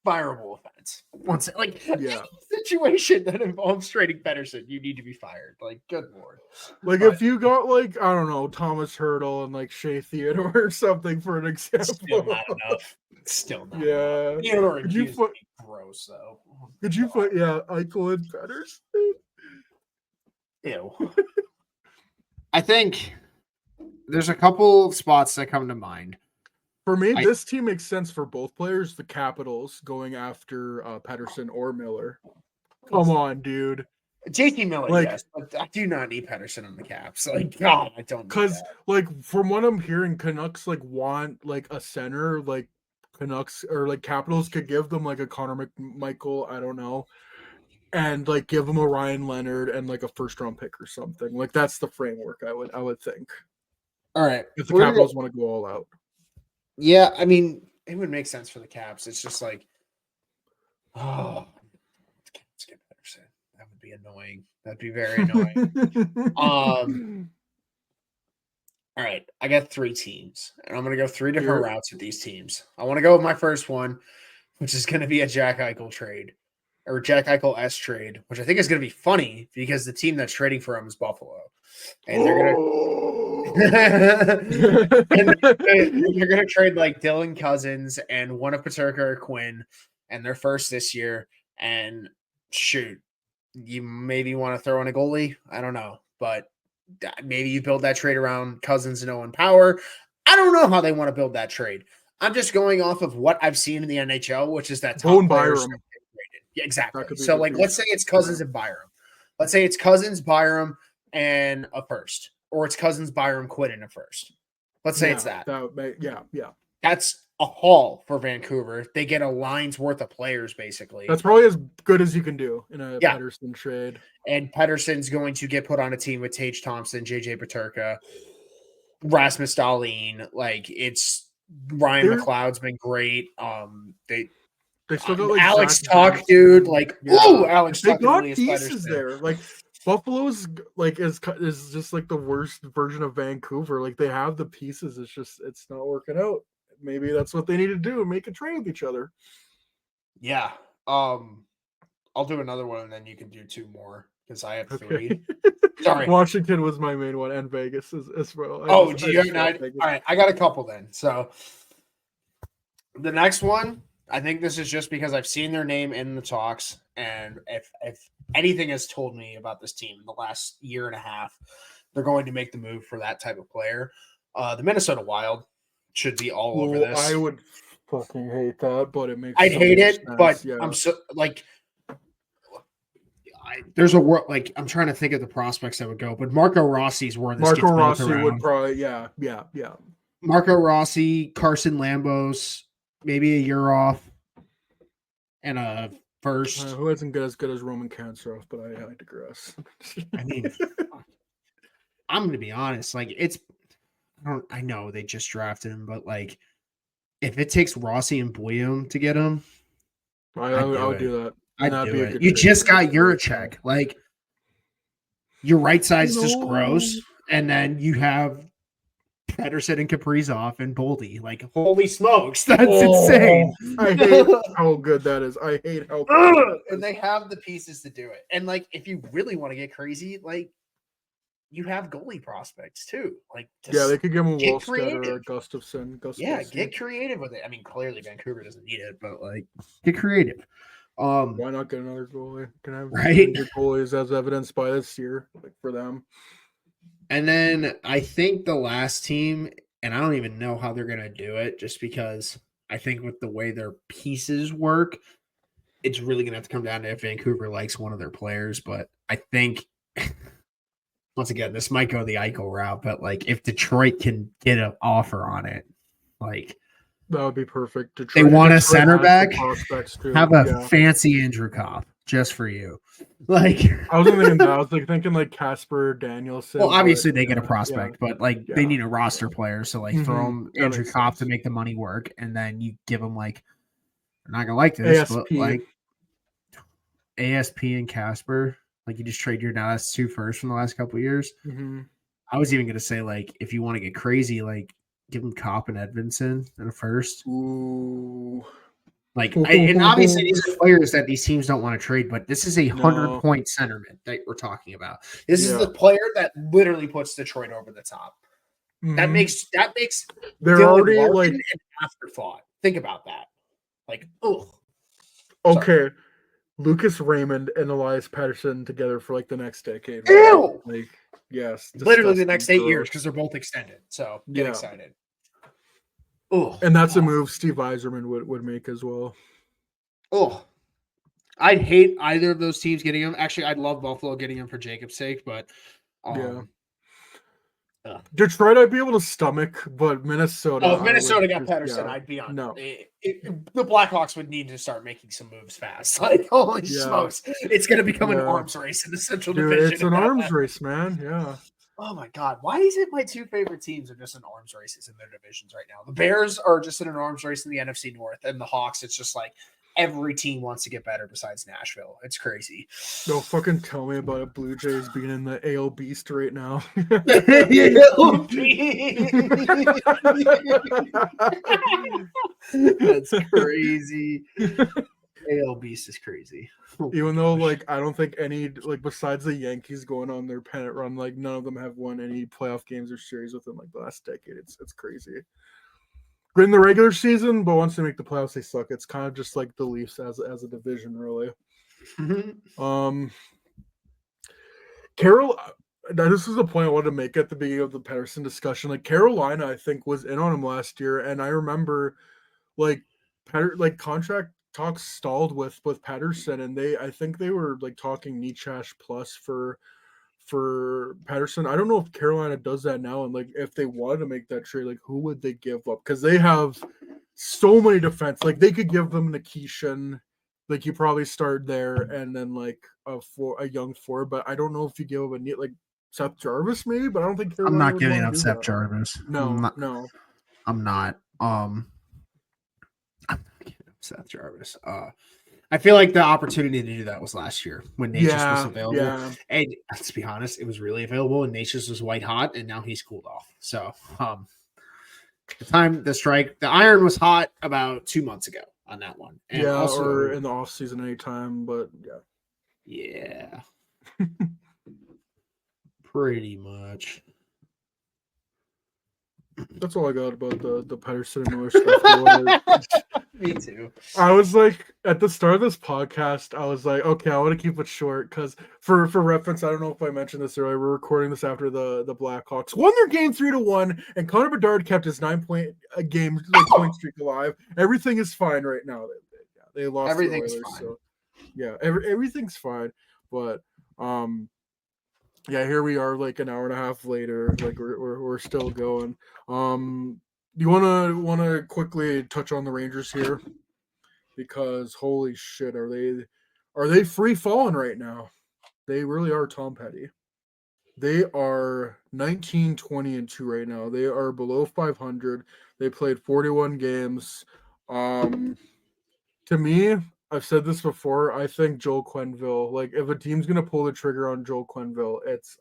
fireable offense. Once like any situation that involves trading Pettersson, you need to be fired. Like good lord. Like if you got like I don't know Thomas Hurdle and like Shea Theodore or something for an example. Still not enough. Still not. Yeah. Enough. Theodore and Hughes would be gross though. Could you put Eichel and Pettersson? Ew. I think there's a couple of spots that come to mind. For me, this team makes sense for both players. The Capitals going after Pettersson or Miller. Come on, dude. JT Miller, yes, but I do not need Pettersson on the Caps. Like, God, I don't. Because, like, from what I'm hearing, Canucks like want like a center, like Canucks or like Capitals could give them like a Connor McMichael. I don't know. and like give him a Ryan Leonard and like a first round pick or something. Like that's the framework I would think All right. if the We're gonna go- Capitals want to go all out. Yeah, I mean, it would make sense for the Caps. It's just like, oh, let's get Pedersen. That would be annoying. That'd be very annoying. All right, I got 3 teams, and I'm going to go 3 different Sure. routes with these teams. I want to go with my first one, which is going to be a Jack Eichel trade, or Jack Eichel S trade, which I think is going to be funny because the team that's trading for him is Buffalo, and they're going to they're going to trade like Dylan Cousins and one of Paterka or Quinn, and their first this year. And shoot, you maybe want to throw in a goalie. I don't know, but maybe you build that trade around Cousins and Owen Power. I don't know how they want to build that trade. I'm just going off of what I've seen in the NHL, which is that top Bowen players Byram. get traded. Yeah, exactly. That could be So, the like, piece. let's say it's Cousins and Byram. Let's say it's Cousins, Byram, and a first, or it's Cousins, Byram, Quinn, and a first. Let's say it's that. That would make, yeah. That's a haul for Vancouver. They get a line's worth of players, basically. That's probably as good as you can do in a Yeah. Pedersen trade. And Pedersen's going to get put on a team with Tage Thompson, JJ Paterka, Rasmus Dahlin. Like, it's Ryan They're- McLeod's been great. They still got like Alex Zach Tuck, Johnson. dude. Like, Yeah. oh, Alex They Tuck and got Elias pieces Pettersson. there. Like Buffalo's like is just like the worst version of Vancouver. Like they have the pieces. It's not working out. Maybe that's what they need to do. Make a trade with each other. Yeah. I'll do another one and then you can do 2 more because I have 3. Sorry. Washington was my main one, and Vegas as well. Oh, I do you have love 9? Vegas. All right, I got a couple then. So the next one, I think this is just because I've seen their name in the talks, and if anything has told me about this team in the last year and a half, they're going to make the move for that type of player. The Minnesota Wild should be all over Well, this. I would fucking hate that, but it makes. I'd so hate much it, sense, but yeah. I'm so like. There's a world like I'm trying to think of the prospects that would go, but Marco Rossi's where this Marco gets built Rossi around. would probably, yeah. Marco Rossi, Carson Lambos, maybe a year off, and a first. Who isn't as good as Roman Kanserov, but I digress. I mean, I'm going to be honest. Like, I know they just drafted him, but like, if it takes Rossi and Boyum to get him, I would do that. I'd That'd do be a it. good You trade just for got them. Juracek. Like, your right side's just No. gross, and then you have Pedersen and Kaprizov and Boldy. Like, holy smokes, that's insane. I hate how good that is. I hate how good And they have the pieces to do it. And like, if you really want to get crazy, like, you have goalie prospects too. Like, yeah, they could give him get Wallstedt or creative. Gustafson. Yeah, get creative with it. I mean, clearly Vancouver doesn't need it, but like, get creative. Why not get another goalie? Can have Right? good goalies as evidenced by this year, like for them. And then I think the last team, and I don't even know how they're gonna do it, just because I think with the way their pieces work, it's really gonna have to come down to if Vancouver likes one of their players. But I think once again, this might go the Eichel route, but like if Detroit can get an offer on it, like That would be perfect. They want a Detroit center has the back? prospects too. have a Yeah. fancy Andrew Kopp just for you. Like, I was thinking that. I was like thinking like Casper Danielson. well, but, obviously they get a yeah, prospect, but like Yeah. they need a roster player. So like throw Mhm. them That Andrew makes Kopp to sense. make the money work, and then you give them like they're not gonna like this, but ASP. like ASP and Casper, like you just trade your last 2 firsts from the last couple of years. Mhm. I was even gonna say like if you want to get crazy, like give them Kopp and Edvinson in a first. Ooh. Like, and obviously these are players that these teams don't want to trade, but this is a 100-point centerman that we're talking about. This is Yeah. the player that literally puts Detroit over the top. That Mhm. makes They're Dylan already Larkin like an afterthought. Think about that. Like, oh, okay. Lucas Raymond and Elias Patterson together for like the next decade. Ew! Like, yes, literally the disgusting, next 8 years gross. because they're both extended. So get Yeah. excited. Oh, And that's a move Steve Eiserman would make as well. Oh, I'd hate either of those teams getting him. Actually, I'd love Buffalo getting him for Jacob's sake, but Yeah. Detroit, I'd be able to stomach, but Minnesota. Oh, if I Minnesota would got just- Pedersen, yeah, I'd be on. no. The Blackhawks would need to start making some moves fast. Like, holy Yeah. smokes, it's going to become an Yeah. arms race in the Central Dude, Division. it's an if that arms happens. race, man. Yeah. Oh my God, why is it my two favorite teams are just in arms races in their divisions right now? The Bears are just in an arms race in the NFC North, and the Hawks, it's just like every team wants to get better besides Nashville. It's crazy. No, fucking tell me about it. Blue Jays being in the AL Beast right now. That's crazy. AL Beast is crazy. Oh my Even though, gosh. like, I don't think any, like, besides the Yankees going on their pennant run, like, none of them have won any playoff games or series within, like, the last decade. It's crazy. Good in the regular season, but once they make the playoffs, they suck. It's kind of just like the Leafs as a division, really. Carol, this is the point I wanted to make at the beginning of the Pedersen discussion. Like, Carolina, I think, was in on him last year, and I remember, like, contract talks stalled with Pedersen, and I think they were like talking Nichash plus for Pedersen. I don't know if Carolina does that now, and like if they wanted to make that trade, like who would they give up? Because they have so many defense. Like they could give them Nikishin, like you probably start there, and then like a young forward. But I don't know if you give up like Seth Jarvis maybe, but I don't think Carolina I'm not would giving wanna up do Seth that. Jarvis. No, I'm not. no. I'm not giving up Seth Jarvis. I feel like the opportunity to do that was last year when Natchez was available. Yeah. And let's be honest, it was really available, and Natchez was white hot, and now he's cooled off. So the iron was hot about 2 months ago on that one. And Yeah, also, or in the off season anytime, but yeah. Pretty much. that's all I got about the Pedersen and Miller stuff. Me too. I was like, at the start of this podcast, I was like, okay, I want to keep it short because for reference, I don't know if I mentioned this earlier. We're recording this after the Blackhawks won their game 3-1, and Connor Bedard kept his 9-point game point streak alive. Everything is fine right now. They lost. Everything's the Oilers, fine. So yeah, everything's fine. But yeah, here we are, like an hour and a half later. Like we're still going. You wanna quickly touch on the Rangers here, because holy shit, are they free falling right now? They really are, Tom Petty. They are 19-20-2 right now. They are below 500. They played 41 games. To me, I've said this before. I think Joel Quenneville. Like, if a team's gonna pull the trigger on Joel Quenneville, it's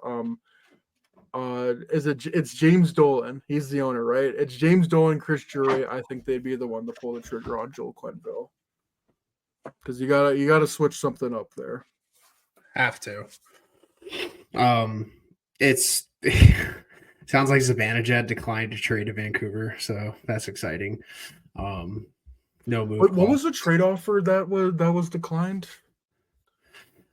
James Dolan. He's the owner, right? It's James Dolan, Chris Drury. I think they'd be the one to pull the trigger on Joel Quenneville, because you gotta switch something up there. Have to. It's sounds like Zibanejad declined to trade to Vancouver, so that's exciting. No move. What was the trade offer that was declined?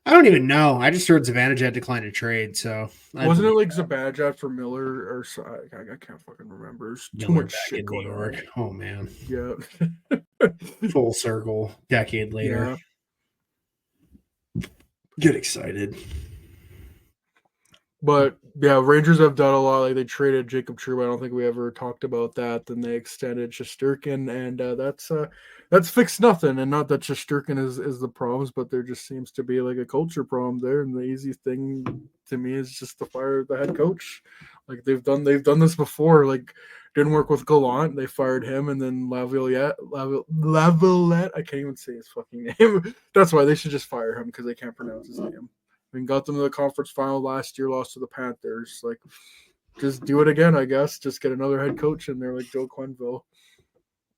I don't even know. I just heard Zibanejad declined to trade, so Wasn't it like Zibanejad for Miller or so? I can't fucking remember. There's too Miller much back shit in going New on. York? Oh man, Yeah. full circle, decade later. Get excited. But yeah, Rangers have done a lot. Like they traded Jacob Trouba. I don't think we ever talked about that. Then they extended Shesterkin, and that's fixed nothing. And not that Shesterkin is the problems, but there just seems to be like a culture problem there. And the easy thing to me is just to fire the head coach. Like they've done this before. Like didn't work with Gallant, they fired him, and then Laviolette. I can't even say his fucking name. That's why they should just fire him, because they can't pronounce his name. I mean, got them to the conference final last year, lost to the Panthers. Like, just do it again, I guess. Just get another head coach in there like Joe Quenneville.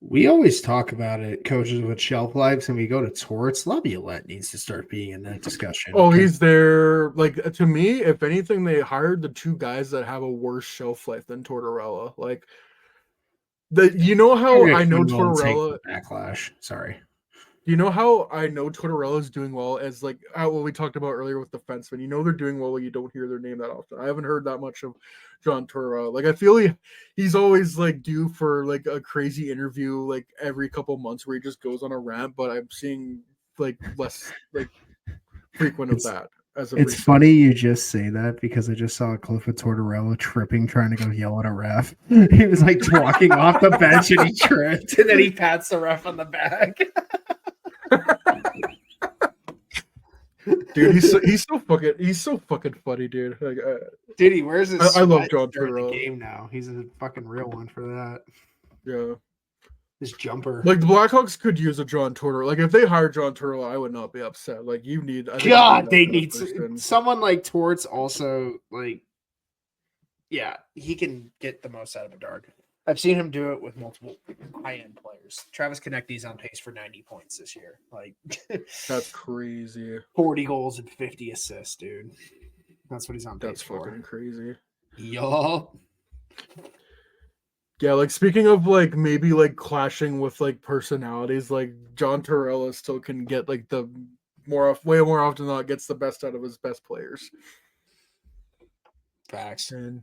We always talk about it, coaches with shelf lives, and we go to Torts. Laviolette needs to start being in that discussion. Oh, he's there. Like, to me, if anything, they hired the two guys that have a worse shelf life than Tortorella. Like, you know how I know Tortorella backlash. Sorry. You know how I know Tortorella is doing well, as like what we talked about earlier with defensemen. You know they're doing well when you don't hear their name that often. I haven't heard that much of John Tortorella. Like I feel he's always like due for like a crazy interview like every couple months where he just goes on a rant. But I'm seeing like less like frequent of that. as a It's recent- funny you just say that because I just saw Clifford Tortorella tripping trying to go yell at a ref. He was like walking off the bench and he tripped. And then he pats the ref on the back. Dude, he's so fucking funny, dude. Like, Dude, he wears his I love sweats John during the Tortorella. game now. He's a fucking real one for that. yeah. His jumper. Like the Blackhawks could use a John Tortorella. Like if they hired John Tortorella, I would not be upset. Like I think you God, that they kind of need person. someone like Torts also like yeah, he can get the most out of a dart. I've seen him do it with multiple high-end players. Travis Konecny's on pace for 90 points this year. Like That's crazy. 40 goals and 50 assists, dude. That's what he's on pace That's for. fucking crazy. Yup. Yeah, like speaking of like maybe like clashing with like personalities, like John Tortorella still can get like the way more often than not gets the best out of his best players. Facts. And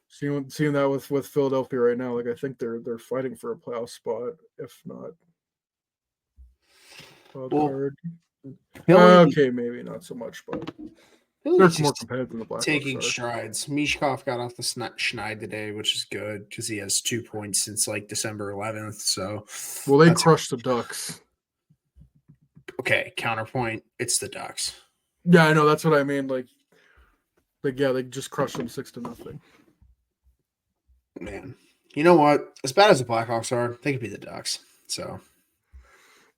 seeing that with Philadelphia right now, like I think they're fighting for a playoff spot, if not wild Well, card. Philly- Okay, maybe not so much, but Philly's they're just more competitive than the Blackhawks taking are. strides. Mishkov got off the schneid today, which is good because he has 2 points since like December 11th. So, Well, they that's- crushed the Ducks. okay, counterpoint. It's the Ducks. Yeah, I know. That's what I mean. Like yeah, they just crushed them 6-0. Man, you know what? As bad as the Blackhawks are, they could be the Ducks. So,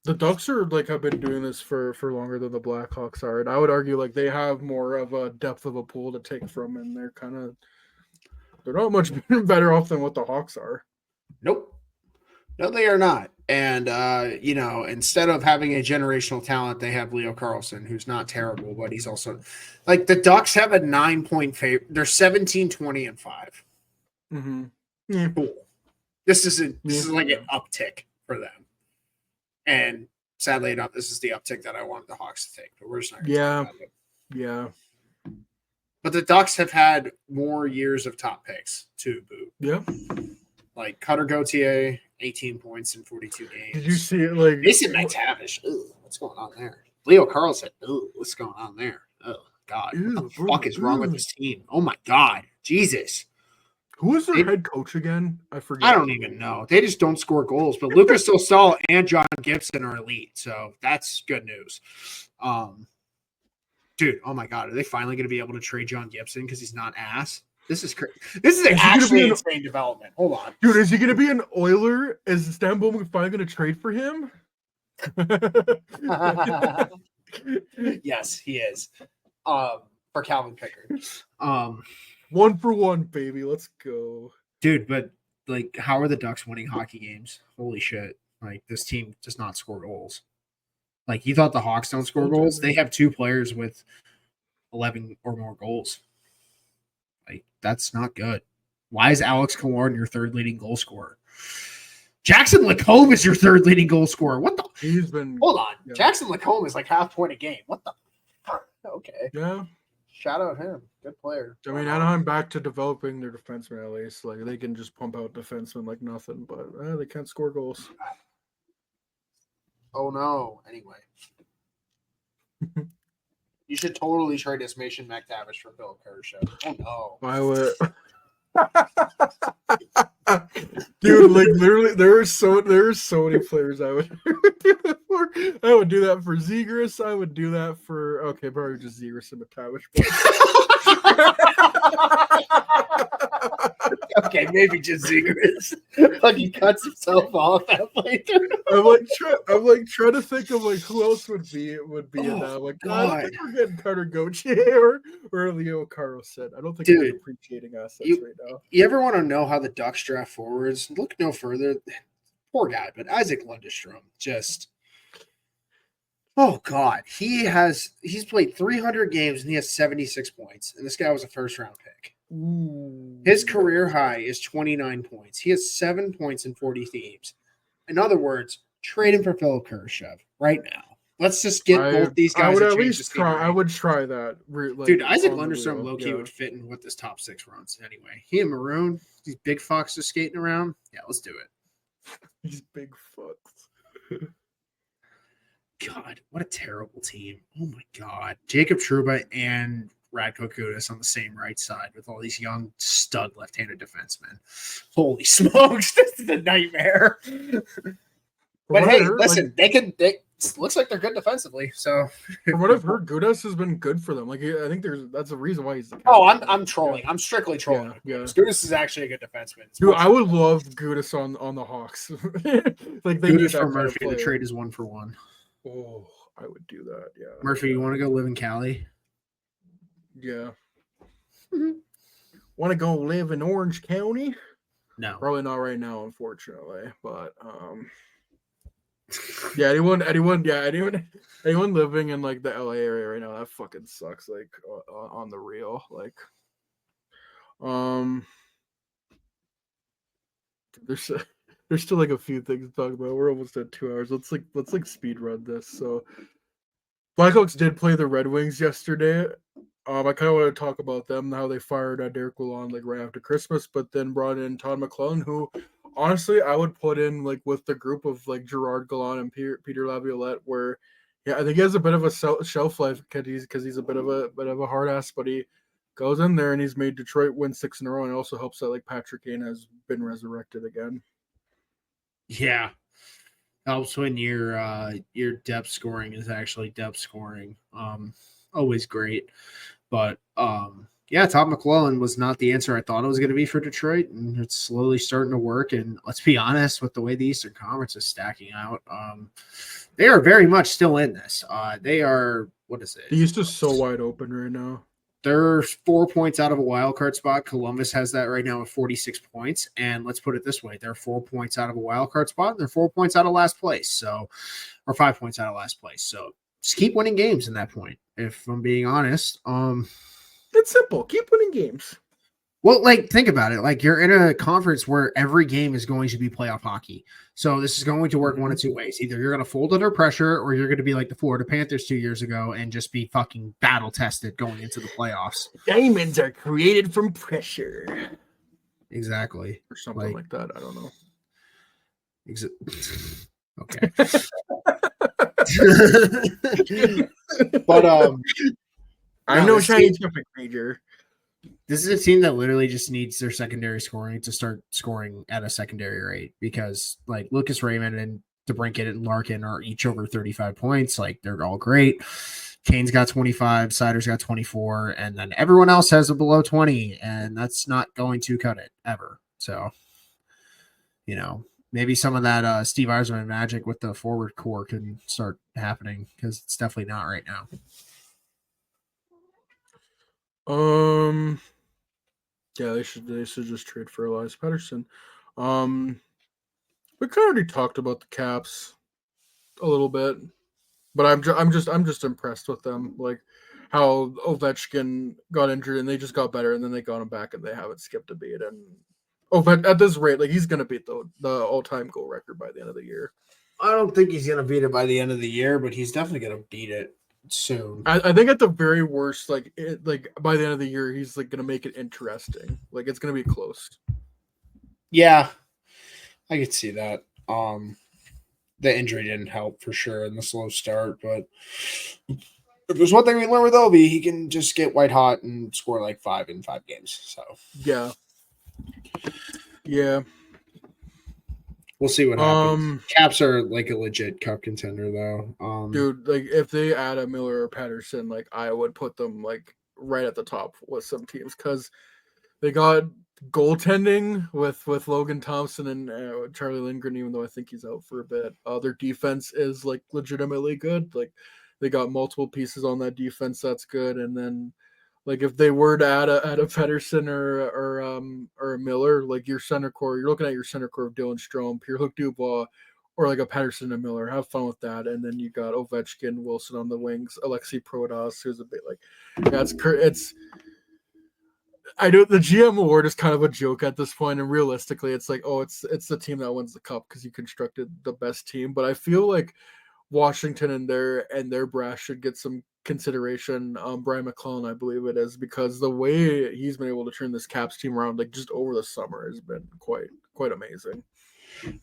The Ducks are like have been doing this for longer than the Blackhawks are, and I would argue like they have more of a depth of a pool to take from, and they're not much better off than what the Hawks are. nope. No, they are not. And, instead of having a generational talent, they have Leo Carlson, who's not terrible, but he's also like the Ducks have a 9-point favor. They're 17-20-5. Mm-hmm. Yeah. Cool. This is like an uptick for them. And sadly enough, this is the uptick that I wanted the Hawks to take, but we're just not gonna talk about it. Yeah. But the Ducks have had more years of top picks to boot. Yeah. Like Cutter Gauthier, 18 points in 42 games. Did you see it? Like Mason McTavish. Ooh, what's going on there? Leo Carlson. Ooh, what's going on there? Oh God. What the fuck is wrong with this team? Oh my God. Jesus. who was their It- head coach again? I forget. I don't even know. They just don't score goals. But Lucas Dostal and John Gibson are elite, so that's good news. Dude, oh my God, are they finally going to be able to trade John Gibson because he's not ass? This is crazy. This is Is he gonna actually be an- insane development. Hold on. Dude, is he going to be an Oiler? Is Stan Bowman finally going to trade for him? Yes, he is. For Calvin Pickard. 1-for-1, baby. Let's go. Dude, but like, how are the Ducks winning hockey games? Holy shit. Like, this team does not score goals. Like, you thought the Hawks don't score goals? They have 2 players with 11 or more goals. Like, that's not good. Why is Alex Killorn your third leading goal scorer? Jackson Lacombe is your third leading goal scorer. What the? He's been. Hold on. Yeah. Jackson Lacombe is like half point a game. What the fuck? Okay. Yeah. Shout out him. Good player. I mean, Anaheim back to developing their defensemen at least. Like, they can just pump out defensemen like nothing, but they can't score goals. Oh no. Anyway. You should totally trade this Mason McTavish for Philip Kershaw. Oh no. I would. Dude, like literally, there are so many players I would do that for. I would do that for Zegras. I would do that for probably just Zegras and McTavish. Okay, maybe just Zegras. Like he cuts himself off halfway through. I'm like trying to think of like who else would be in that. I'm like, I don't think we're getting Cutter Gauthier or Leo Carlson. I don't think Dude, we're appreciating assets right now. You ever want to know how the Ducks draft forwards? Look no further. Poor guy, but Isaac Lundestrom just. Oh God, he's played 300 games and he has 76 points, and this guy was a first-round pick. Ooh. His career high is 29 points. He has 7 points in 40 games. In other words, trade him for Philip Kershaw right now. Let's just get both these guys. I would and at change least this team try. around. I would try that. Dude, Isaac on the Lundestrom wheel, low-key yeah. would fit in with this top 6 runs anyway. He and Maroon, these big foxes skating around. Yeah, let's do it. These big fucks. God, what a terrible team. Oh my God. Jacob Trouba and Radko Gudas on the same right side with all these young stud left-handed defensemen. Holy smokes, this is a nightmare. But what I hey, heard, listen, looks like they're good defensively. So from what I've heard, Gudas has been good for them. Like I think that's a reason why he's the Oh, captain. I'm trolling. I'm strictly trolling. Yeah. Gudas is actually a good defenseman. It's Dude, much- I would love Gudas on the Hawks. Like they need Gudas that for kind of Murphy. The player. trade is 1-for-1. Oh, I would do that. Yeah. Murphy, you want to go live in Cali? Yeah. Mm-hmm. Want to go live in Orange County? No. Probably not right now, unfortunately. But yeah, anyone living in like the LA area right now, that fucking sucks. Like on the real, like there's still like a few things to talk about. We're almost at 2 hours. Let's speed run this. So Blackhawks did play the Red Wings yesterday. I kind of want to talk about them, how they fired Derek Lalonde like right after Christmas, but then brought in Todd McClellan, who honestly I would put in like with the group of like Gerard Gallant and Peter Laviolette, where I think he has a bit of a shelf life because he's a bit of a hard ass, but he goes in there and he's made Detroit win 6 in a row, and it also helps that like Patrick Kane has been resurrected again. Yeah. Helps when your depth scoring is actually depth scoring. Always great. But yeah, Todd McClellan was not the answer I thought it was going to be for Detroit, and it's slowly starting to work. And let's be honest, with the way the Eastern Conference is stacking out, they are very much still in this. They are, what is it? The East is so wide open right now. They're 4 points out of a wild card spot. Columbus has that right now at 46 points. And let's put it this way. They're 4 points out of a wild card spot. And they're 4 points out of last place. So, or 5 points out of last place. So just keep winning games in that point, if I'm being honest. It's simple. Keep winning games. Well, like, think about it. Like, you're in a conference where every game is going to be playoff hockey. So this is going to work one of two ways. Either you're going to fold under pressure, or you're going to be like the Florida Panthers 2 years ago and just be fucking battle tested going into the playoffs. Diamonds are created from pressure. Exactly. Or something like that. I don't know. Okay. But I'm no scientific major. This is a team that literally just needs their secondary scoring to start scoring at a secondary rate, because like Lucas Raymond and DeBrincat and Larkin are each over 35 points. Like, they're all great. Kane's got 25, Sider's got 24, and then everyone else has a below 20, and that's not going to cut it ever. So, maybe some of that Steve Yzerman magic with the forward core can start happening, because it's definitely not right now. Yeah, they should just trade for Elias Pettersson. We kind of already talked about the Caps a little bit, but I'm just impressed with them, like how Ovechkin got injured and they just got better, and then they got him back and they haven't skipped a beat. And at this rate, like, he's gonna beat the all-time goal record by the end of the year. I don't think he's going to beat it by the end of the year, but he's definitely going to beat it soon. I think at the very worst, like by the end of the year, he's like gonna make it interesting. Like, it's gonna be close. Yeah, I could see that. The injury didn't help for sure in the slow start, but if there's one thing we learned with Obi, he can just get white hot and score like 5 in 5 games. So yeah. We'll see what happens. Caps are like a legit cup contender, though. Dude, like, if they add a Miller or Patterson, like, I would put them like right at the top with some teams, because they got goaltending with Logan Thompson and Charlie Lindgren, even though I think he's out for a bit. Their defense is like legitimately good. Like, they got multiple pieces on that defense that's good, and then like if they were to add a Pettersson or a Miller, like your center core, you're looking at your center core of Dylan Strome, Pierre-Luc Dubois, or like a Pettersson and Miller. Have fun with that. And then you got Ovechkin, Wilson on the wings, Alexei Protas, who's a bit like, it's. I know the GM award is kind of a joke at this point, and realistically, it's like, oh, it's the team that wins the cup because you constructed the best team. But I feel like Washington and their brass should get some consideration. Brian McClellan, I believe it is, because the way he's been able to turn this Caps team around, like just over the summer, has been quite amazing.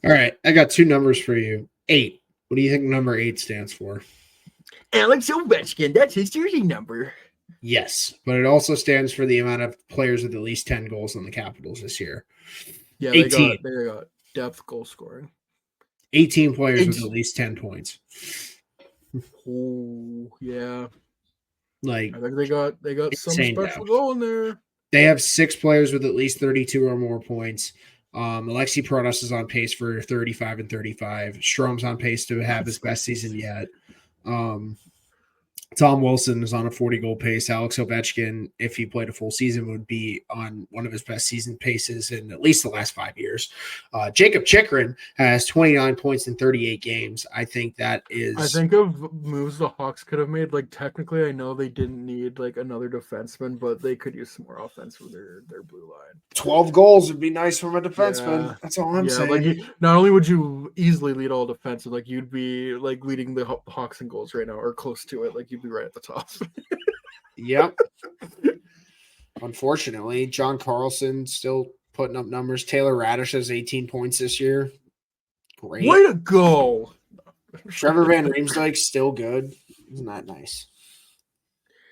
All right, I got 2 numbers for you. 8. What do you think number 8 stands for? Alex Ovechkin. That's his jersey number. Yes, but it also stands for the amount of players with at least 10 goals on the Capitals this year. Yeah, 18. they got depth goal scoring. 18 players with at least 10 points. Oh, yeah. Like, I think they got some insane special depth. going there. They have 6 players with at least 32 or more points. Alexi Protas is on pace for 35 and 35. Strom's on pace to have his best season yet. Tom Wilson is on a 40-goal pace. Alex Ovechkin, if he played a full season, would be on one of his best season paces in at least the last 5 years. Jacob Chikrin has 29 points in 38 games. I think that is... I think of moves the Hawks could have made. Like, technically, I know they didn't need, like, another defenseman, but they could use some more offense with their blue line. 12 goals would be nice from a defenseman. Yeah. That's all I'm saying. Like, not only would you easily lead all defensive, like, you'd be, like, leading the Hawks in goals right now, or close to it. Like, you'd be right at the top. Yep. Unfortunately, John Carlson still putting up numbers. Taylor Radish has 18 points this year. Great. Way to go. Trevor Van Riemsdyk still good. Isn't that nice?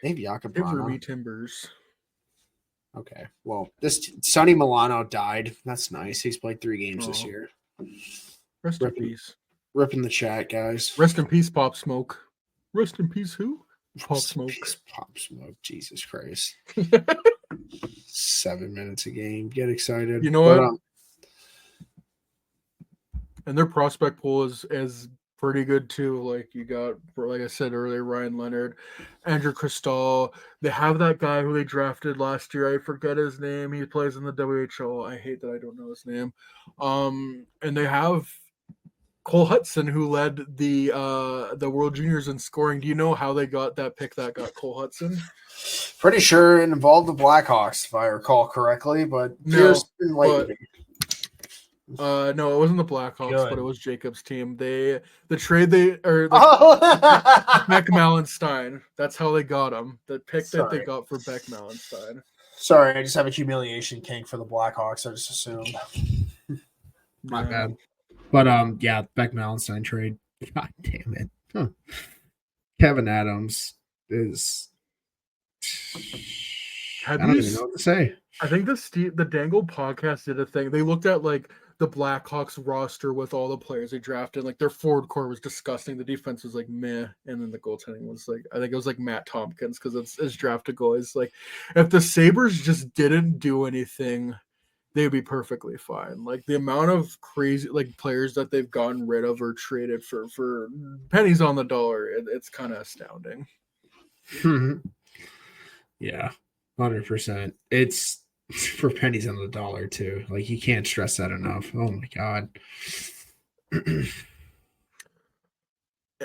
They have Jakob Give Vrana. me Timbers. Okay. Well, this Sonny Milano died. That's nice. He's played 3 games this Oh. year. Rest in peace. Ripping the chat, guys. Rest in peace, Pop Smoke. Rest in peace, who? Pop Rest in Smoke. peace, Pop Smoke. Jesus Christ. 7 minutes a game. Get excited. You know But, what? And their prospect pool is pretty good too. Like, you got, like I said earlier, Ryan Leonard, Andrew Cristal. They have that guy who they drafted last year. I forget his name. He plays in the WHL. I hate that I don't know his name. And they have Cole Hudson, who led the World Juniors in scoring. Do you know how they got that pick that got Cole Hudson? pretty sure it involved the Blackhawks, if I recall correctly. But No, here's enlighten me. No, it wasn't the Blackhawks, Good. but it was Jacob's team. The trade Mac Mallenstein. That's how they got him. The pick that they Sorry. got for Beck Mallenstein. Sorry, I just have a humiliation kink for the Blackhawks. I just assumed. My Yeah. bad. But yeah, Beck Mallenstein trade. God damn it. Huh. Kevin Adams is Have I don't you even know what to say. I think the Dangle podcast did a thing. They looked at like the Blackhawks roster with all the players they drafted. Like, their forward core was disgusting. The defense was like meh, and then the goaltending was like, I think it was like Matt Tompkins, because it's drafted goalies. Like, if the Sabres just didn't do anything, they'd be perfectly fine. Like, the amount of crazy like players that they've gotten rid of or traded for pennies on the dollar, it's kind of astounding. Yeah, 100%. It's for pennies on the dollar too. Like, you can't stress that enough. Oh my god.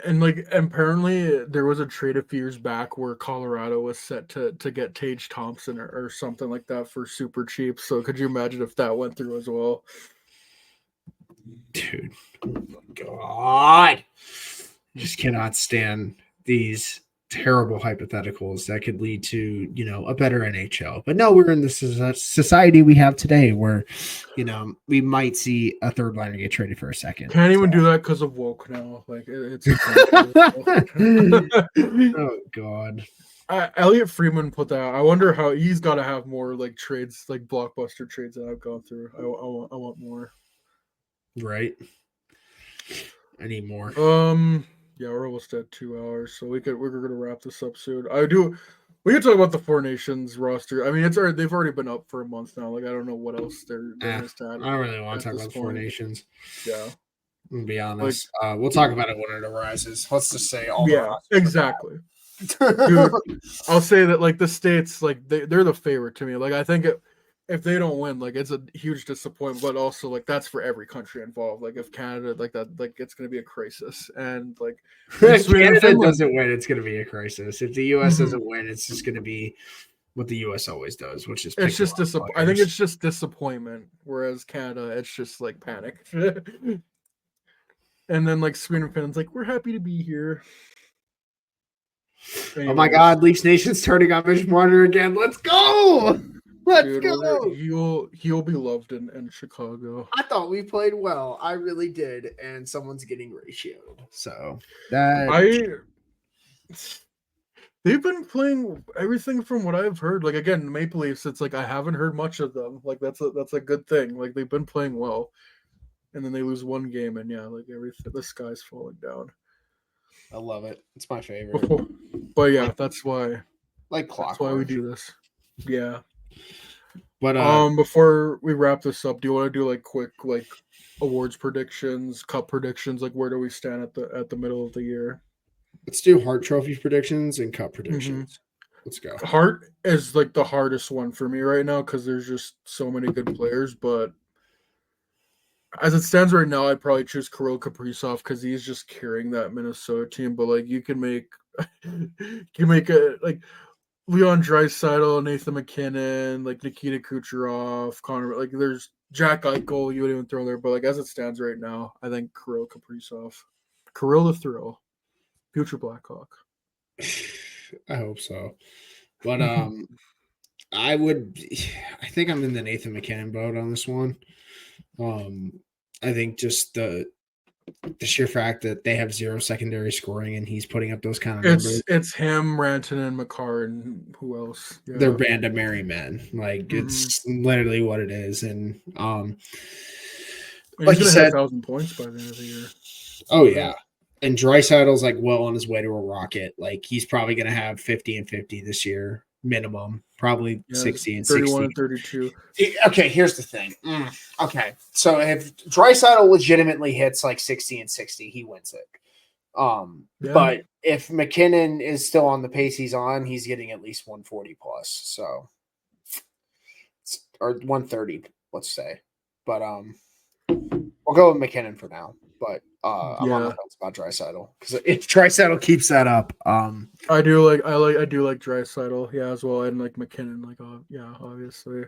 And like, apparently there was a trade a few years back where Colorado was set to get Tage Thompson or something like that for super cheap. So could you imagine if that went through as well? Dude, oh my god. Just cannot stand these terrible hypotheticals that could lead to, a better NHL. But no, we're in the society we have today where, we might see a third liner get traded for a second. Can't even do that because of woke now. Like, it's Oh god. Elliot Freeman put that. I wonder how he's got to have more like trades, like blockbuster trades that I've gone through. I want more. Right. I need more. Yeah, we're almost at 2 hours, so we're gonna wrap this up soon. We can talk about the Four Nations roster. I mean, they've already been up for a month now. Like, I don't know what else they're missed at. I don't really want to at talk this about Four point. Nations. Yeah. I'm gonna be honest. We'll talk about it when it arises. Let's just say all. Yeah, exactly. Dude, I'll say that like the States, like they're the favorite to me. Like, I think if they don't win, like, it's a huge disappointment, but also like that's for every country involved. Like, if Canada like that, like, it's gonna be a crisis. And like If Sweden and Canada Finland- doesn't win, it's gonna be a crisis. If the US doesn't win, it's just gonna be what the US always does, which is it's pick just a lot of I think players. it's just disappointment. Whereas Canada, it's just like panic. And then like Sweden and Finland's like, we're happy to be here. Oh my god, Leafs Nation's turning on Mitch Marner again. Let's go! Let's Dude, go. he'll be loved in Chicago. I thought we played well. I really did. And someone's getting ratioed. So that They've been playing everything from what I've heard. Like again, Maple Leafs, it's like I haven't heard much of them. Like that's a good thing. Like they've been playing well. And then they lose one game and yeah, like everything the sky's falling down. I love it. It's my favorite. But yeah, that's why Like that's why we clockwork. do this. Yeah. But Before we wrap this up, do you want to do like quick like awards predictions, cup predictions, like where do we stand at the middle of the year? let's do Hart Trophy predictions and cup predictions. Let's go. Hart is like the hardest one for me right now because there's just so many good players, but as it stands right now, I'd probably choose Kirill Kaprizov because he's just carrying that Minnesota team. But like you can make a like Leon Draisaitl, Nathan McKinnon, like Nikita Kucherov, Connor. Like there's Jack Eichel. You would even throw there, but like as it stands right now, I think Kirill Kaprizov, Kirill the Thrill, future Blackhawk. I hope so. But I think I'm in the Nathan McKinnon boat on this one. I think just the sheer fact that they have zero secondary scoring and he's putting up those kind of numbers. It's him, Rantanen, and Makar, and who else? Yeah. They're band of merry men. Like it's literally what it is. And like you said, 1,000 points by the end of the year. Oh yeah. And Draisaitl's like well on his way to a rocket. Like he's probably going to have 50 and 50 this year minimum, probably 60 and 31 60. and 32. Okay, here's the thing. Okay, so if Draisaitl legitimately hits like 60 and 60, he wins it. But if McKinnon is still on the pace he's on, he's getting at least 140 plus. So, or 130, let's say. But we'll go with McKinnon for now. But I'm on the fence about Draisaitl because if Draisaitl keeps that up, I do like Draisaitl, yeah, as well, and like McKinnon, like obviously.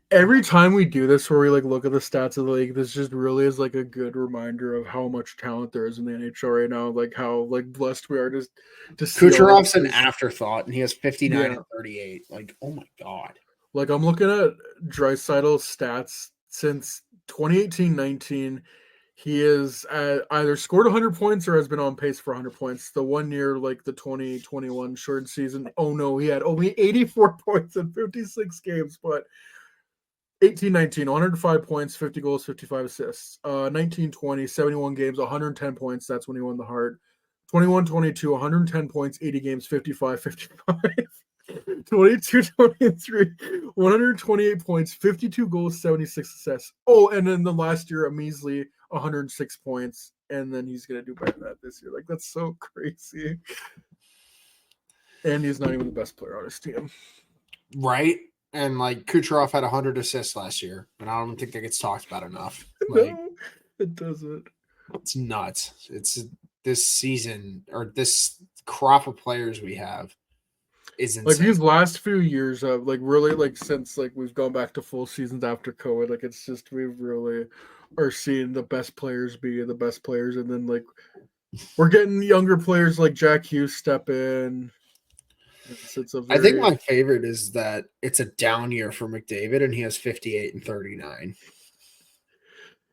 Every time we do this where we like look at the stats of the league, this just really is like a good reminder of how much talent there is in the NHL right now, like how like blessed we are to see Kucherov's an afterthought and he has 59 and 38. Like, oh my god. Like I'm looking at Draisaitl's stats since 2018-19. He has either scored 100 points or has been on pace for 100 points. The one year, like the 2021 short season, oh no, he had only 84 points in 56 games. But 18-19, 105 points, 50 goals, 55 assists. 19-20, 71 games, 110 points. That's when he won the Hart. 21-22, 110 points, 80 games, 55-55. 22-23, 128 points, 52 goals, 76 assists. Oh, and then the last year, a measly 106 points, and then he's gonna do better than that this year. Like that's so crazy. And he's not even the best player on his team, right? And like Kucherov had 100 assists last year, and I don't think that gets talked about enough. Like no, it doesn't. It's nuts. It's this season or this crop of players we have. Like these last few years of like really like since like we've gone back to full seasons after COVID, like it's just we've really are seeing the best players be the best players, and then like we're getting younger players like Jack Hughes step in. I think my favorite is that it's a down year for McDavid and he has 58 and 39.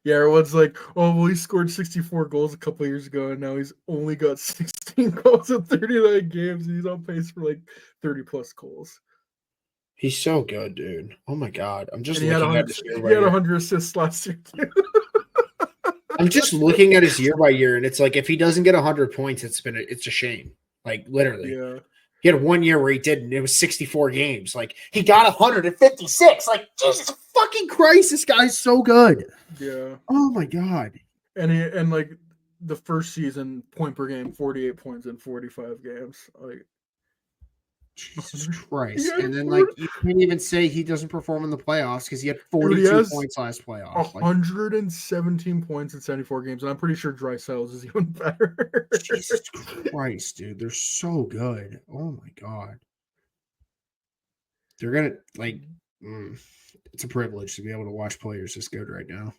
Yeah, everyone's like, oh, well, he scored 64 goals a couple years ago, and now he's only got 16 goals in 39 games, and he's on pace for like 30-plus goals. He's so good, dude. Oh, my God. I'm just looking at his year by year. He had 100 assists last year, too. I'm just looking at his year by year, and it's like if he doesn't get 100 points, it's a shame. Like, literally. Yeah. He had 1 year where he didn't. It was 64 games. Like, he got 156. Like, Jesus fucking Christ, this guy's so good. Yeah. Oh, my God. And like, the first season, point per game, 48 points in 45 games. Like, Jesus Christ. And then, like, you can't even say he doesn't perform in the playoffs because he had 42 points last playoff. 117 points in 74 games. And I'm pretty sure Draisaitl's is even better. Jesus Christ, dude. They're so good. Oh, my God. They're going to, like, it's a privilege to be able to watch players this good right now.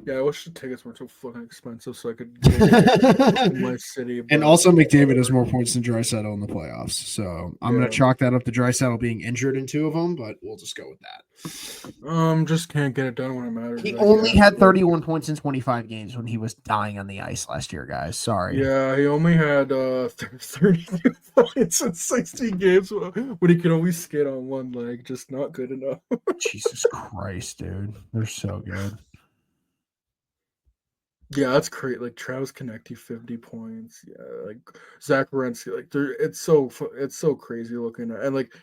Yeah, I wish the tickets weren't so fucking expensive so I could go in my city. And but also, McDavid has whatever. more points than Draisaitl in the playoffs. So I'm going Yeah. to chalk that up to Draisaitl being injured in 2 of them, but we'll just go with that. Just can't get it done when it matters. He I only guess, had but- 31 points in 25 games when he was dying on the ice last year, guys. Sorry. Yeah, he only had 32 points in 60 games when he could only skate on one leg. Just not good enough. Jesus Christ, dude. They're so good. Yeah, that's great. Like Travis Konecny, 50 points. Yeah, like Zach Werenski, like it's so crazy looking at, and like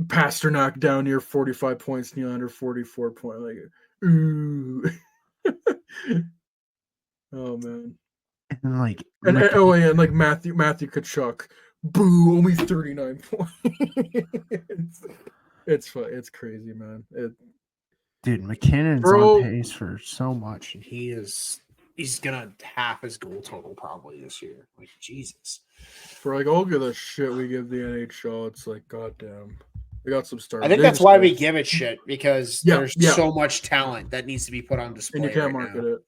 Pasternak down near 45 points, Nylander 44 point. Like, ooh. Oh man. And like, Oh yeah, and like Matthew Kachuk, boo, only 39 points. It's fun. It's crazy, man. dude, McKinnon's Bro. on pace for so much. And he's gonna half his goal total probably this year. Like, Jesus. For like all of the shit we give the NHL, it's like goddamn. They got some stars. I think They that's just why go- we give it shit, because Yeah, there's yeah. so much talent that needs to be put on display. and you can't right market now. it.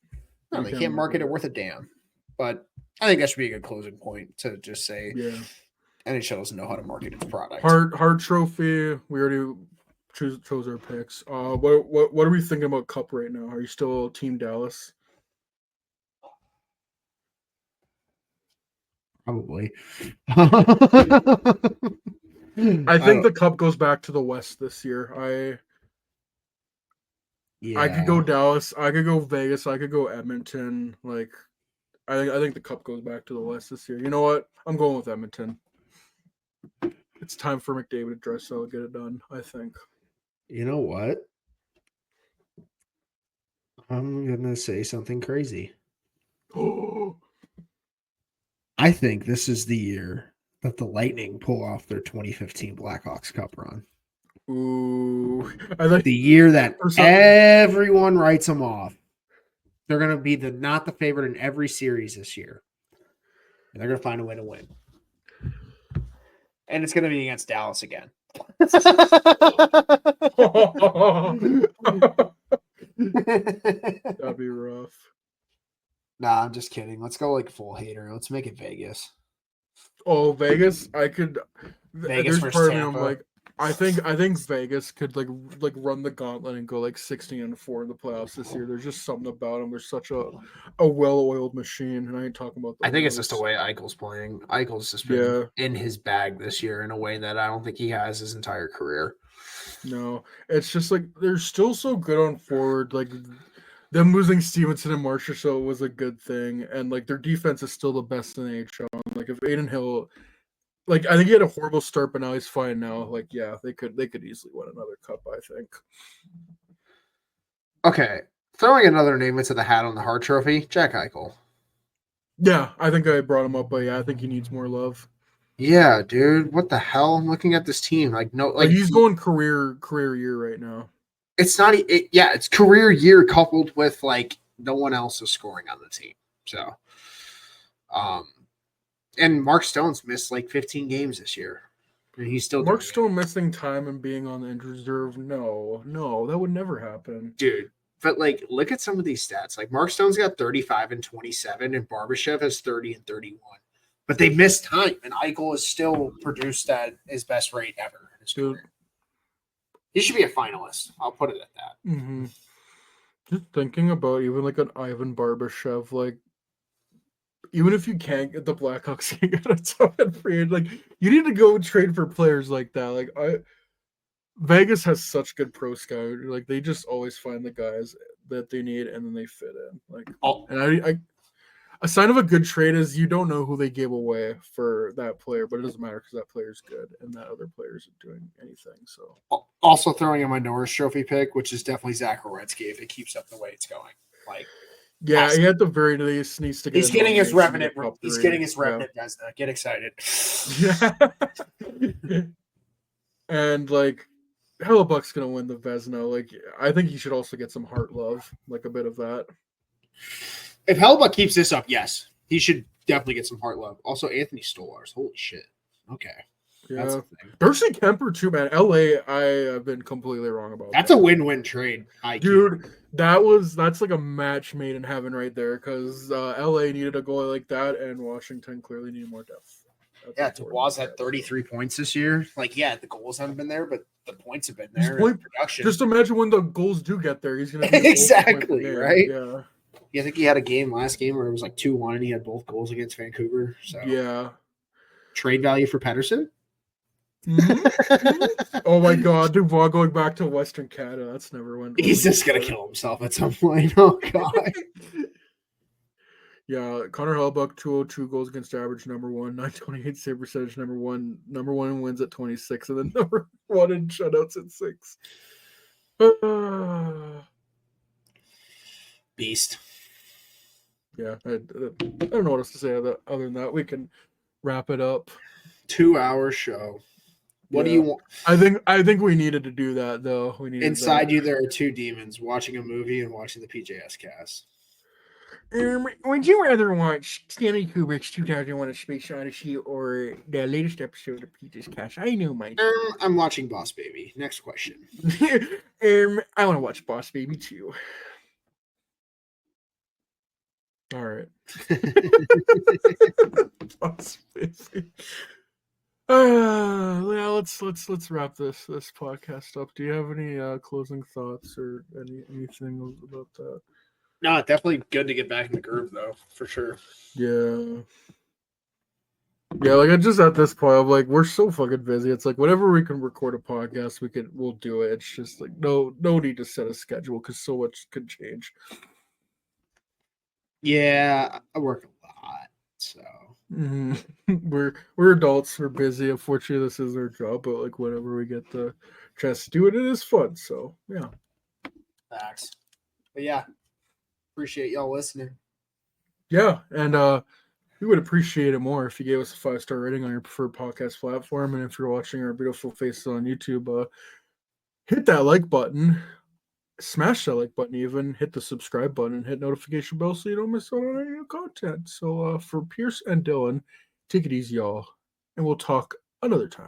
No, You they can't can't market market it worth a damn. But I think that should be a good closing point to just say Yeah. NHL doesn't know how to market its product. Hard trophy. We already chose our picks. What are we thinking about Cup right now? Are you still Team Dallas? Probably. I think the Cup goes back to the West this year. yeah. I could go Dallas. I could go Vegas. I could go Edmonton. Like, I think the Cup goes back to the West this year. You know what? I'm going with Edmonton. It's time for McDavid and Draisaitl to get it done. I think. You know what? I'm gonna say something crazy. Oh, I think this is the year that the Lightning pull off their 2015 Blackhawks Cup run. ooh! I think The year that Or something. everyone writes them off. They're gonna be not the favorite in every series this year, and they're gonna find a way to win. And it's going to be against Dallas again. That'd be rough. Nah, I'm just kidding. Let's go like full hater. Let's make it Vegas. Oh, Vegas! I could. Vegas There's versus part of me. I'm Tampa. like, I think Vegas could like run the gauntlet and go like 16-4 in the playoffs this year. There's just something about them. They're such a well-oiled machine, and I ain't talking about. I think it's just the way Eichel's playing. Eichel's just been in his bag this year in a way that I don't think he has his entire career. No, it's just like they're still so good on forward. Like them losing Stevenson and Marchessault was a good thing, and like their defense is still the best in the NHL. Like if Aiden Hill, like I think he had a horrible start, but now he's fine now. Like yeah, they could easily win another cup. I think. Okay, throwing another name into the hat on the Hart Trophy, Jack Eichel. Yeah, I think I brought him up, but yeah, I think he needs more love. Yeah, dude, what the hell? I'm looking at this team like Like he's going career year right now. It's not. It's career year coupled with like no one else is scoring on the team. So, and Mark Stone's missed like 15 games this year, and he's still Mark doing it. Stone missing time and being on the injured reserve. No, that would never happen. Dude. But like, look at some of these stats. Like Mark Stone's got 35 and 27, and Barbashev has 30 and 31. But they missed time, and Eichel is still produced at his best rate ever in his Dude. career. He should be a finalist. I'll put it at that. Mm-hmm. Just thinking about even like an Ivan Barbashev, like even if you can't get the Blackhawks, you got a top free. Like you need to go trade for players like that. Like Vegas has such good pro scout. Like they just always find the guys that they need and then they fit in. Like and I a sign of a good trade is you don't know who they gave away for that player, but it doesn't matter because that player's good and that other player isn't doing anything. So Also throwing in my Norris Trophy pick, which is definitely Zach Werenski if it keeps up the way it's going. Like, yeah, he at the very least needs to get. he's getting his nomination revenant. to the top He's three. getting his revenant. Desna. Get excited. Yeah. And like Hellebuck's gonna win the Vezina. Like I think he should also get some heart love, like a bit of that. If Hellbuck keeps this up, yes, he should definitely get some heart love. Also, Anthony Stolarz. Holy shit. Okay. That's Yeah. the thing. Darcy Kemper too, man. LA, I have been completely wrong about That's that. a win-win trade, Dude, that's like a match made in heaven right there because LA needed a goalie like that, and Washington clearly needed more depth. That's Yeah, important. Dubois had 33 points this year. Like, yeah, the goals haven't been there, but the points have been His there. point- And production. Just imagine when the goals do get there, he's gonna be a goal per Exactly, point per game. right? Yeah, Yeah, I think he had a game last game where it was like 2-1 and he had both goals against Vancouver. So yeah. trade value for Pedersen. Mhm. Oh my God, Dubois going back to Western Canada. That's never went. He's just gonna kill himself at some point. Oh god. Yeah, Connor Hellebuyck, 202 goals against average, number one, 928 save percentage, number one in wins at 26, and then number one in shutouts at 6. Beast. Yeah, I don't know what else to say other than that. We can wrap it up. 2-hour show. What do Yeah. you want? I think we needed to do that though. We needed Inside that. you, there are two demons watching a movie and watching the PJS cast. Would you rather watch Stanley Kubrick's 2001: A Space Odyssey or the latest episode of Peter's Cast? I know my. I'm watching Boss Baby. Next question. I want to watch Boss Baby too. All right. Boss Baby. Yeah, let's wrap this podcast up. Do you have any closing thoughts or anything about that? No, definitely good to get back in the groove though, for sure. Yeah. Yeah, like I just at this point, I'm like, we're so fucking busy. It's like whenever we can record a podcast, we'll do it. It's just like no need to set a schedule because so much could change. Yeah, I work a lot, so Mhm. We're adults, we're busy. Unfortunately, this is our job, but like whenever we get the chance to do it, it is fun. So yeah. facts. But yeah, appreciate y'all listening. Yeah, and we would appreciate it more if you gave us a 5-star rating on your preferred podcast platform. And if you're watching our beautiful faces on YouTube, hit that like button, smash that like button, even hit the subscribe button, and hit notification bell so you don't miss out on any new content. So for Pierce and Dylan, take it easy, y'all, and we'll talk another time.